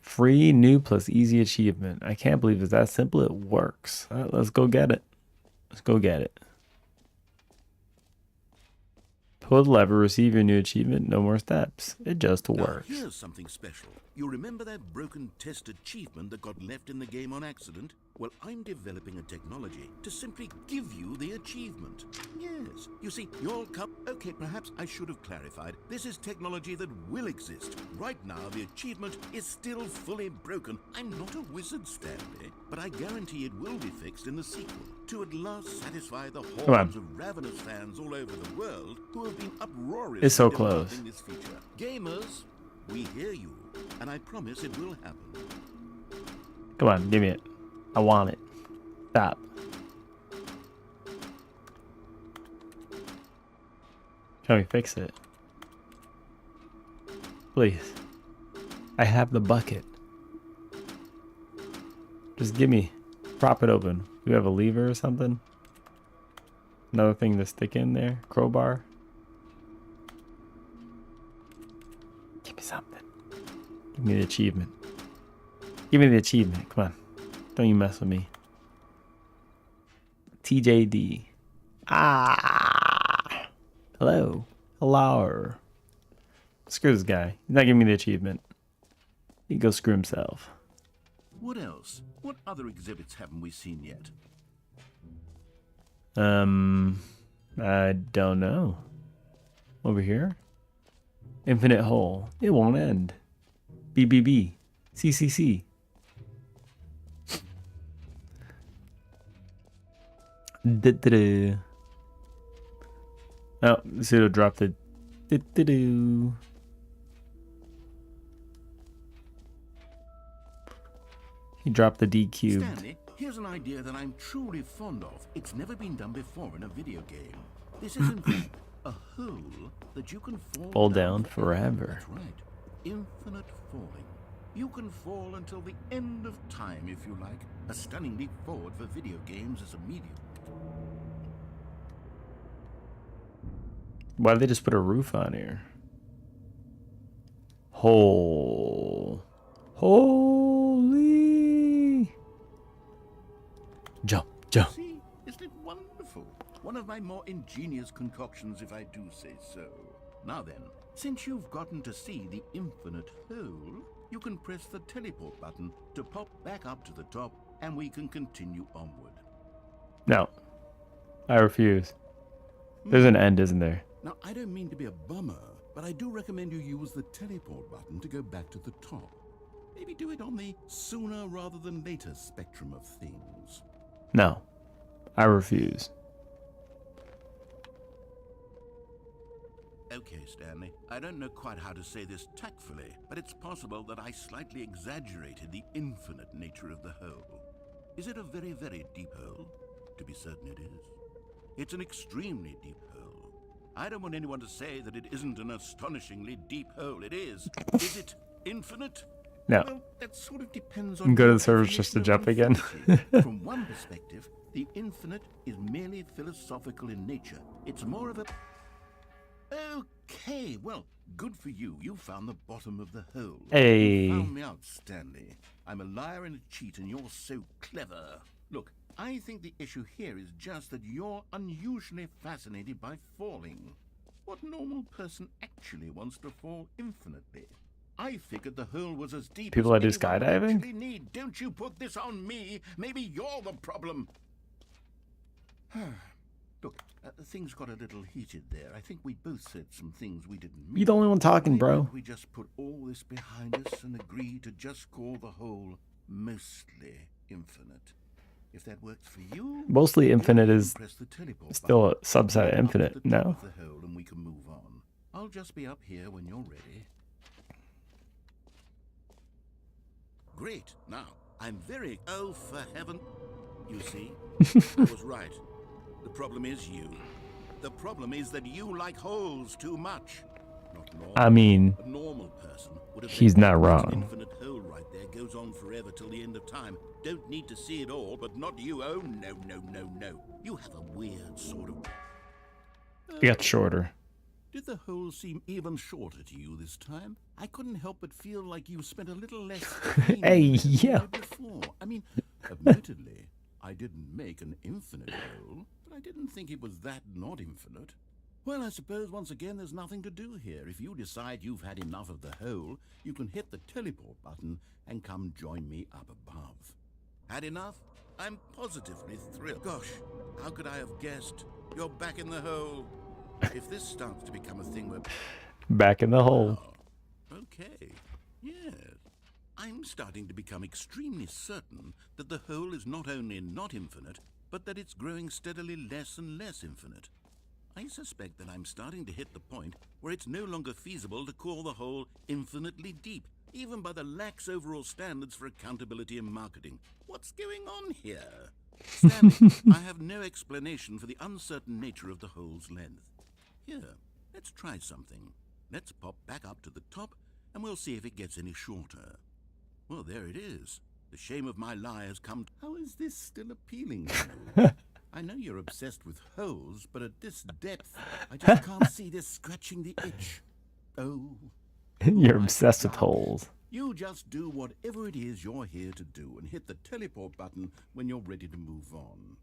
Free, new, plus easy achievement. I can't believe it's that simple. It works. All right, let's go get it. Let's go get it. Pull the lever, receive your new achievement. No more steps. It just works. Now, here's something special. You remember that broken test achievement that got left in the game on accident? Well, I'm developing a technology to simply give you the achievement. Yes. You see, you'll come... Okay, perhaps I should have clarified. This is technology that will exist. Right now, the achievement is still fully broken. I'm not a wizard, Stanley, but I guarantee it will be fixed in the sequel to at last satisfy the hordes of ravenous fans all over the world who have been uproarious. It's so close. This feature. Gamers, we hear you, and I promise it will happen. Come on, give me it. I want it. Stop. Can we fix it? Please. I have the bucket. Just give me. Prop it open. Do you have a lever or something? Another thing to stick in there? Crowbar? Give me something. Give me the achievement. Give me the achievement. Come on. Don't you mess with me. TJD. Ah. Hello. Hello. Screw this guy. He's not giving me the achievement. He can go screw himself. What else? What other exhibits haven't we seen yet? I don't know. Over here? Infinite hole. It won't end. BBB. CCC. Oh, Pseudo dropped the He dropped the D cubed. Stanley, here's an idea that I'm truly fond of. It's never been done before in a video game. This is in fact a hole that you can fall down forever. That's right. Infinite falling. You can fall until the end of time if you like. A stunning leap forward for video games as a medium. Why did they just put a roof on here? Hole. Holy. Jump, jump. See, isn't it wonderful? One of my more ingenious concoctions, if I do say so. Now then, since you've gotten to see the infinite hole, you can press the teleport button to pop back up to the top, and we can continue onward. No. I refuse. There's an end, isn't there? Now, I don't mean to be a bummer, but I do recommend you use the teleport button to go back to the top. Maybe do it on the sooner rather than later spectrum of things. No. I refuse. Okay, Stanley, I don't know quite how to say this tactfully, but it's possible that I slightly exaggerated the infinite nature of the hole. Is it a very, very deep hole? To be certain it is. It's an extremely deep hole. I don't want anyone to say that it isn't an astonishingly deep hole. It is. Is it infinite? No. Well, that sort of depends on... Go to the servers just to jump again. From one perspective, the infinite is merely philosophical in nature. It's more of a... hey, well, good for you. You found the bottom of the hole. Hey. You found me out, Stanley. I'm a liar and a cheat, and you're so clever. Look, I think the issue here is just that you're unusually fascinated by falling. What normal person actually wants to fall infinitely? I figured the hole was as deep People as that do anyone would skydiving? actually need. Don't you put this on me. Maybe you're the problem. Look, things got a little heated there. I think we both said some things we didn't mean. You're the only one talking, Why bro. don't we just put all this behind us and agree to just call the hole mostly infinite? If that works for you, Mostly infinite you is can press the teleport still a button. subset of Up to infinite. the top No. of the hole and we can move on. I'll just be up here when you're ready. Great. Now, I'm very... Oh, for heaven... You see? I was right. The problem is you. The problem is that you like holes too much. Not normal. I mean, A normal person would have he's been not an wrong. infinite hole right there goes on forever till the end of time. Don't need to see it all, but not you. Oh, no, no, no, no. You have a weird sort of... It got shorter. Did the hole seem even shorter to you this time? I couldn't help but feel like you spent a little less time Hey, there than you yeah. did before. I mean, admittedly, I didn't make an infinite hole, but I didn't think it was that not infinite. Well, I suppose once again there's nothing to do here. If you decide you've had enough of the hole, you can hit the teleport button and come join me up above. Had enough? I'm positively thrilled. Gosh, how could I have guessed? You're back in the hole. If this starts to become a thing where... Back in the hole. Oh, okay. Yes. I'm starting to become extremely certain that the hole is not only not infinite, but that it's growing steadily less and less infinite. I suspect that I'm starting to hit the point where it's no longer feasible to call the hole infinitely deep, even by the lax overall standards for accountability and marketing. What's going on here? Stanley, I have no explanation for the uncertain nature of the hole's length. Here, let's try something. Let's pop back up to the top, and we'll see if it gets any shorter. Well, there it is. The shame of my lie has come. How is this still appealing to you? I know you're obsessed with holes, but at this depth, I just can't see this scratching the itch. Oh. You're my obsessed with gosh. holes. You just do whatever it is you're here to do and hit the teleport button when you're ready to move on.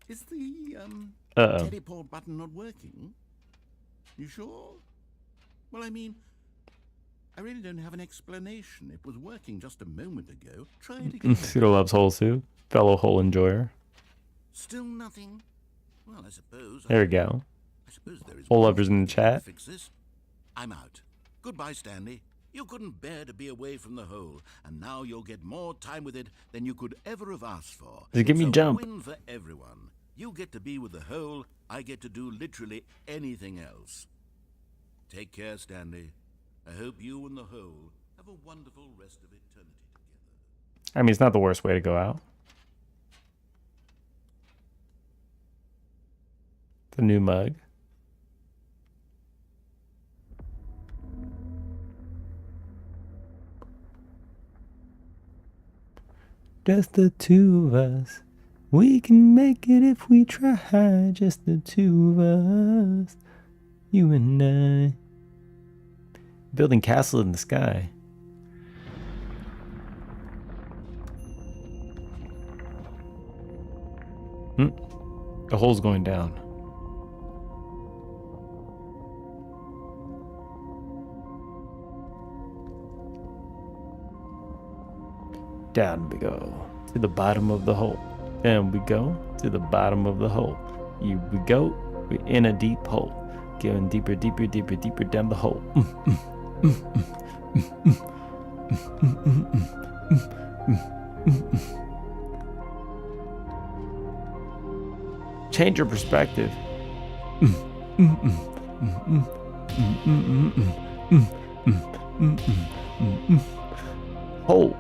Is the, teleport button not working? You sure? Well, I mean, I really don't have an explanation. It was working just a moment ago. Try it again. Pseudo loves holes too. Fellow hole enjoyer. Still nothing? Well, I suppose... There we go. I suppose there is Hole one lovers in the way to chat. fix this. I'm out. Goodbye, Stanley. You couldn't bear to be away from the hole, and now you'll get more time with it than you could ever have asked for. Does it give me It's a jump? win for everyone. You get to be with the hole, I get to do literally anything else. Take care, Stanley. I hope you and the hole have a wonderful rest of eternity together. I mean, it's not the worst way to go out. The new mug. Just the two of us. We can make it if we try. Just the two of us. You and I. Building castles in the sky. The hole's going down. Down we go to the bottom of the hole. Down we go to the bottom of the hole. Here we go. We're in a deep hole. Going deeper, deeper, deeper, deeper down the hole. Change your perspective. Hole.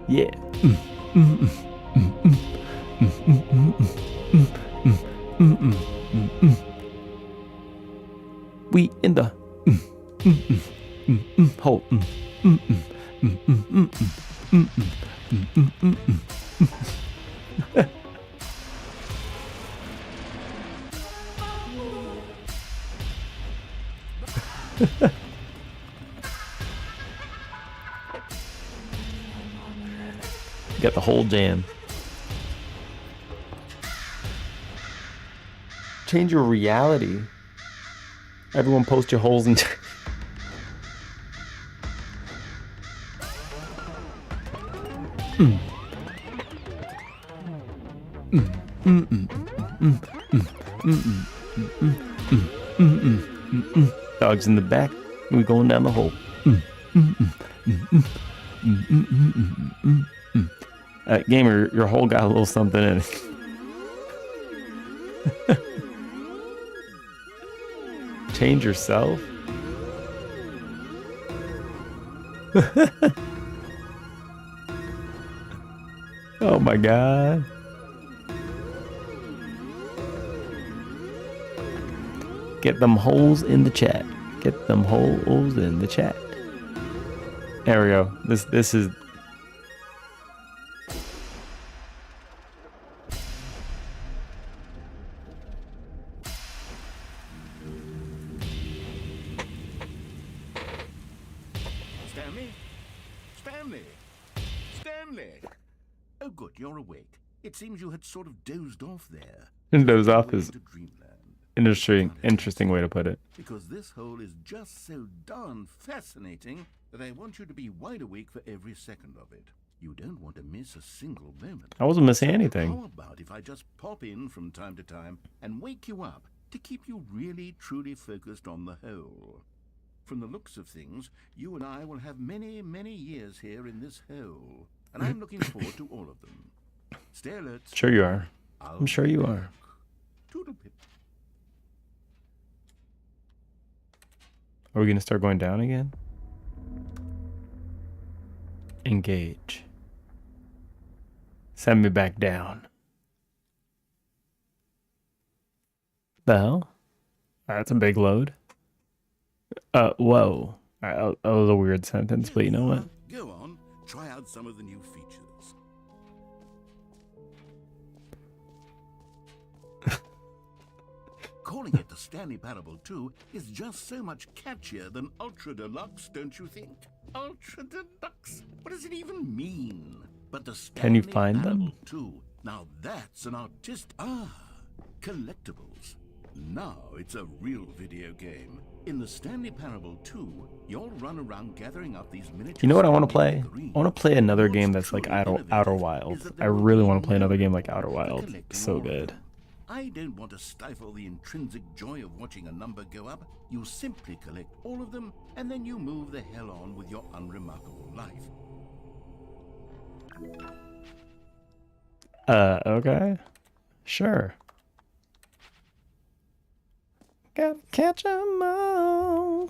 Yeah. We in the hole. Got the whole jam. Change your reality. Everyone post your holes in. Dogs in the back. We going down the hole. Gamer, your hole got a little something in it. Change yourself. Oh my god. Get them holes in the chat. Get them holes in the chat. There we go. This is. Stanley? Stanley? Stanley? Oh, good, you're awake. It seems you had sort of dozed off there. And doze off Way is to dreamland. interesting way to put it. Because this hole is just so darn fascinating that I want you to be wide awake for every second of it. You don't want to miss a single moment. I wasn't missing How anything. about if I just pop in from time to time and wake you up to keep you really, truly focused on the hole? From the looks of things, you and I will have many, many years here in this hole, and I'm looking forward to all of them. Stay alert. Sure you are. I'll I'm sure be you back. are. Toodle-pip. Are we gonna start going down again? Engage. Send me back down. The hell? That's a big load. Whoa. Alright, that was a weird sentence, but you know what? Go on, try out some of the new features. Calling it the Stanley Parable 2 is just so much catchier than Ultra Deluxe, don't you think? Ultra Deluxe? What does it even mean? But the Stanley Can you find Parable them? 2, now that's an artist. Collectibles. Now it's a real video game. In the Stanley Parable 2, you'll run around gathering up these miniature. You know what I want to Stanley play? figurines. I want to play another What's game that's like truly Outer innovative Wilds. is that I there will really be want to play another no game like limit Outer to Wilds. collecting It's so all of good. them. I don't want to stifle the intrinsic joy of watching a number go up. You simply collect all of them, and then you move the hell on with your unremarkable life. Okay. Sure. Gotta catch 'em all.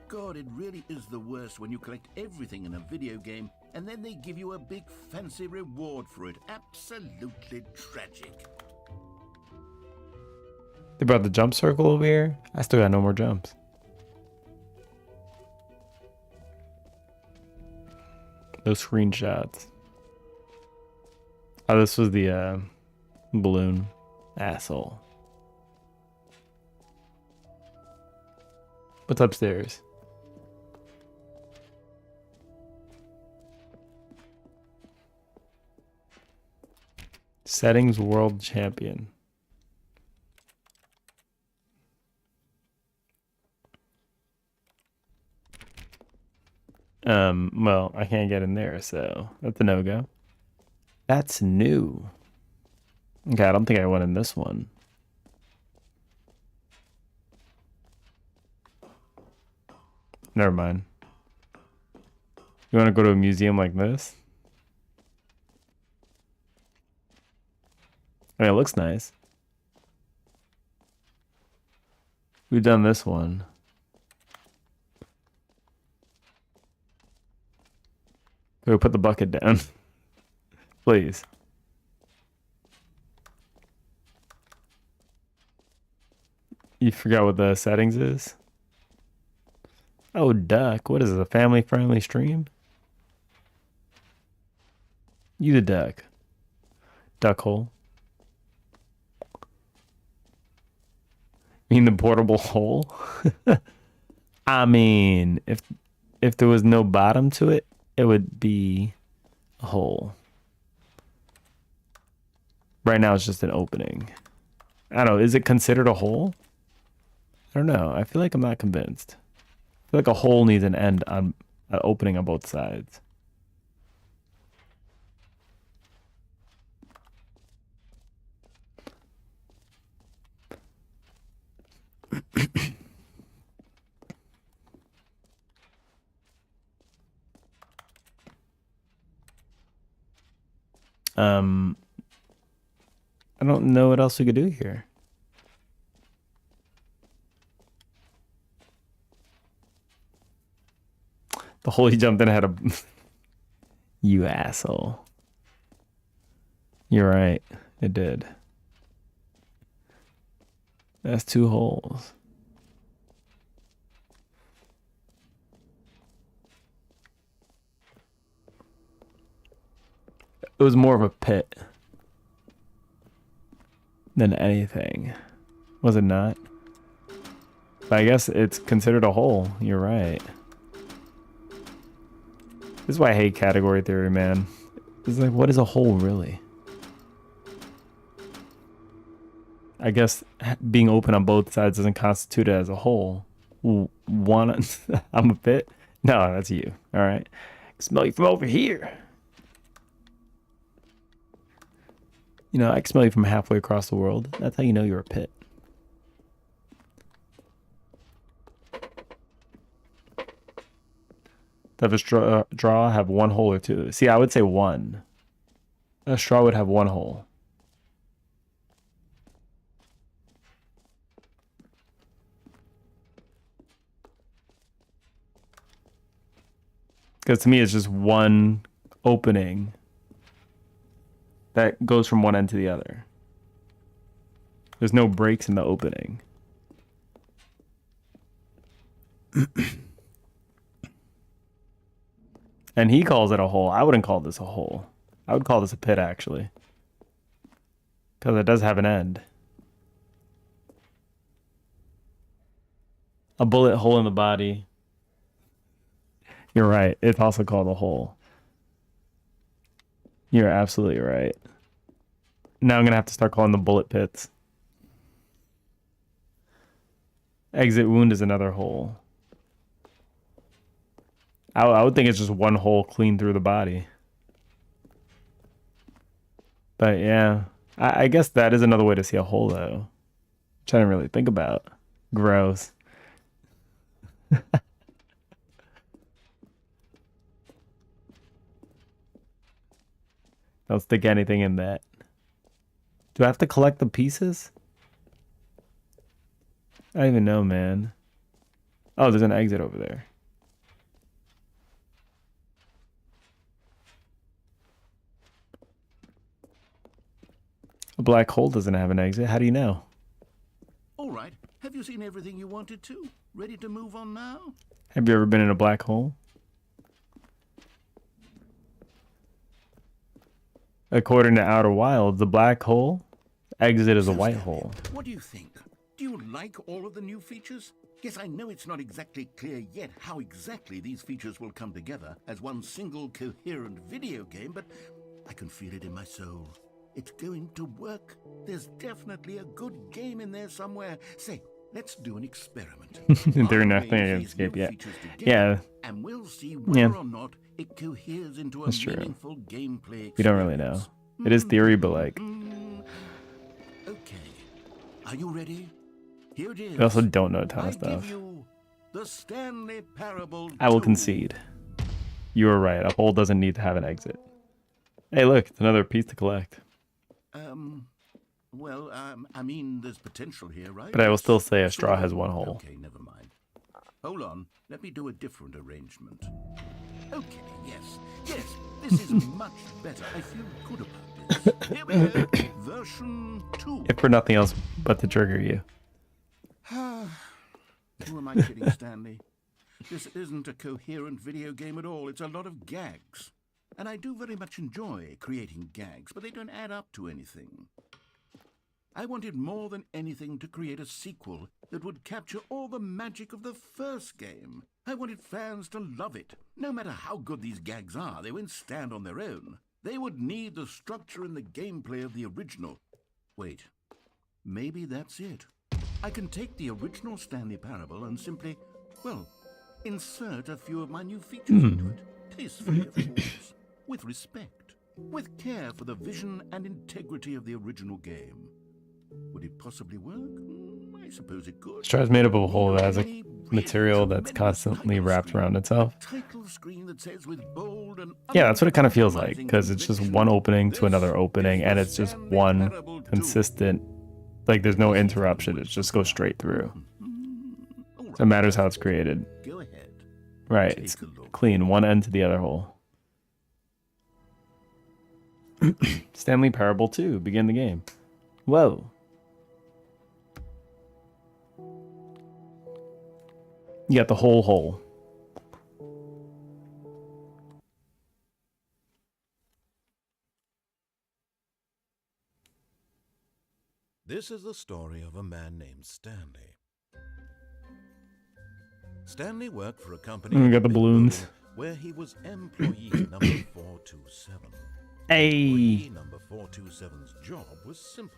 God, it really is the worst when you collect everything in a video game and then they give you a big fancy reward for it. Absolutely tragic. They brought the jump circle over here. I still got no more jumps. Those screenshots. Oh, this was the balloon. Asshole. What's upstairs? Settings world champion. Well, I can't get in there, so that's a no-go. That's new. Okay, I don't think I went in this one. Never mind. You want to go to a museum like this? I mean, it looks nice. We've done this one. Go put the bucket down. Please. You forgot what the settings is? Oh, duck. What is it, a family-friendly stream? You the duck. Duck hole. mean the portable hole? I mean, if there was no bottom to it, it would be a hole. Right now it's just an opening. I don't know, is it considered a hole? I don't know. I feel like I'm not convinced. I feel like a hole needs an end on an opening on both sides. I don't know what else we could do here. The hole he jumped in had a... You asshole. You're right. It did. That's 2 holes. It was more of a pit than anything. Was it not? But I guess it's considered a hole. You're right. This is why I hate category theory, man. It's like, what is a hole really? I guess being open on both sides doesn't constitute it as a hole. One, I'm a pit? No, that's you. All right. I can smell you from over here. You know, I can smell you from halfway across the world. That's how you know you're a pit. Does a straw have 1 hole or 2? See, I would say 1. A straw would have 1 hole. Because to me, it's just 1 opening that goes from one end to the other. There's no breaks in the opening. And he calls it a hole. I wouldn't call this a hole. I would call this a pit, actually. Because it does have an end. A bullet hole in the body. You're right. It's also called a hole. You're absolutely right. Now I'm going to have to start calling them bullet pits. Exit wound is another hole. I would think it's just 1 hole clean through the body. But yeah, I guess that is another way to see a hole, though. Which I didn't really think about. Gross. Don't stick anything in that. Do I have to collect the pieces? I don't even know, man. Oh, there's an exit over there. A black hole doesn't have an exit. How do you know? All right. Have you seen everything you wanted to? Ready to move on now? Have you ever been in a black hole? According to Outer Wilds, the black hole exit is a white hole. What do you think? Do you like all of the new features? Yes, I know it's not exactly clear yet how exactly these features will come together as one single coherent video game, but I can feel it in my soul. It's going to work. There's definitely a good game in there somewhere. Say, let's do an experiment. They're nothing against escape yet. Yeah. And we'll see whether or not it coheres into a That's true. meaningful gameplay experience. We don't really know. It is theory, but like... Okay. Are you ready? Here it is. We also don't know a ton of I stuff. give you the Stanley Parable I will 2. concede. You were right. A hole doesn't need to have an exit. Hey, look. It's another piece to collect. Well, I mean, there's potential here, right? But I will still say a So- straw has 1 hole. Okay, never mind. Hold on. Let me do a different arrangement. Okay, yes. Yes, this is much better. I feel good about this. Here we go. Version 2. If for nothing else but to trigger you. Who am I kidding, Stanley? This isn't a coherent video game at all. It's a lot of gags. And I do very much enjoy creating gags, but they don't add up to anything. I wanted more than anything to create a sequel that would capture all the magic of the first game. I wanted fans to love it. No matter how good these gags are, they won't stand on their own. They would need the structure and the gameplay of the original. Wait, maybe that's it. I can take the original Stanley Parable and simply, well, insert a few of my new features into it. Tastefully, of course. With respect. With care for the vision and integrity of the original game. Would it possibly work? I suppose it could. Straw is made up of a whole that has a material that's constantly wrapped around itself. Title screen that says with bold and Yeah, that's what it kind of feels like, because it's just one opening to another opening, and it's just one consistent, like there's no interruption, it just goes straight through. So it matters how it's created. Go ahead. Right, it's clean, one end to the other hole. Stanley Parable 2, begin the game. Whoa. You got the whole hole. This is the story of a man named Stanley. Stanley worked for a company We got the balloons. where he was employee number 427. Hey. Employee number 427's job was simple.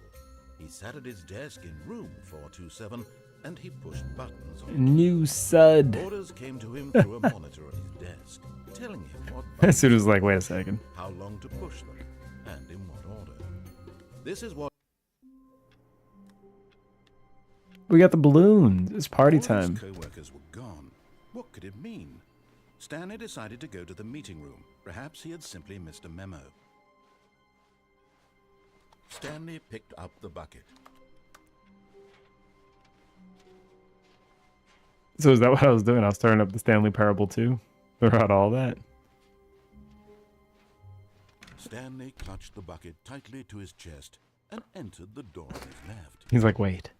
He sat at his desk in room 427 and he pushed buttons on New sud. Orders came to him through a monitor on his desk, telling him what As soon as like, wait a second. how long to push them, and in what order. This is what We got the balloons. It's party all his time. co-workers were gone. What could it mean? Stanley decided to go to the meeting room. Perhaps he had simply missed a memo. Stanley picked up the bucket. So is that what I was doing? I was turning up the Stanley Parable 2 throughout all that. Stanley clutched the bucket tightly to his chest and entered the door on his left. He's like, wait.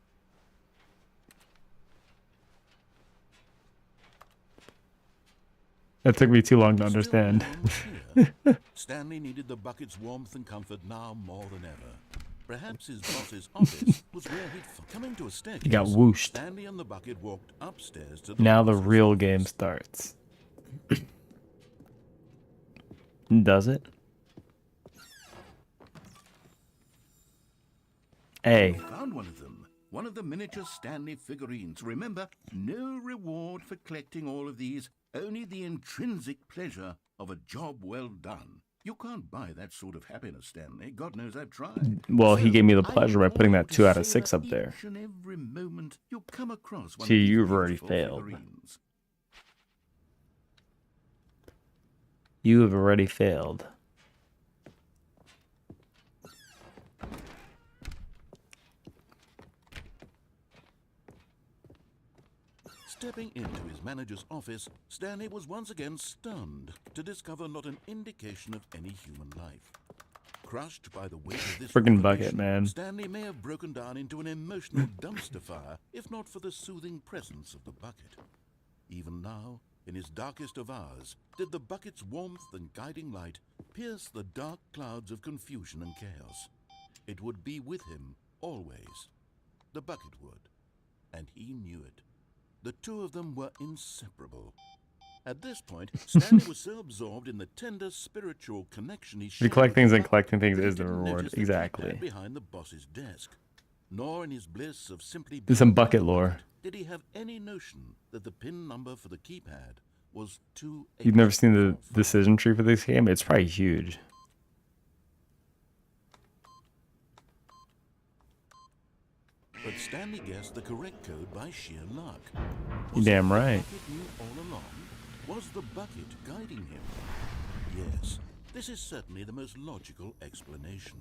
That took me too long to understand. Still, no one was here. Stanley needed the bucket's warmth and comfort now more than ever. Perhaps his boss's office was where coming to a staircase. He got whooshed. Stanley and the bucket walked upstairs to the Now the boss's real office. game starts. Does it? Hey. Found one of them. One of the miniature Stanley figurines. Remember, no reward for collecting all of these, only the intrinsic pleasure of a job well done. You can't buy that sort of happiness, Stanley. God knows I've tried. Well, he gave me the I pleasure by implore putting you that to 2 out of savor 6 up there. each and every moment you come across one See, of these you've already beautiful failed. figurines. You have already failed. Stepping into his manager's office, Stanley was once again stunned to discover not an indication of any human life. Crushed by the weight of this Friggin' bucket, revelation, man. Stanley may have broken down into an emotional dumpster fire if not for the soothing presence of the bucket. Even now, in his darkest of hours, did the bucket's warmth and guiding light pierce the dark clouds of confusion and chaos. It would be with him always. The bucket would, and he knew it. The two of them were inseparable. At this point, Stanley was so absorbed in the tender spiritual connection he shared collect with things the and bucket collecting things that he is the didn't reward. notice the Exactly. keypad behind the boss's desk. Nor in his bliss of simply There's some being bucket by the lore. bucket did he have any notion that the pin number for the keypad was 2. You've never seen the decision tree for this game? It's probably huge. But Stanley guessed the correct code by sheer luck. You damn right. The bucket knew all along? Was the bucket guiding him? Yes, this is certainly the most logical explanation.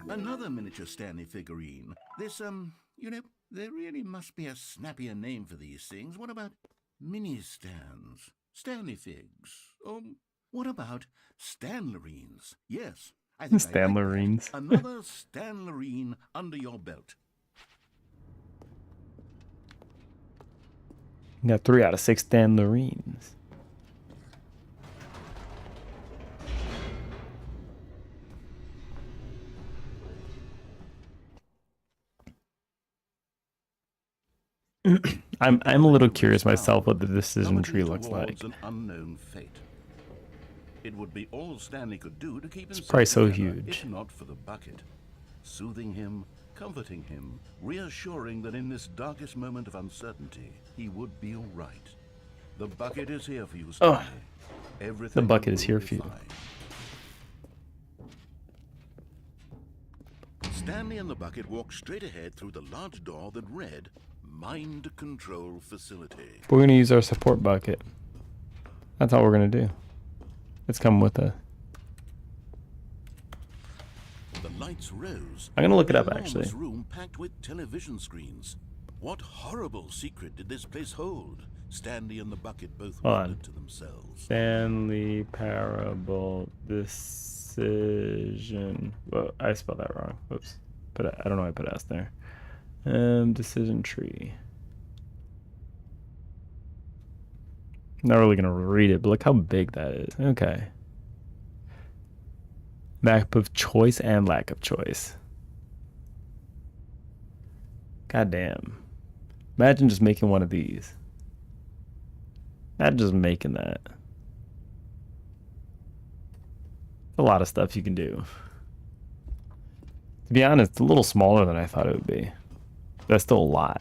Another miniature Stanley figurine. This, you know, there really must be a snappier name for these things. What about mini-stands? Stanley figs? Or what about Stanlerines? Yes, I think I like that. Stanlerines. Another Stanlerine under your belt. You got 3 out of 6 Stanlerines. I'm a little curious myself what the decision tree plummeting looks like. towards an unknown fate. It would be all Stanley could do to keep himself probably so together, huge. if not for the bucket. Soothing him, comforting him, reassuring that in this darkest moment of uncertainty, he would be all right. The bucket is here for you, Stanley. Everything The bucket is will here be for you. fine. Stanley and the bucket walked straight ahead through the large door that read, Mind Control Facility. We're gonna use our support bucket. That's all we're gonna do. It's coming with a. The lights rose. I'm gonna look it The up, enormous actually. room packed with television screens. What horrible secret did this place hold? Stanley and the bucket both Hold on. wondered to themselves. Stanley Parable Decision. Well, I spelled that wrong. Whoops. I don't know why I put S there. Decision tree. Not really gonna read it, but look how big that is. Okay. Map of choice and lack of choice. God damn. Imagine just making one of these. Imagine just making that. A lot of stuff you can do. To be honest, it's a little smaller than I thought it would be. That's still a lot.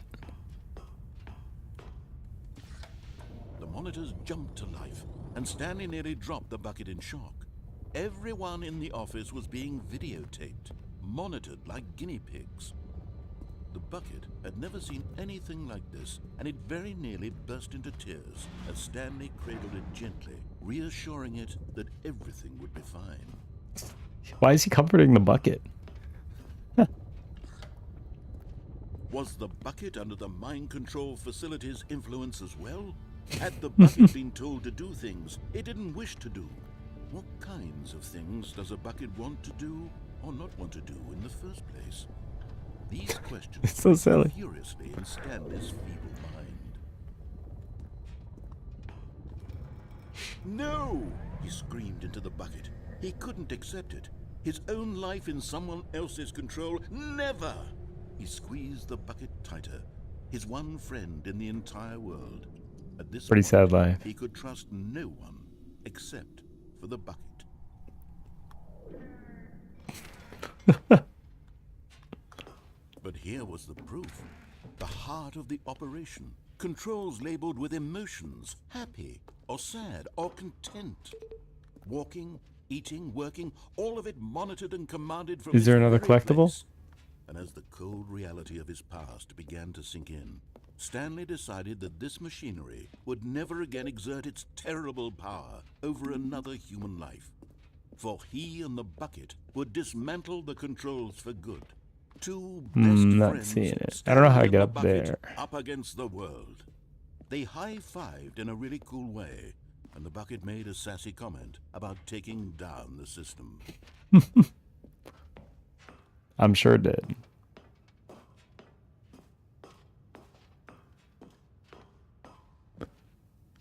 The monitors jumped to life, and Stanley nearly dropped the bucket in shock. Everyone in the office was being videotaped, monitored like guinea pigs. The bucket had never seen anything like this, and it very nearly burst into tears as Stanley cradled it gently, reassuring it that everything would be fine. Why is he comforting the bucket? Was the bucket under the mind control facility's influence as well? Had the bucket been told to do things it didn't wish to do? What kinds of things does a bucket want to do or not want to do in the first place? These questions It's so silly. furiously in Stanley's feeble mind. No! He screamed into the bucket. He couldn't accept it. His own life in someone else's control, never! He squeezed the bucket tighter. His one friend in the entire world. At this Pretty point, sad life. he could trust no one except for the bucket. But here was the proof. The heart of the operation. Controls labeled with emotions, happy or sad or content. Walking, eating, working, all of it monitored and commanded from Is there this another very collectible? place. And as the cold reality of his past began to sink in, Stanley decided that this machinery would never again exert its terrible power over another human life. For he and the bucket would dismantle the controls for good. Two best not friends, seeing it. I don't know how to Stanley get and up the bucket, there. up against the world. They high-fived in a really cool way, and the bucket made a sassy comment about taking down the system. I'm sure it did.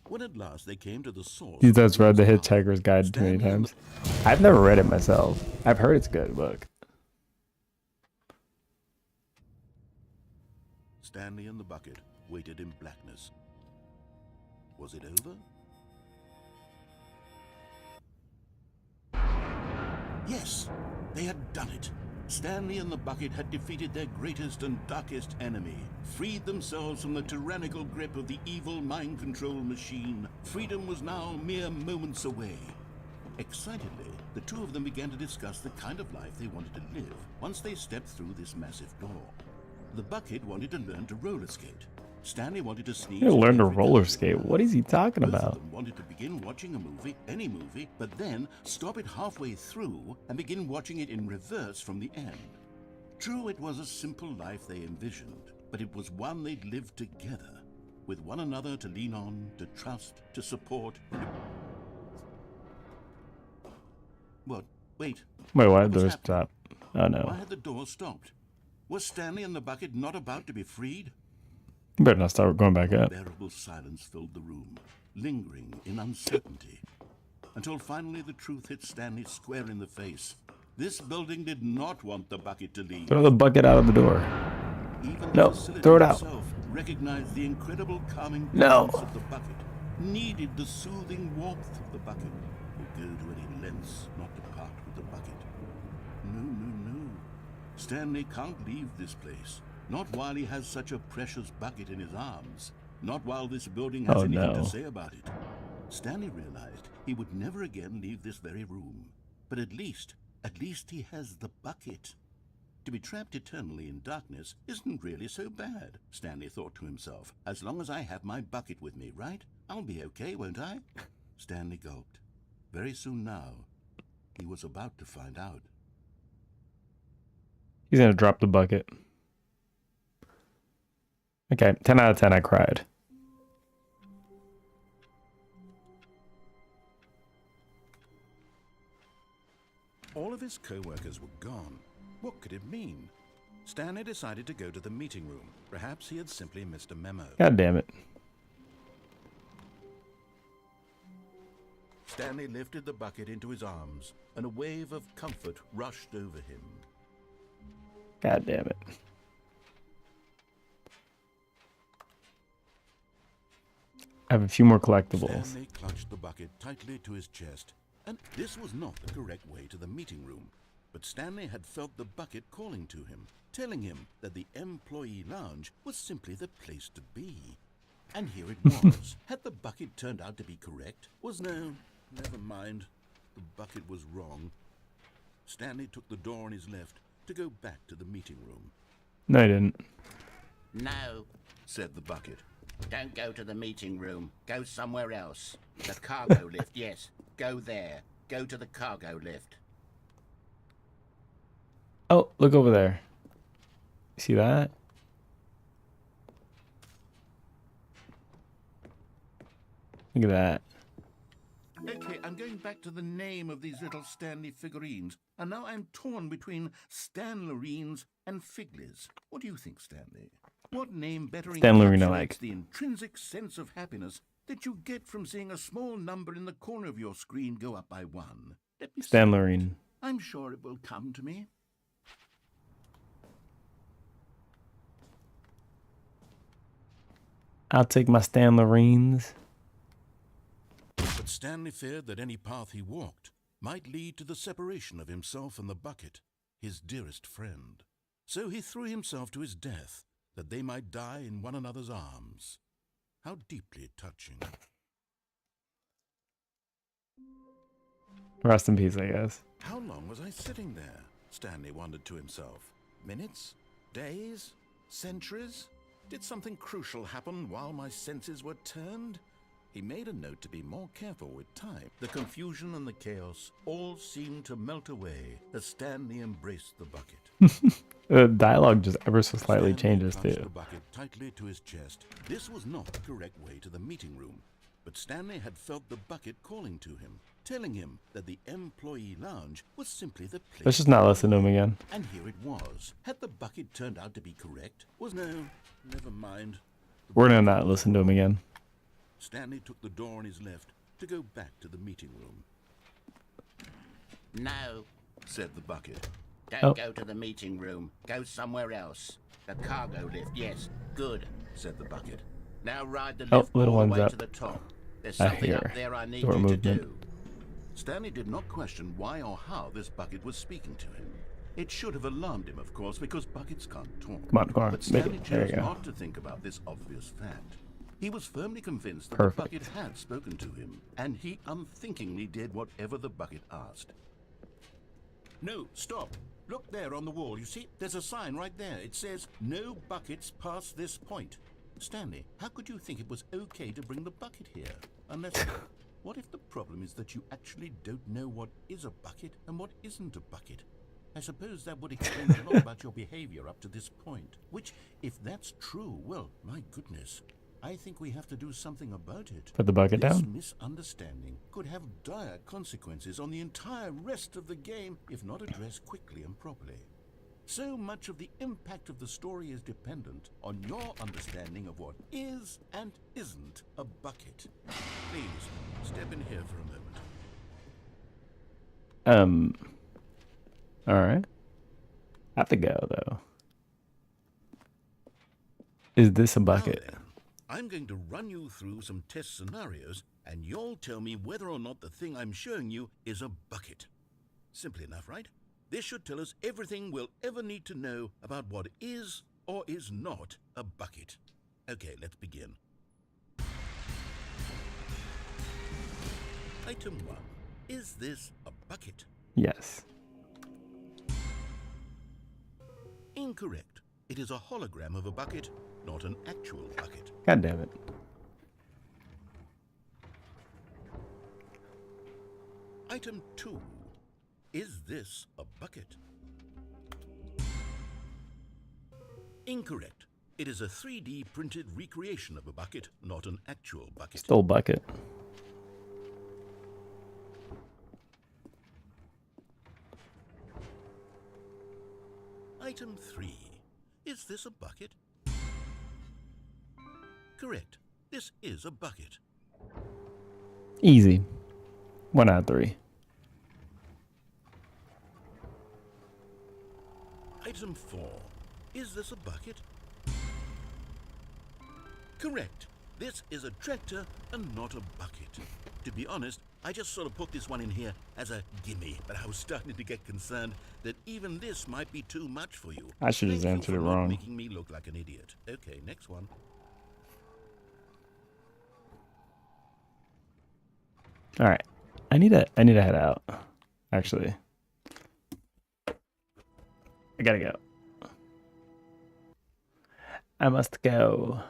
When at last they came to the source, He of the does read the group's power, Hitchhiker's Guide too many Stanley and times. I've never read it myself. I've heard it's a good book. Stanley and the bucket waited in blackness. Was it over? Yes, they had done it. Stanley and the bucket had defeated their greatest and darkest enemy, freed themselves from the tyrannical grip of the evil mind control machine. Freedom was now mere moments away. Excitedly, the two of them began to discuss the kind of life they wanted to live once they stepped through this massive door. The bucket wanted to learn to roller skate. Stanley wanted to sneeze. You learn to every roller time. skate. What is he talking Both about? of them wanted to begin watching a movie, any movie, but then stop it halfway through and begin watching it in reverse from the end. True, it was a simple life they envisioned, but it was one they'd lived together, with one another to lean on, to trust, to support. What? Wait. Wait, why What did was the door happening? stop? Oh Why no. had the door stopped? Was Stanley and the bucket not about to be freed? You better not start going back up. Unbearable silence filled the room, lingering in uncertainty, until finally the truth hit Stanley square in the face. This building did not want the bucket to leave. Throw the bucket out of the door. Even No, the facility throw it out. itself recognized the incredible calming No. presence of the bucket, needed the soothing warmth of the bucket, would go to any lengths not to part with the bucket. No, no, no. Stanley can't leave this place. Not while he has such a precious bucket in his arms. Not while this building has Oh, anything no. to say about it. Stanley realized he would never again leave this very room. But at least he has the bucket. To be trapped eternally in darkness isn't really so bad, Stanley thought to himself. As long as I have my bucket with me, right? I'll be okay, won't I? Stanley gulped. Very soon now, he was about to find out. He's gonna drop the bucket. Okay, 10 out of 10, I cried. All of his co-workers were gone. What could it mean? Stanley decided to go to the meeting room. Perhaps he had simply missed a memo. God damn it. Stanley lifted the bucket into his arms, and a wave of comfort rushed over him. God damn it. I have a few more collectibles. Stanley clutched the bucket tightly to his chest, and this was not the correct way to the meeting room. But Stanley had felt the bucket calling to him, telling him that the employee lounge was simply the place to be. And here it was. Had the bucket turned out to be correct? Never mind. The bucket was wrong. Stanley took the door on his left to go back to the meeting room. No, I didn't. No, Said the bucket. don't go to the meeting room. Go somewhere else. The cargo lift, yes. Go there. Go to the cargo lift. Oh, look over there. See that? Look at that. Okay, I'm going back to the name of these little Stanley figurines, and now I'm torn between Stanlerines and Figlies. What do you think, Stanley? What name better Stanlerine I encapsulates like. the intrinsic sense of happiness that you get from seeing a small number in the corner of your screen go up by 1? Let me see. Stanlerine. I'm sure it will come to me. I'll take my Stanlerines. But Stanley feared that any path he walked might lead to the separation of himself and the bucket, his dearest friend. So he threw himself to his death, that they might die in one another's arms. How deeply touching. Rest in peace, I guess. How long was I sitting there? Stanley wondered to himself. Minutes? Days? Centuries? Did something crucial happen while my senses were turned? He made a note to be more careful with time. The confusion and the chaos all seemed to melt away as Stanley embraced the bucket. The dialogue just ever so slightly Stanley changes clutched too. the bucket tightly to his chest. This was not the correct way to the meeting room, but Stanley had felt the bucket calling to him, telling him that the employee lounge was simply the place. Let's just not listen to him again. And here it was. Had the bucket turned out to be correct? Never mind. We're gonna not listen to him again. Stanley took the door on his left to go back to the meeting room. No, Said the bucket. don't Oh. go to the meeting room. Go somewhere else. The cargo lift, yes. Good. Said the bucket. Now ride the Oh, lift little all the one's way up. to the top. There's I something hear up there I need door you movement. to do. Stanley did not question why or how this bucket was speaking to him. It should have alarmed him, of course, because buckets can't talk. Come on. But Make Stanley it. There chose you go. not to think about this obvious fact. He was firmly convinced that Perfect. the bucket had spoken to him, and he unthinkingly did whatever the bucket asked. No, stop. Look there on the wall. You see, there's a sign right there. It says, "No buckets past this point." Stanley, how could you think it was okay to bring the bucket here? Unless... What if the problem is that you actually don't know what is a bucket and what isn't a bucket? I suppose that would explain a lot about your behavior up to this point. Which, if that's true, well, my goodness, I think we have to do something about it. Put the bucket This down. misunderstanding could have dire consequences on the entire rest of the game if not addressed quickly and properly. So much of the impact of the story is dependent on your understanding of what is and isn't a bucket. Please, step in here for a moment. All right. I have to go though. Is this a Now bucket? then, I'm going to run you through some test scenarios, and you'll tell me whether or not the thing I'm showing you is a bucket. Simple enough, right? This should tell us everything we'll ever need to know about what is or is not a bucket. Okay, let's begin. Item 1. Is this a bucket? Yes. Incorrect. It is a hologram of a bucket, not an actual bucket. God damn it. Item 2. Is this a bucket? Incorrect. It is a 3D printed recreation of a bucket, not an actual bucket. Still bucket. Item 3. Is this a bucket? Correct. This is a bucket. Easy. 1 out of 3. Item 4. Is this a bucket? Correct. This is a tractor and not a bucket. To be honest, I just sort of put this one in here as a gimme, but I was starting to get concerned that even this might be too much for you. I should have Thank you answered for it not wrong. making me look like an idiot. Okay, next one. All right. I need to head out. Actually. I gotta go. I must go.